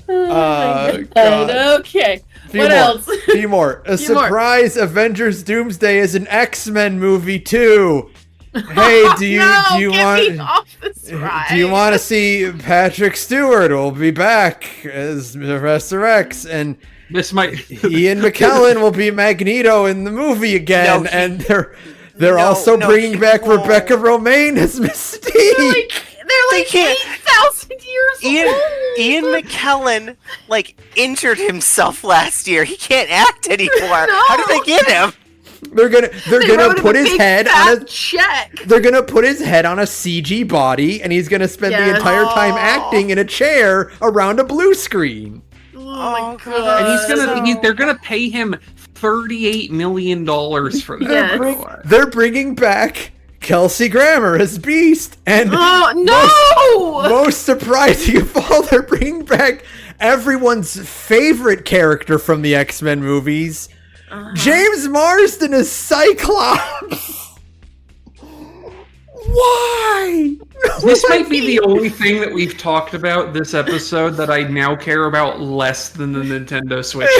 God. Okay. What else? Few more. A surprise Avengers Doomsday is an X-Men movie too. Hey, do you want to see Patrick Stewart will be back as Professor X, and Ian McKellen will be Magneto in the movie again, and they're also bringing back Rebecca Romaine as Mystique. They're like 8,000 years old. Ian McKellen injured himself last year. He can't act anymore. No. How did they get him? They're gonna put his head on a check. They're gonna put his head on a CG body, and he's gonna spend the entire time acting in a chair around a blue screen. Oh my god! And they're gonna pay him $38 million for that. They're bringing back Kelsey Grammer as Beast, and most surprising of all, they're bringing back everyone's favorite character from the X-Men movies, James Marsden as Cyclops. Why? This might be the only thing that we've talked about this episode that I now care about less than the Nintendo Switch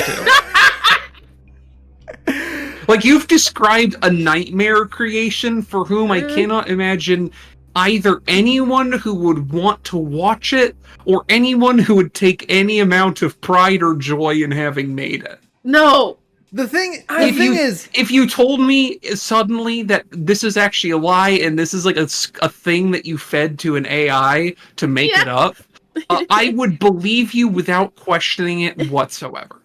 2. You've described a nightmare creation for whom I cannot imagine either anyone who would want to watch it or anyone who would take any amount of pride or joy in having made it. No. The thing is, if you told me suddenly that this is actually a lie and this is a thing that you fed to an AI to make it up, I would believe you without questioning it whatsoever.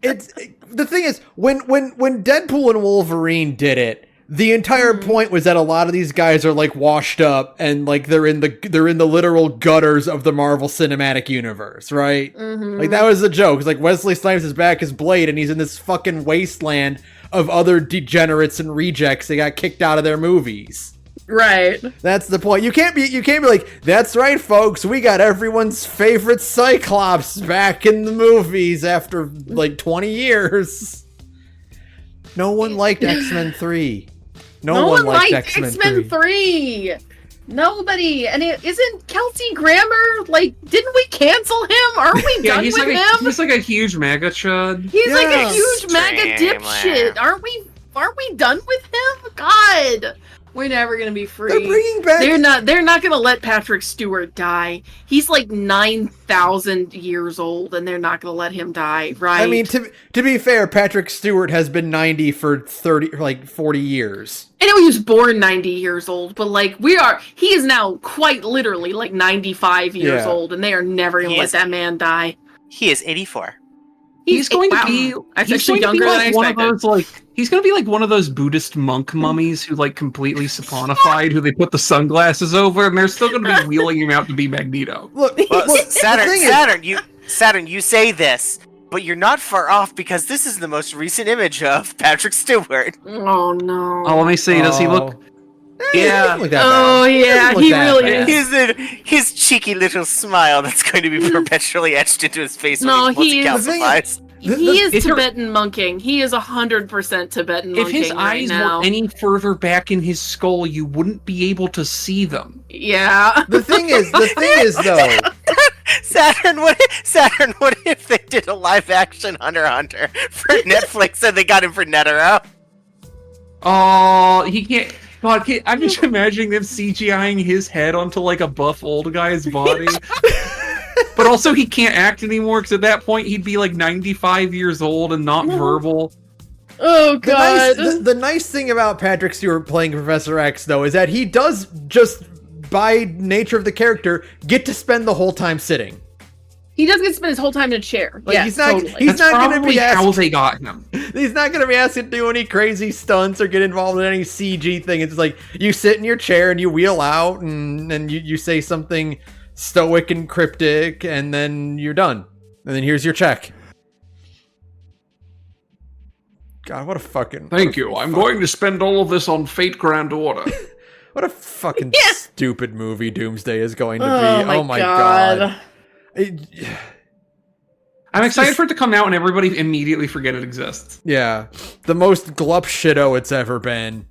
The thing is, when Deadpool and Wolverine did it, the entire point was that a lot of these guys are washed up and they're in the literal gutters of the Marvel Cinematic Universe, right? Mm-hmm. That was the joke. It's Wesley Snipes is back as Blade, and he's in this fucking wasteland of other degenerates and rejects that got kicked out of their movies. Right. That's the point. You can't be like, that's right, folks, we got everyone's favorite Cyclops back in the movies after 20 years. No one liked X-Men 3. No one liked X-Men 3. Nobody. And isn't Kelsey Grammer, like, didn't we cancel him? Aren't we done with him? He's like a huge MAGA chud. He's like a huge MAGA dipshit. Aren't we done with him? God. We're never gonna be free. They're bringing back. They're not gonna let Patrick Stewart die. He's like 9,000 years old, and they're not gonna let him die, right? I mean, to be fair, Patrick Stewart has been 90 for 40 years. I know he was born 90 years old, but like he is now quite literally like 95 years old, and they are never gonna let that man die. He is 84. He's going to be younger than I expected. He's going to be like one of those Buddhist monk mummies who like completely saponified, who they put the sunglasses over, and they're still going to be wheeling him out to be Magneto. Look, Saturn, you say this, but you're not far off because this is the most recent image of Patrick Stewart. Oh no! Oh, let me see. Does he look? Yeah. Oh yeah, he really is. His cheeky little smile that's going to be perpetually etched into his face when he calcifies. He is Tibetan monking. He is 100% Tibetan monking. If his eyes were any further back in his skull, you wouldn't be able to see them. Yeah. The thing is though. Saturn, what if they did a live action Hunter x Hunter for Netflix and they got him for Netero? Oh, he can't. God, I'm just imagining them CGIing his head onto like a buff old guy's body. But also he can't act anymore because at that point he'd be like 95 years old and not verbal. Oh god. The nice thing about Patrick Stewart playing Professor X though is that he does just by nature of the character get to spend the whole time sitting. He does get to spend his whole time in a chair. Like, yeah, he's not going to be asked how they got him. He's not going to be asked to do any crazy stunts or get involved in any CG thing. It's like you sit in your chair and you wheel out and you say something stoic and cryptic and then you're done. And then here's your check. God, what a fucking... Thank you. I'm going to spend all of this on Fate Grand Order. What a fucking stupid movie Doomsday is going to be. Oh my god. I'm excited for it to come out and everybody immediately forget it exists. Yeah. The most glup shitto it's ever been.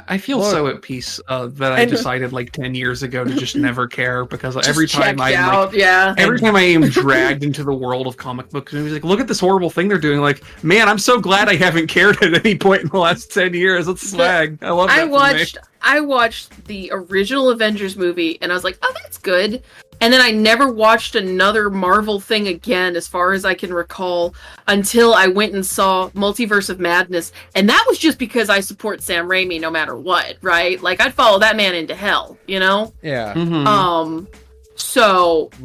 I feel so at peace that I decided like 10 years ago to just never care because every time I am dragged into the world of comic books movies, like, look at this horrible thing they're doing. Like, man, I'm so glad I haven't cared at any point in the last 10 years. It's swag. I love that. I watched the original Avengers movie and I was like, oh, that's good. And then I never watched another Marvel thing again, as far as I can recall, until I went and saw Multiverse of Madness. And that was just because I support Sam Raimi no matter what, right? Like, I'd follow that man into hell, you know? Yeah. Mm-hmm.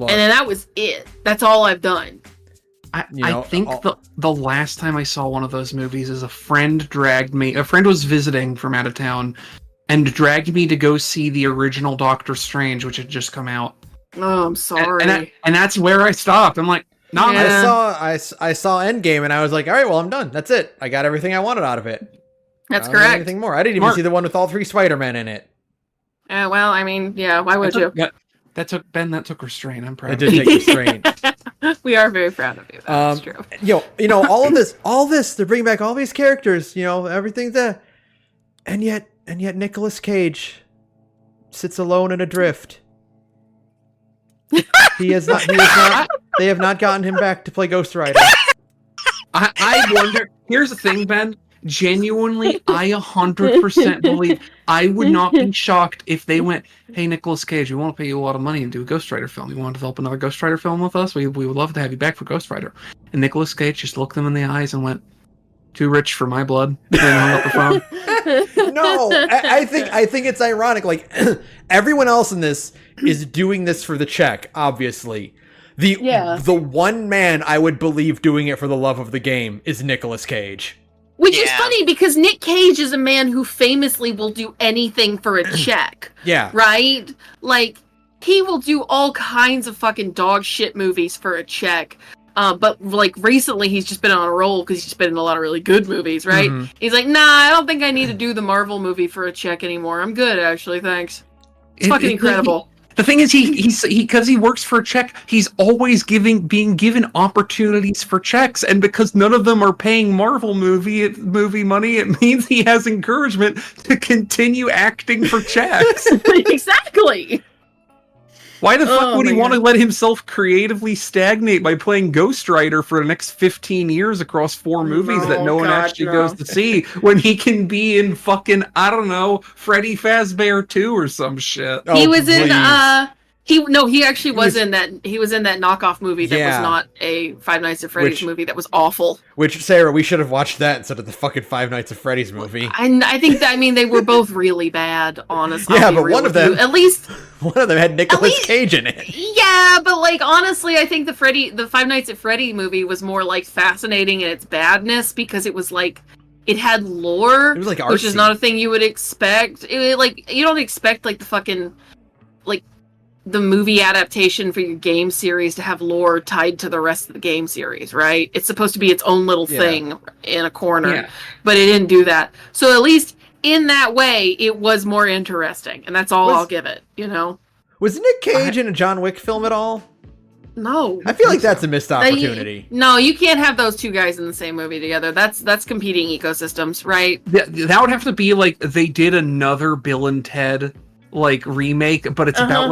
And then that was it. That's all I've done. I think the last time I saw one of those movies is a friend was visiting from out of town and dragged me to go see the original Doctor Strange, which had just come out. Oh, I'm sorry. And that's where I stopped. I'm like, no. Yeah. I saw Endgame and I was like, all right, well, I'm done. That's it. I got everything I wanted out of it. That's correct. Anything more? I didn't even see the one with all 3 Spider-Men in it. Well, I mean, yeah. Why would you? That took restraint. I'm proud. It did take restraint. We are very proud of you. That's true. You know, all this, they're bringing back all these characters. You know, everything's there, and yet Nicolas Cage sits alone and adrift. He has not. They have not gotten him back to play Ghost Rider. I wonder. Here's the thing, Ben. Genuinely, I 100% believe I would not be shocked if they went, hey, Nicolas Cage, we want to pay you a lot of money and do a Ghost Rider film. You want to develop another Ghost Rider film with us? We would love to have you back for Ghost Rider. And Nicolas Cage just looked them in the eyes and went, too rich for my blood. And then hung up the phone. No, I think it's ironic. Like, everyone else in this is doing this for the check, obviously. The one man I would believe doing it for the love of the game is Nicolas Cage. Which is funny because Nick Cage is a man who famously will do anything for a check. Yeah. Right? Like, he will do all kinds of fucking dog shit movies for a check. But, like, recently he's just been on a roll because he's just been in a lot of really good movies, right? Mm-hmm. He's like, nah, I don't think I need to do the Marvel movie for a check anymore. I'm good, actually, thanks. It's fucking incredible. The thing is, he's because he works for a check, he's always being given opportunities for checks, and because none of them are paying Marvel movie money, it means he has encouragement to continue acting for checks. Exactly. Why the fuck would he want to let himself creatively stagnate by playing Ghost Rider for the next 15 years across 4 movies that no one actually goes to see, when he can be in fucking, I don't know, Freddy Fazbear 2 or some shit? He was in he was in that knockoff movie that was not a Five Nights at Freddy's movie that was awful. Which, Sarah, we should have watched that instead of the fucking Five Nights at Freddy's movie. I think that, they were both really bad, honestly. Yeah, but one of them had Nicolas Cage in it. Yeah, but honestly, I think the Five Nights at Freddy movie was more fascinating in its badness because it was it had lore. It was artsy, which is not a thing you would expect. You don't expect the fucking the movie adaptation for your game series to have lore tied to the rest of the game series, right? It's supposed to be its own little thing in a corner, but it didn't do that. So at least in that way, it was more interesting, and that's all I'll give it, Was Nick Cage in a John Wick film at all? No. I feel like that's a missed opportunity. No, you can't have those two guys in the same movie together. That's competing ecosystems, right? That would have to be they did another Bill and Ted remake, but it's about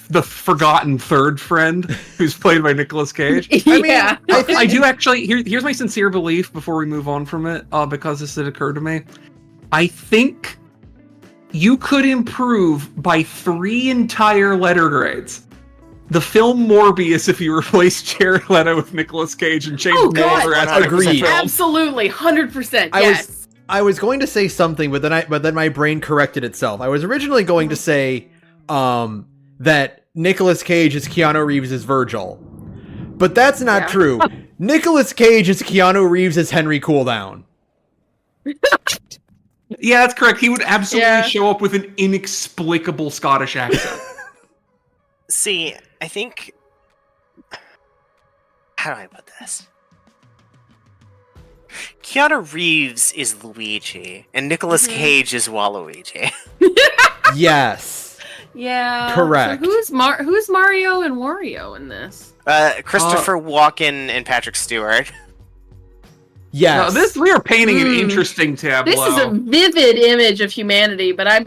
the forgotten third friend who's played by Nicolas Cage. I do actually. Here's my sincere belief before we move on from it, because this did occur to me. I think you could improve by 3 entire letter grades the film Morbius if you replace Jared Leto with Nicolas Cage and change the name for Agreed. Absolutely, 100%. Yes. I was going to say something, but then my brain corrected itself. I was originally going to say that Nicolas Cage is Keanu Reeves as Virgil, but that's not true. Nicolas Cage is Keanu Reeves as Henry Cooldown. Yeah, that's correct. He would absolutely show up with an inexplicable Scottish accent. See, I think... How do I put this? Keanu Reeves is Luigi, and Nicolas Cage is Waluigi. Yes. Yeah. Correct. So who's Mario and Wario in this? Christopher Walken and Patrick Stewart. Yes. No, we are painting an interesting tableau. This is a vivid image of humanity, but I'm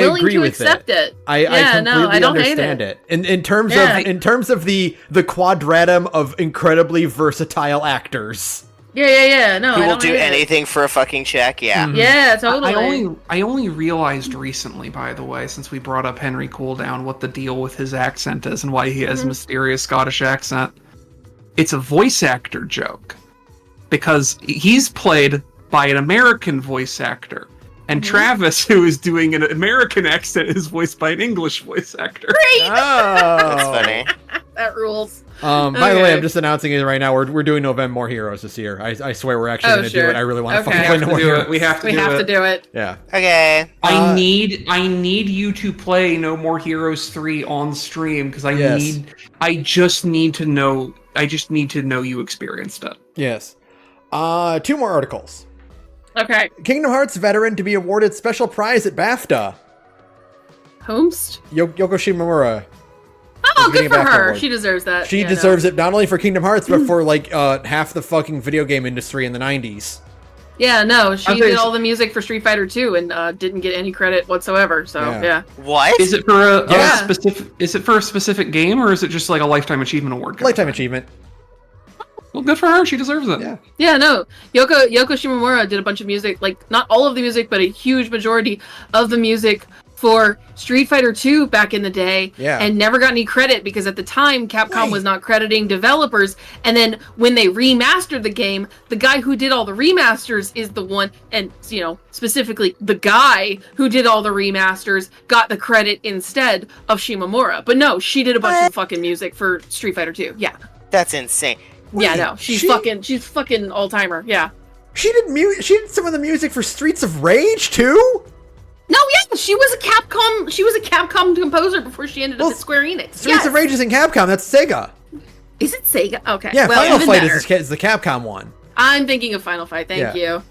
willing to accept it. I completely understand it. In terms of the quadratum of incredibly versatile actors. Yeah. No, who will do anything for a fucking check? Yeah. Mm-hmm. Yeah, totally. I only realized recently, by the way, since we brought up Henry Cooldown, what the deal with his accent is and why he has a mysterious Scottish accent. It's a voice actor joke. Because he's played by an American voice actor. And Travis, who is doing an American accent, is voiced by an English voice actor. Great! Oh, that's funny. That rules. By the way, I'm just announcing it right now. We're doing November More Heroes this year. I swear we're actually going to do it. I really want to fucking play No More Heroes. We have to do it. Yeah. Okay. I need you to play No More Heroes 3 on stream because I just need to know you experienced it. Yes. 2 more articles. Okay. Kingdom Hearts veteran to be awarded special prize at BAFTA. Homst? Yoko Shimomura. Oh, good for her. She deserves that. She deserves it not only for Kingdom Hearts, but for half the fucking video game industry in the 90s. Yeah, no, she did all the music for Street Fighter 2 and didn't get any credit whatsoever. So yeah. What? Is it for a specific? Is it for a specific game, or is it just like a lifetime achievement award? Lifetime achievement. Well, good for her. She deserves it. Yeah. Yeah, no. Yoko Shimomura did a bunch of music, not all of the music, but a huge majority of the music for Street Fighter 2 back in the day. Yeah. And never got any credit because at the time Capcom was not crediting developers. And then when they remastered the game, the guy who did all the remasters is the one, and specifically the guy who did all the remasters got the credit instead of Shimomura. But no, she did a bunch of fucking music for Street Fighter 2. Yeah. That's insane. Yeah, no, she's fucking all-timer. Yeah. She did some of the music for Streets of Rage too? No, yeah, she was a Capcom composer before she ended up at Square Enix. Streets of Rage is in Capcom, that's Sega. Is it Sega? Okay. Yeah, Final Fight is the Capcom one. I'm thinking of Final Fight, thank you.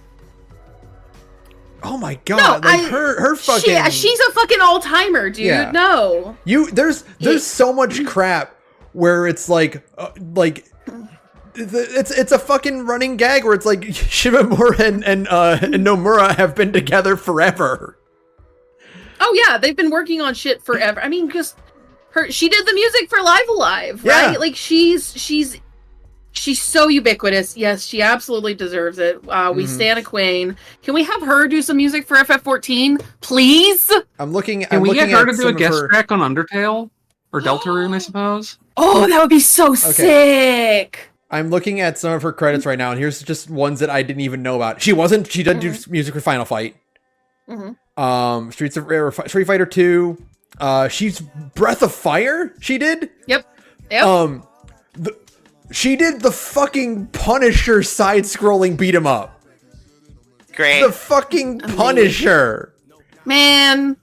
Oh my god! Her fucking. She's a fucking all-timer, dude. Yeah. No. There's so much crap where it's like it's a fucking running gag where it's like Shimamura and Nomura have been together forever. Oh yeah, they've been working on shit forever. I mean, just she did the music for Live Alive, right? Yeah. Like she's so ubiquitous. Yes, she absolutely deserves it. We stan a queen. Can we have her do some music for FF14, please? Can we get her to do a guest track on Undertale or Deltarune, I suppose? Oh, that would be so sick. I'm looking at some of her credits right now, and here's just ones that I didn't even know about. She did do music for Final Fight. Street Fighter 2. She's Breath of Fire. She did. Yep. She did the fucking Punisher side-scrolling beat 'em up. Great. The fucking Punisher. Man.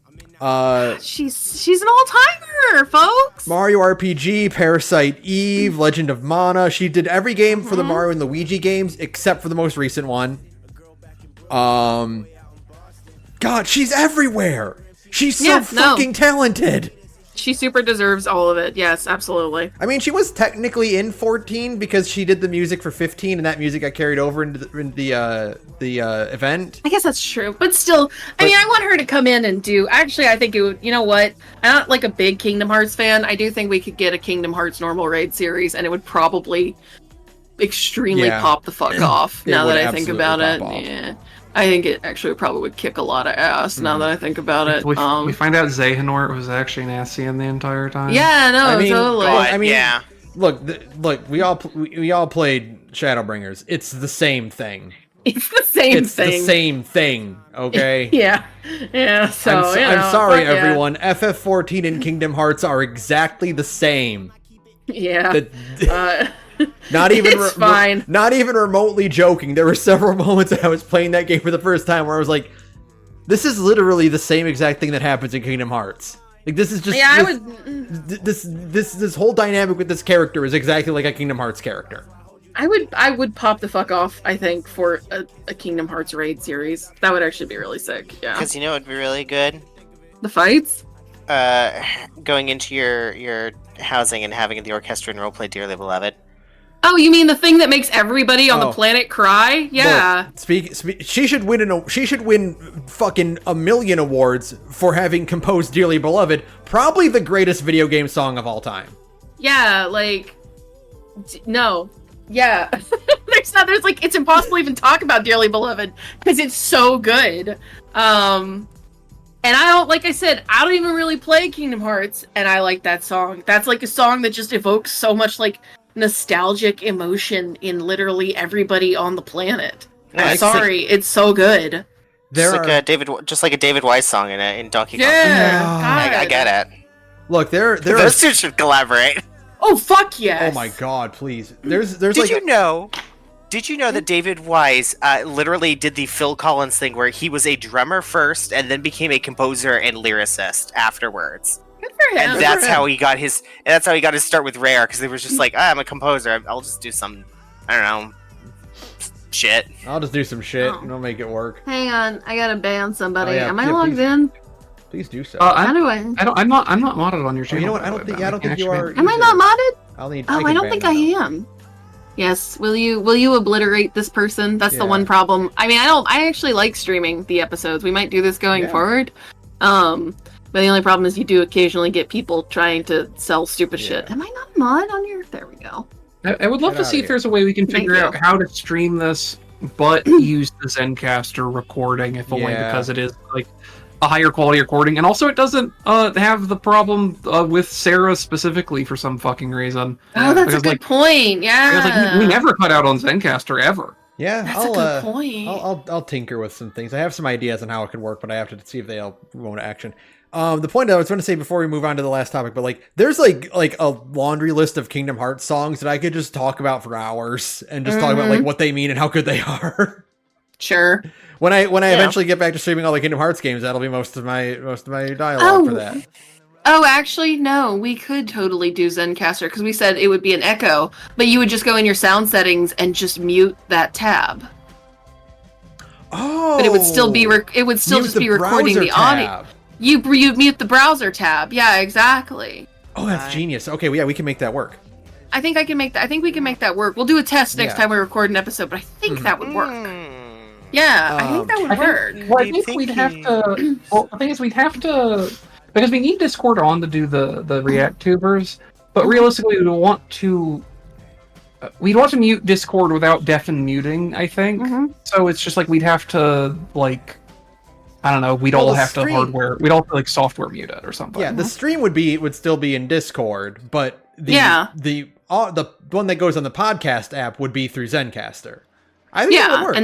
She's an all-timer, folks. Mario RPG, Parasite Eve, Legend of Mana. She did every game for the Mario and Luigi games except for the most recent one. God, she's everywhere. She's so fucking talented. She super deserves all of it. Yes, absolutely. I mean, she was technically in 14 because she did the music for 15, and that music got carried over into the event. I guess that's true, but still, I mean, I want her to come in and do. Actually, I think it would. You know what? I'm not like a big Kingdom Hearts fan. I do think we could get a Kingdom Hearts normal raid series, and it would probably extremely pop the fuck off. Now that I think about it, yeah. I think it actually probably would kick a lot of ass now that I think about it. We find out Xehanort was actually Nassian the entire time. Yeah, no, totally. I mean, yeah. Look, we all played Shadowbringers. It's the same thing. It's the same thing, okay? Yeah. So, I'm sorry, everyone. FF14 and Kingdom Hearts are exactly the same. Yeah. Not even it's fine. Not even remotely joking. There were several moments that I was playing that game for the first time where I was like, "This is literally the same exact thing that happens in Kingdom Hearts." Like this is just this whole dynamic with this character is exactly like a Kingdom Hearts character. I would pop the fuck off. I think for a Kingdom Hearts raid series that would actually be really sick. Yeah, because it'd be really good. The fights. Going into your housing and having the orchestra and roleplay Dearly Beloved. Oh, you mean the thing that makes everybody on the planet cry? Yeah. Look, she should win fucking a million awards for having composed Dearly Beloved, probably the greatest video game song of all time. Yeah, like no. Yeah. there's like it's impossible to even talk about Dearly Beloved because it's so good. And like I said, I don't even really play Kingdom Hearts, and I like that song. That's like a song that just evokes so much like nostalgic emotion in literally everybody on the planet. I'm sorry, it's so good. Just like a David Wise song in Donkey Kong. Yeah, I get it. Look, those two should collaborate. Oh fuck yes! Oh my god, please. There's Did you know that David Wise literally did the Phil Collins thing where he was a drummer first and then became a composer and lyricist afterwards? Good for him. And that's how he got his start with Rare, because they were just like, I'm a composer. I'll just do some, I don't know, shit. I'll just do some shit and I'll make it work. Hang on, I gotta ban somebody. Am I logged in? Please do so. How do I? I'm not modded on your channel. You know what? I don't think you are. Am I not modded? I don't think I am. Yes. Will you obliterate this person? That's the one problem. I mean, I actually like streaming the episodes. We might do this going forward. But the only problem is you do occasionally get people trying to sell stupid shit. Am I not mod on your? There we go. I would love to see if there's a way we can figure out how to stream this, but use the Zencaster recording, if only because it is like a higher quality recording, and also it doesn't have the problem with Sara specifically for some fucking reason. Oh, that's a good point. Yeah, we never cut out on Zencaster ever. Yeah, that's a good point. I'll tinker with some things. I have some ideas on how it could work, but I have to see if they'll go into action. The point I was going to say before we move on to the last topic, but like, there's like a laundry list of Kingdom Hearts songs that I could just talk about for hours and just talk about like what they mean and how good they are. Sure. When I eventually get back to streaming all the Kingdom Hearts games, that'll be most of my dialogue for that. Oh, actually, no. We could totally do Zencaster because we said it would be an echo, but you would just go in your sound settings and just mute that tab. Oh, but it would still be just be recording the audio. You mute the browser tab. Yeah, exactly. Oh, that's genius. Okay, well, yeah, we can make that work. I think we can make that work. We'll do a test next time we record an episode, but I think that would work. Yeah, I think that would work. I think we'd have to. Well, the thing is, we'd have to, because we need Discord on to do the React tubers. But realistically, we'd want to mute Discord without deafen muting. I think so. It's just like we'd have to I don't know. We'd all have to hardware. We'd all have to software mute it or something. Yeah, the stream would still be in Discord, but the one that goes on the podcast app would be through Zencaster. I think that would work.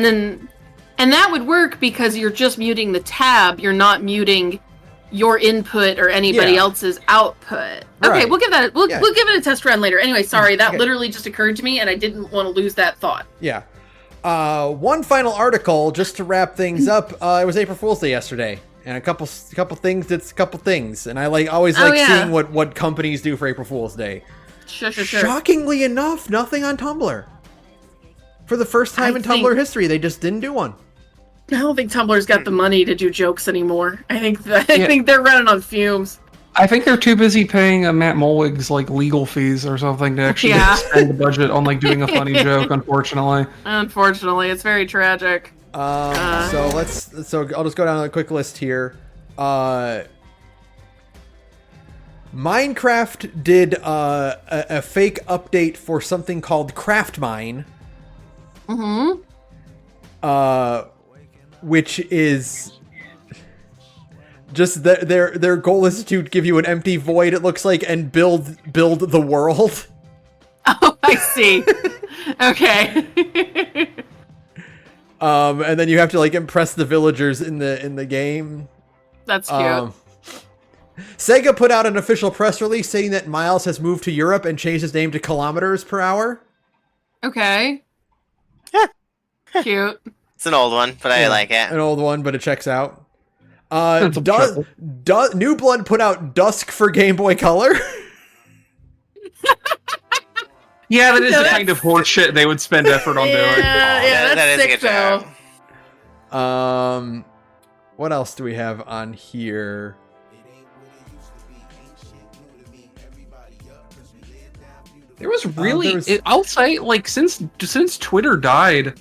And that would work because you're just muting the tab. You're not muting your input or anybody else's output. Okay, Right. we'll give it a test run later. Anyway, sorry, that literally just occurred to me, and I didn't want to lose that thought. Yeah. One final article just to wrap things up. It was April Fool's Day yesterday, and a couple things. It's a couple things, and I always seeing what companies do for April Fool's Day. Sure. Shockingly enough, nothing on Tumblr. For the first time in Tumblr history, they just didn't do one. I don't think Tumblr's got the money to do jokes anymore. I think they're running on fumes. I think they're too busy paying Matt Mulwig's legal fees or something to actually spend the budget on doing a funny joke. Unfortunately, it's very tragic. So I'll just go down a quick list here. Minecraft did a fake update for something called Craftmine. Which is just their goal is to give you an empty void, it looks like, and build the world. Oh, I see. Okay. And then you have to impress the villagers in the game. That's cute. Sega put out an official press release saying that Miles has moved to Europe and changed his name to kilometers per hour. Okay. Cute. It's an old one, but I like it. An old one, but it checks out. New Blood put out Dusk for Game Boy Color. Yeah, that is the kind of horse shit they would spend effort on doing. Yeah, that's sick though. What else do we have on here? There was really, I'll say, since Twitter died,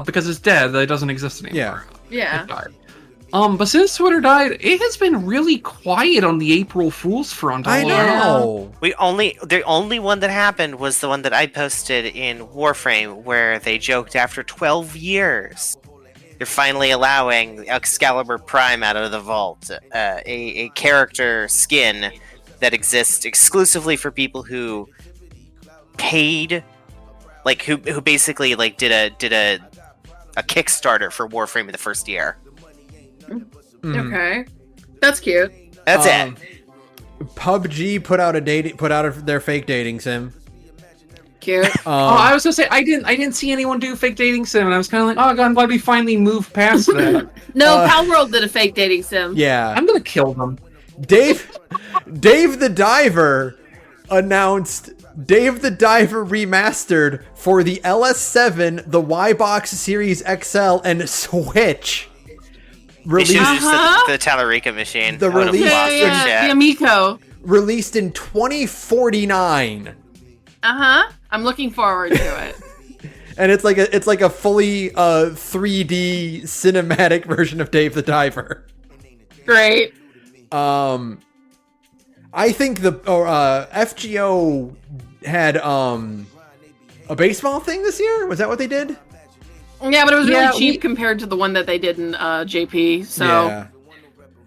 because it's dead, it doesn't exist anymore. Yeah. It died. But since Twitter died, it has been really quiet on the April Fool's front. I know. The only one that happened was the one that I posted in Warframe, where they joked after 12 years, they're finally allowing Excalibur Prime out of the vault, a character skin that exists exclusively for people who paid, who basically did a Kickstarter for Warframe in the first year. Okay, that's cute. That's it. PUBG put out their fake dating sim. Cute. I was gonna say I didn't see anyone do fake dating sim, and I was kind of like, oh god, I'm glad we finally moved past that. No, Palworld did a fake dating sim. Yeah, I'm gonna kill them. Dave the Diver announced Dave the Diver Remastered for the LS7, the Y-Box Series XL, and Switch. Released the Tallarica machine. The release, the Amico. Released in 2049. I'm looking forward to it. And it's like a fully 3D cinematic version of Dave the Diver. Great. I think the FGO had a baseball thing this year. Was that what they did? Yeah, but it was really cheap compared to the one that they did in JP. So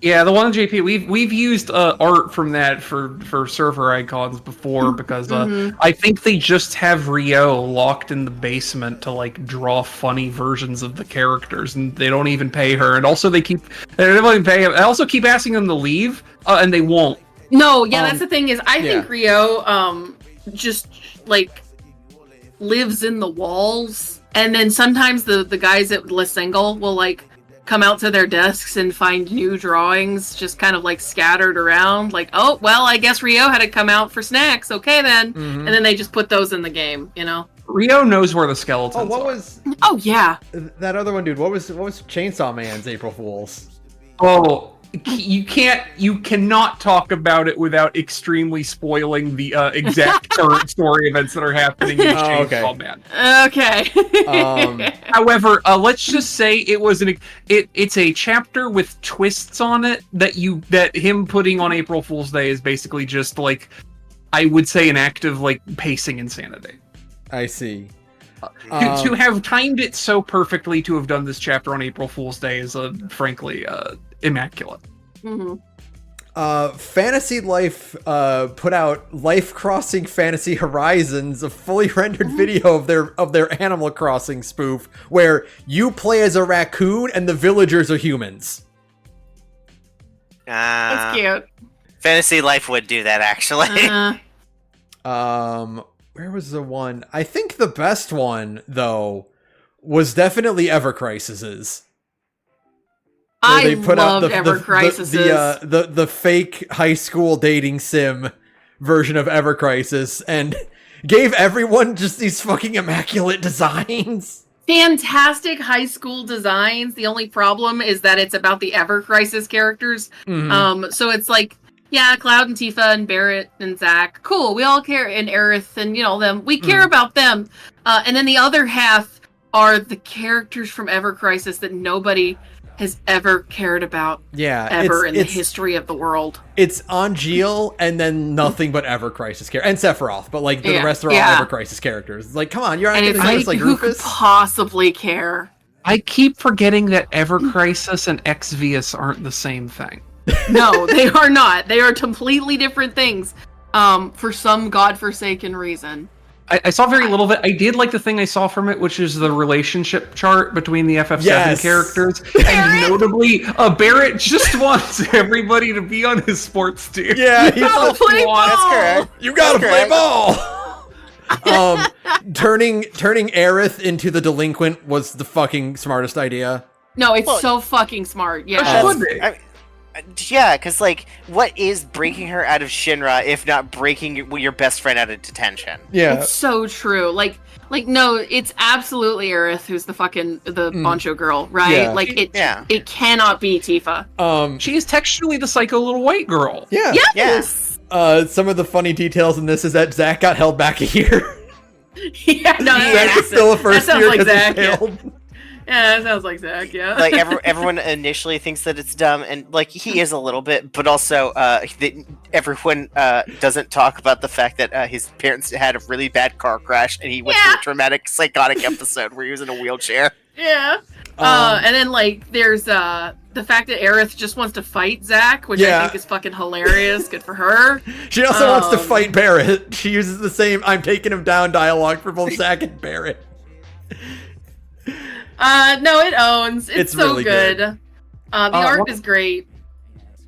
yeah, the one in JP, we've used art from that for server icons before because I think they just have Rio locked in the basement to draw funny versions of the characters, and they don't even pay her. And also they don't even pay him. I also keep asking them to leave, and they won't. No, that's the thing is, I think Rio just lives in the walls, and then sometimes the guys at Le Single will come out to their desks and find new drawings just kind of scattered around, oh well, I guess Rio had to come out for snacks, okay then. And then they just put those in the game, Rio knows where the skeletons Oh, what are. was Oh yeah. that other one, dude? What was Chainsaw Man's April Fools? Oh, you cannot talk about it without extremely spoiling the exact current story events that are happening in Chainsaw Man. Okay. However, let's just say it's a chapter with twists on it that him putting on April Fool's Day is basically just like, I would say, an act of like pacing insanity. I see. To have timed it so perfectly to have done this chapter on April Fool's Day is frankly immaculate. Mm-hmm. Fantasy Life put out Life Crossing Fantasy Horizons, a fully rendered video of their Animal Crossing spoof, where you play as a raccoon and the villagers are humans. That's cute. Fantasy Life would do that, actually. Where was the one? I think the best one, though, was definitely Ever Crisis's. I loved Ever Crisis's. The fake high school dating sim version of Ever Crisis, and gave everyone just these fucking immaculate designs. Fantastic high school designs. The only problem is that it's about the Ever Crisis characters. Mm-hmm. So it's like, yeah, Cloud and Tifa and Barrett and Zach. Cool. We all care. And Aerith and, them. We care about them. And then the other half are the characters from Ever Crisis that nobody has ever cared about. Yeah. Ever in the history of the world. It's Angeal and then nothing but Ever Crisis characters. And Sephiroth, but like the rest are all Ever Crisis characters. Like, come on, you're not going to do this like who Rufus? Could possibly care? I keep forgetting that Ever Crisis and Exvius aren't the same thing. No, they are not. They are completely different things. For some godforsaken reason. I saw very little of it. I did like the thing I saw from it, which is the relationship chart between the FF7 characters. And notably, Barrett just wants everybody to be on his sports team. Yeah, you gotta play ball. That's correct. You gotta play ball. Turning Aerith into the delinquent was the fucking smartest idea. No, it's so fucking smart. Yeah. Yeah, because, like, what is breaking her out of Shinra if not breaking your best friend out of detention? Yeah. It's so true. Like, no, it's absolutely Aerith who's the Bancho girl, right? Yeah. Like, it cannot be Tifa. She is textually the psycho little white girl. Yeah. Yes! Some of the funny details in this is that Zach got held back a year. Yeah, no, Zach's still a first year because Zach, he failed. Yeah, that sounds like Zach, yeah. Like, everyone initially thinks that it's dumb, and, like, he is a little bit, but also, everyone doesn't talk about the fact that his parents had a really bad car crash, and he went through a traumatic, psychotic episode where he was in a wheelchair. Yeah. And then, like, there's the fact that Aerith just wants to fight Zach, which I think is fucking hilarious. Good for her. She also wants to fight Barrett. She uses the same "I'm taking him down" dialogue for both Zach and Barrett. No, it owns. It's so really good. The art is great.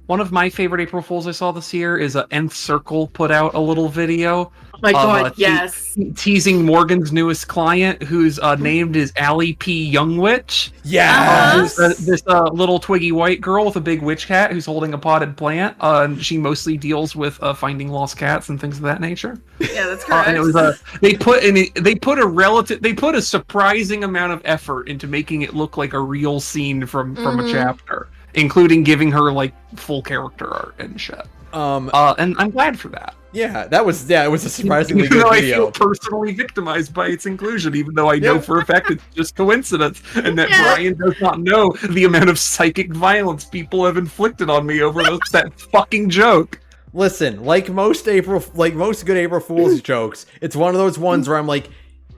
One of my favorite April Fools I saw this year is Nth Circle put out a little video. Oh my god, yes. Teasing Morgan's newest client, who's named as Allie P. Youngwitch. Yeah. This little twiggy white girl with a big witch cat who's holding a potted plant. And she mostly deals with finding lost cats and things of that nature. Yeah, that's correct. And it was they put a surprising amount of effort into making it look like a real scene from a chapter, including giving her like full character art and shit. And I'm glad for that. Yeah, it was a surprisingly even good though video. I feel personally victimized by its inclusion, even though I know for a fact it's just coincidence, and that Brian does not know the amount of psychic violence people have inflicted on me over that fucking joke. Listen, like most good April Fool's jokes, it's one of those ones where I'm like,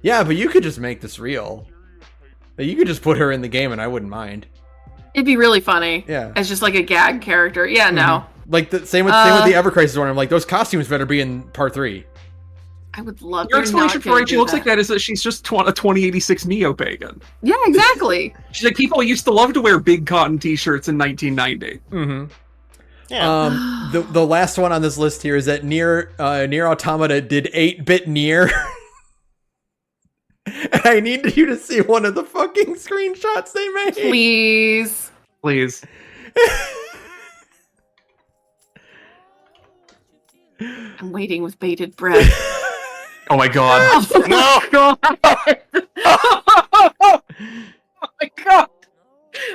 yeah, but you could just make this real. You could just put her in the game and I wouldn't mind. It'd be really funny. Yeah. As just like a gag character. Yeah, no. Like the same with the Ever Crisis one. I'm like, those costumes better be in part 3. I would love Your explanation for why she looks like that is that she's just a 2086 neo-pagan. Yeah, exactly. She's like, people used to love to wear big cotton t-shirts in 1990. Mm-hmm. Yeah. The last one on this list here is that Nier Automata did 8-bit Nier. And I need you to see one of the fucking screenshots they made. Please. I'm waiting with bated breath. Oh my god. No! God. Oh my god.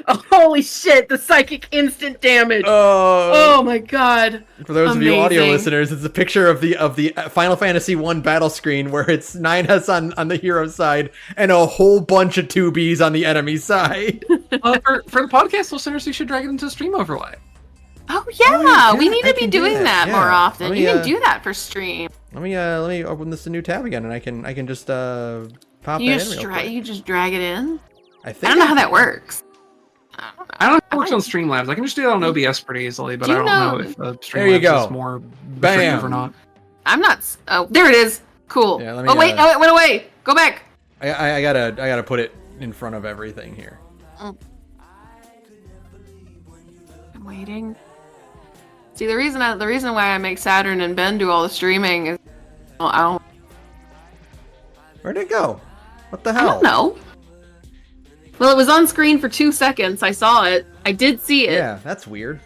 Oh, holy shit, the psychic instant damage. Oh my god. For those of you audio Amazing. listeners, it's a picture of the Final Fantasy 1 battle screen where it's 9S on the hero side and a whole bunch of 2Bs on the enemy side. For the podcast listeners, you should drag it into the stream overlay. Oh yeah, yeah, we need I to be can do doing that, that yeah. more often. Let me, You can do that for stream. Let me open this a new tab again, and I can just pop that You in just real quick. you just drag it in. I I think don't know how that works. I don't know if it works on Streamlabs. I can just do that on OBS pretty easily, but Do I you don't know- know if There you Streamlabs go. is more Bam. restrictive or not. I'm not. Oh, there it is. Cool. Yeah, let me, Oh wait, uh, it went away. Go back. I gotta put it in front of everything here. I'm waiting. See, the reason why I make Saturn and Ben do all the streaming is, well, I don't Where'd it go? What the hell? know. Well, it was on screen for 2 seconds. I saw it. I did see it. Yeah, that's weird.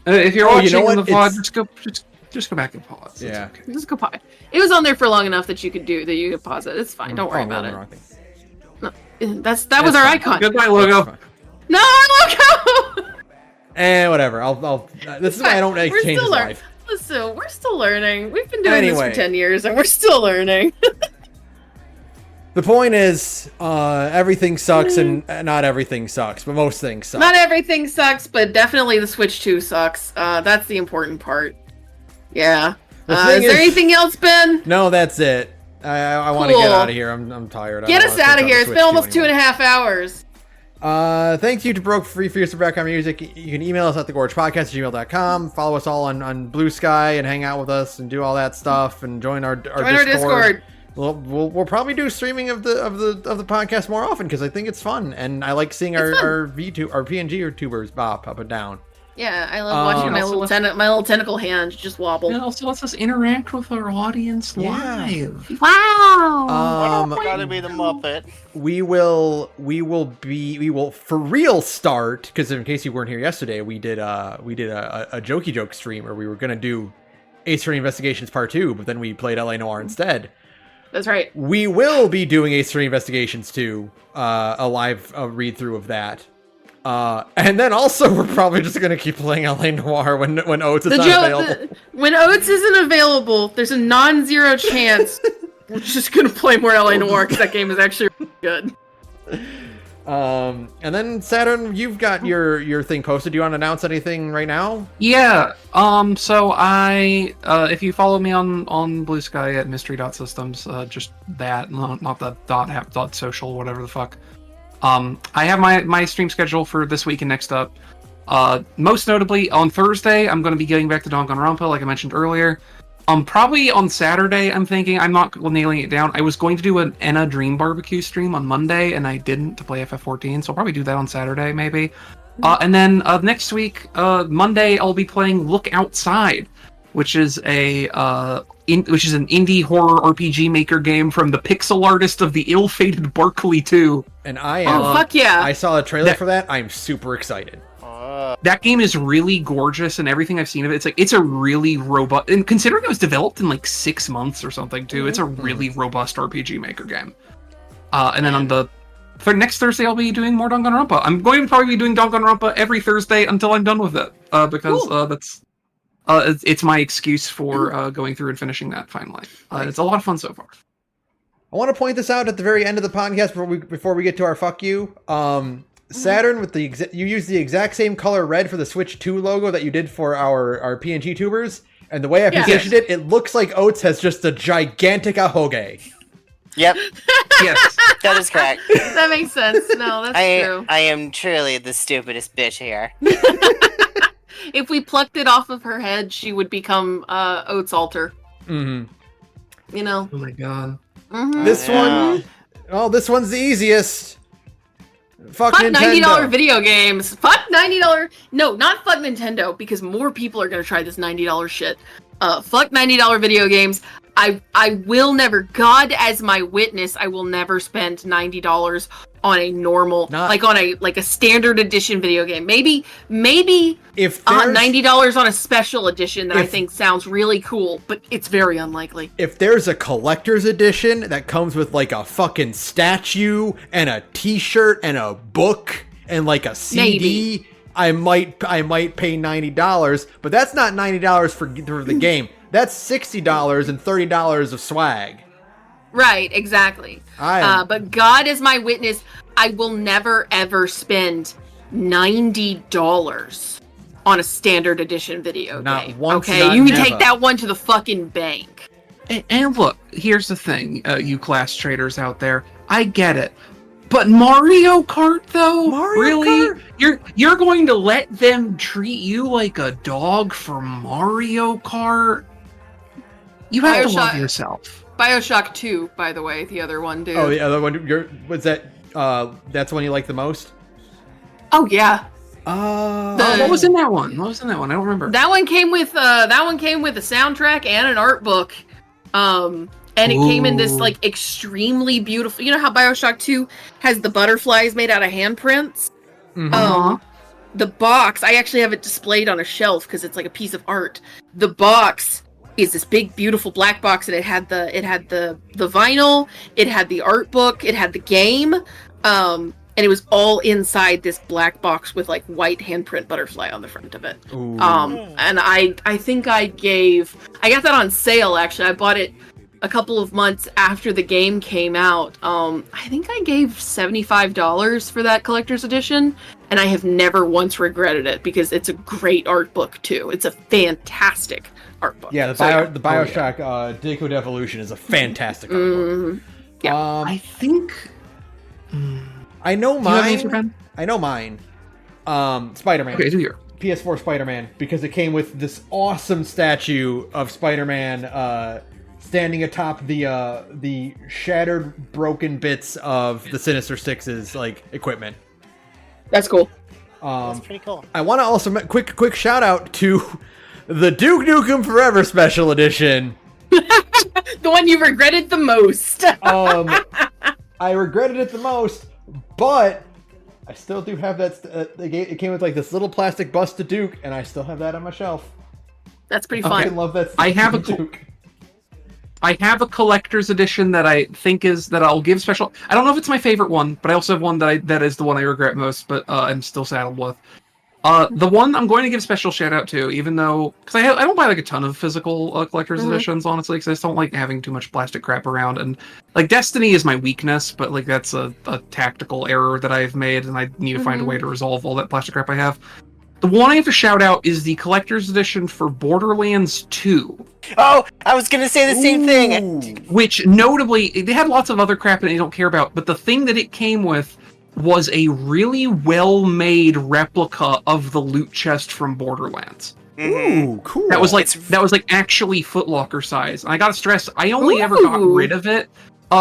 If you're Oh, watching you know what? the VOD, It's- just go back and pause. It's Yeah. okay. Just go pause. It was on there for long enough that you could pause it. It's fine. Don't worry Oh, about no, it. wrong thing. That was That's our fine. icon. Goodbye, That's logo. fine. No, our logo. Whatever. I'll. This is why I don't We're change still his learning. life. Listen, we're still learning. We've been doing this Anyway. for 10 years and we're still learning. The point is, everything sucks, and not everything sucks, but most things suck. Not everything sucks, but definitely the Switch 2 sucks. That's the important part. Yeah. The Is thing there is- anything else, Ben? No, that's it. I want to Cool. get out of here. I'm tired. I Get don't us wanna out think of here. about It's Switch been almost 2 anymore. 2.5 hours. Thank you to Broke Free for your super background music. You can email us at thegorgepodcast@gmail.com. Follow us all on BlueSky and hang out with us and do all that stuff and join our Join our Discord. We'll probably do streaming of the podcast more often because I think it's fun and I like seeing It's fun. our PNG tubers bop up and down. Yeah, I love watching my also little tentacle hand just wobble. It also lets us interact with our audience Yeah. live. Wow. Gotta be the Muppet. We will for real start because in case you weren't here yesterday, we did a jokey joke stream where we were gonna do Ace Attorney Investigations Part 2, but then we played LA Noire instead. That's right. We will be doing Ace Attorney Investigations 2, a live read through of that. And then also we're probably just gonna keep playing LA Noire when Oates is not available. When Oates isn't available, there's a non-zero chance we're just gonna play more LA Noire because that game is actually really good. And then Saturn, you've got your thing posted. Do you want to announce anything right now? Yeah. So I, if you follow me on BlueSky at mystery.systems, just that, not the .social, whatever the fuck. I have my stream schedule for this week and next up. Most notably on Thursday, I'm going to be getting back to Danganronpa, like I mentioned earlier. Probably on Saturday, I'm thinking, I'm not nailing it down. I was going to do an Enna Dream Barbecue stream on Monday, and I didn't to play FF14, so I'll probably do that on Saturday, maybe. And then next week, Monday, I'll be playing Look Outside, which is an indie horror RPG maker game from the pixel artist of the ill-fated Barkley 2. And I am. Oh, fuck yeah. I saw a trailer for that. I'm super excited. That game is really gorgeous, and everything I've seen of it, it's a really robust, and considering it was developed in like 6 months or something too, it's a really robust RPG maker game. And then for next Thursday, I'll be doing more Danganronpa. I'm going to probably be doing Danganronpa every Thursday until I'm done with it, because it's my excuse for going through and finishing that finally. It's a lot of fun so far. I want to point this out at the very end of the podcast before we get to our fuck you. Saturn with you use the exact same color red for the Switch 2 logo that you did for our PNG tubers, and the way I positioned it looks like Oates has just a gigantic ahoge. Yep, Yes. that is correct. That makes sense. No, that's true. I am truly the stupidest bitch here. If we plucked it off of her head, she would become Oates Alter. Mm-hmm. You know. Oh my god. Mm-hmm. This one, this one's the easiest. Fuck Nintendo. $90 video games. Fuck $90. No, not fuck Nintendo, because more people are gonna try this $90 shit. Fuck $90 video games. I will never, God as my witness, I will never spend $90 on a normal, like a standard edition video game. Maybe if $90 on a special edition that I think sounds really cool, but it's very unlikely. If there's a collector's edition that comes with like a fucking statue and a t-shirt and a book and like a CD, maybe. I might pay $90, but that's not $90 for the game. That's $60 and $30 of swag. Right, exactly. But God is my witness, I will never ever spend $90 on a standard edition video game. Okay, you can take that one to the fucking bank. And look, here's the thing, you class traders out there. I get it. But Mario Kart, though? Kart? You're going to let them treat you like a dog for Mario Kart? You have to love yourself. BioShock 2, by the way, the other one, dude. Oh, yeah, the one. Was that? That's the one you like the most? Oh yeah. What was in that one? I don't remember. That one came with a soundtrack and an art book. And it came in this like extremely beautiful. You know how BioShock 2 has the butterflies made out of handprints? Mm-hmm. The box, I actually have it displayed on a shelf because it's like a piece of art. The box is this big, beautiful black box, and it had the vinyl, it had the art book, it had the game, and it was all inside this black box with like white handprint butterfly on the front of it. Ooh. And I think I got that on sale. Actually, I bought it a couple of months after the game came out. I think I gave $75 for that collector's edition, and I have never once regretted it because it's a great art book too. It's a fantastic art book. Yeah, the BioShock Decode Evolution is a fantastic art book. Yeah, I think I know mine. I know mine. Spider-Man. Okay, do your PS4 Spider-Man, because it came with this awesome statue of Spider-Man standing atop the shattered, broken bits of the Sinister Six's like equipment. That's cool. That's pretty cool. I want to also quick shout out to the Duke Nukem Forever Special Edition. The one you regretted the most. I regretted it the most, but I still do have that. It came with like this little plastic bust to Duke, and I still have that on my shelf. That's pretty fun. I love that. I have a collector's edition that I think that I'll give special. I don't know if it's my favorite one, but I also have one that is the one I regret most, but I'm still saddled with. The one I'm going to give special shout out to, even though because I don't buy like a ton of physical collector's editions, honestly, because I just don't like having too much plastic crap around, and like Destiny is my weakness, but like that's a tactical error that I've made, and I need to find a way to resolve all that plastic crap I have. The one I have to shout out is the collector's edition for Borderlands 2. Oh, I was gonna say the same thing. Which, notably, they had lots of other crap that I don't care about, but the thing that it came with was a really well-made replica of the loot chest from Borderlands. Ooh, cool. That was like actually Foot Locker size. And I gotta stress, I only ever got rid of it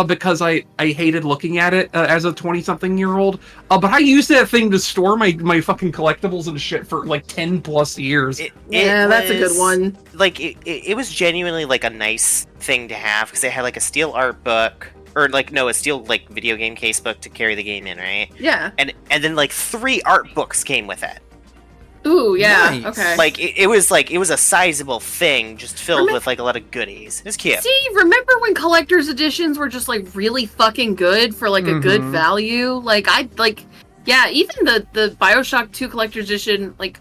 because I hated looking at it as a 20-something-year-old. But I used that thing to store my fucking collectibles and shit for like 10 plus years. That's a good one. Like it was genuinely like a nice thing to have because it had like a steel art book. Or a steel like video game case book to carry the game in, right? Yeah. And then like 3 art books came with it. Ooh, yeah. Nice. Okay. Like it was a sizable thing just filled with like a lot of goodies. It's cute. See, remember when collector's editions were just like really fucking good for like a good value? Like even the BioShock 2 collector's edition, like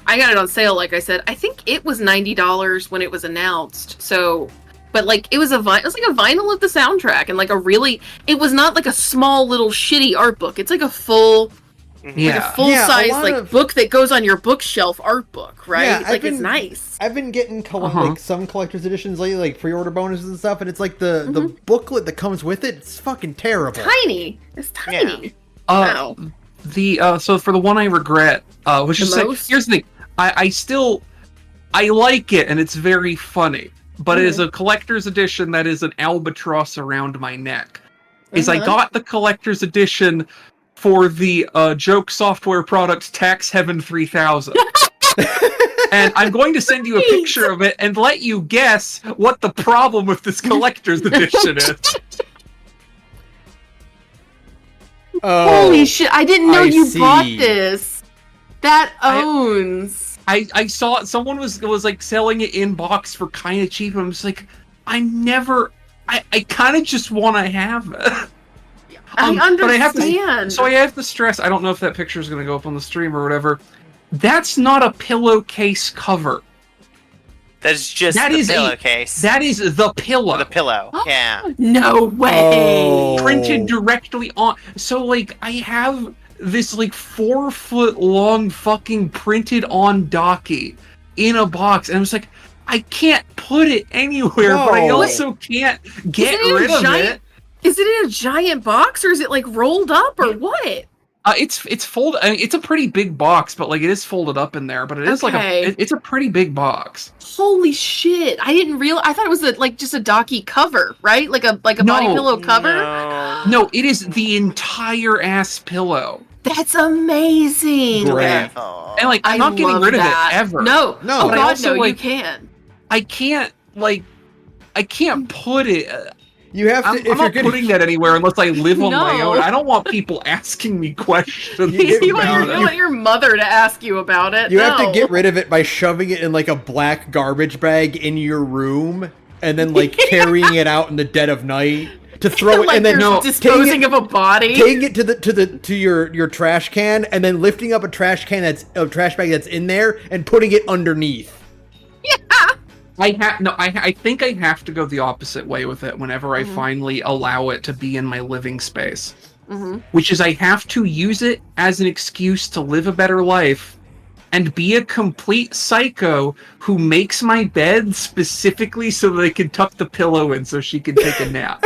I got it on sale, like I said. I think it was $90 when it was announced. So but like it was like a vinyl of the soundtrack and like it was not like a small little shitty art book. It's like a full size book that goes on your bookshelf art book, right? Yeah, it's nice. I've been getting like some collector's editions lately, like pre-order bonuses and stuff, and it's like the booklet that comes with it. It's fucking terrible. Tiny. It's tiny. Yeah. So for the one I regret, which is like, here's the thing, I like it and it's very funny. But it is a collector's edition that is an albatross around my neck. I got the collector's edition for the joke software product Tax Heaven 3000. And I'm going to send you a picture of it and let you guess what the problem with this collector's edition is. Holy shit! I didn't know you bought this. That owns. I saw it. Someone was like selling it in box for kind of cheap. I'm just like, I kind of just want to have it. I understand. But I have to stress. I don't know if that picture is going to go up on the stream or whatever. That's not a pillowcase cover. That's just the pillowcase. That is the pillow. The pillow. Yeah. No way. Printed directly on. So like, I have this like 4-foot long fucking printed on docky in a box, and I was like, I can't put it anywhere, but I also can't get rid of it. Is it in a giant box, or is it like rolled up, or what? It's folded. I mean, it's a pretty big box, but like it is folded up in there. But it is it's a pretty big box. Holy shit! I didn't realize. I thought it was just a docky cover, right? Like a body pillow cover. No, it is the entire ass pillow. That's amazing. Great. And like, I'm not getting rid of it ever. No. Oh God, also, no! like, You can. I can't put it. You have to. I'm not putting that anywhere unless I live on my own. I don't want people asking me questions. You want your mother to ask you about it. You have to get rid of it by shoving it in like a black garbage bag in your room, and then like carrying it out in the dead of night to throw it, like and then disposing of a body, taking it to your trash can, and then lifting up a trash bag that's in there and putting it underneath. Yeah. I think I have to go the opposite way with it whenever I finally allow it to be in my living space. Which is I have to use it as an excuse to live a better life and be a complete psycho who makes my bed specifically so that I can tuck the pillow in so she can take a nap.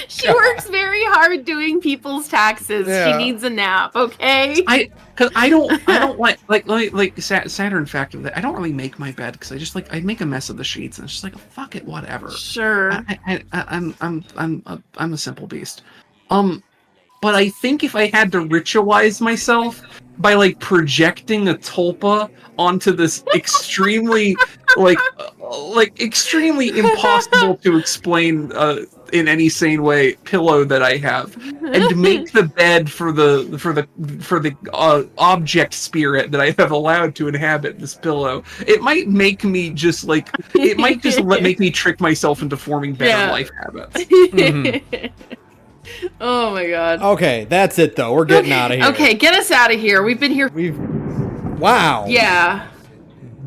She works very hard doing people's taxes. Yeah. She needs a nap, okay? Because I don't like Saturn factor that I don't really make my bed because I make a mess of the sheets and it's just like fuck it, whatever. Sure. I'm a simple beast. But I think if I had to ritualize myself by like projecting a tulpa onto this extremely extremely impossible to explain in any sane way pillow that I have, and make the bed for the object spirit that I have allowed to inhabit this pillow, it might make me just like make me trick myself into forming better life habits. Oh my god. Okay, that's it though. We're getting out of here. Okay, get us out of here. We've been here. Wow. Yeah.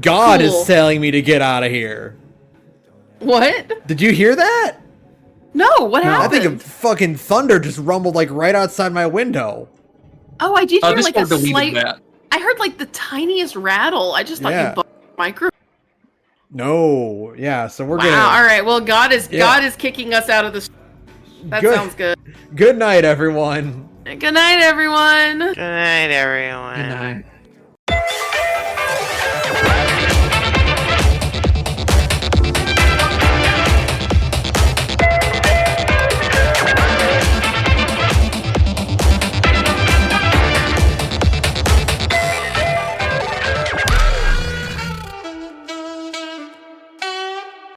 God is telling me to get out of here. What? Did you hear that? No, what happened? I think a fucking thunder just rumbled like right outside my window. Oh, I did hear like a slight. That. I heard like the tiniest rattle. I just thought you bugged the micro. No, yeah. So we're gonna. All right. Well, God is kicking us out of the. That sounds good. Good night, everyone. Good night, everyone. Good night, everyone. Good night.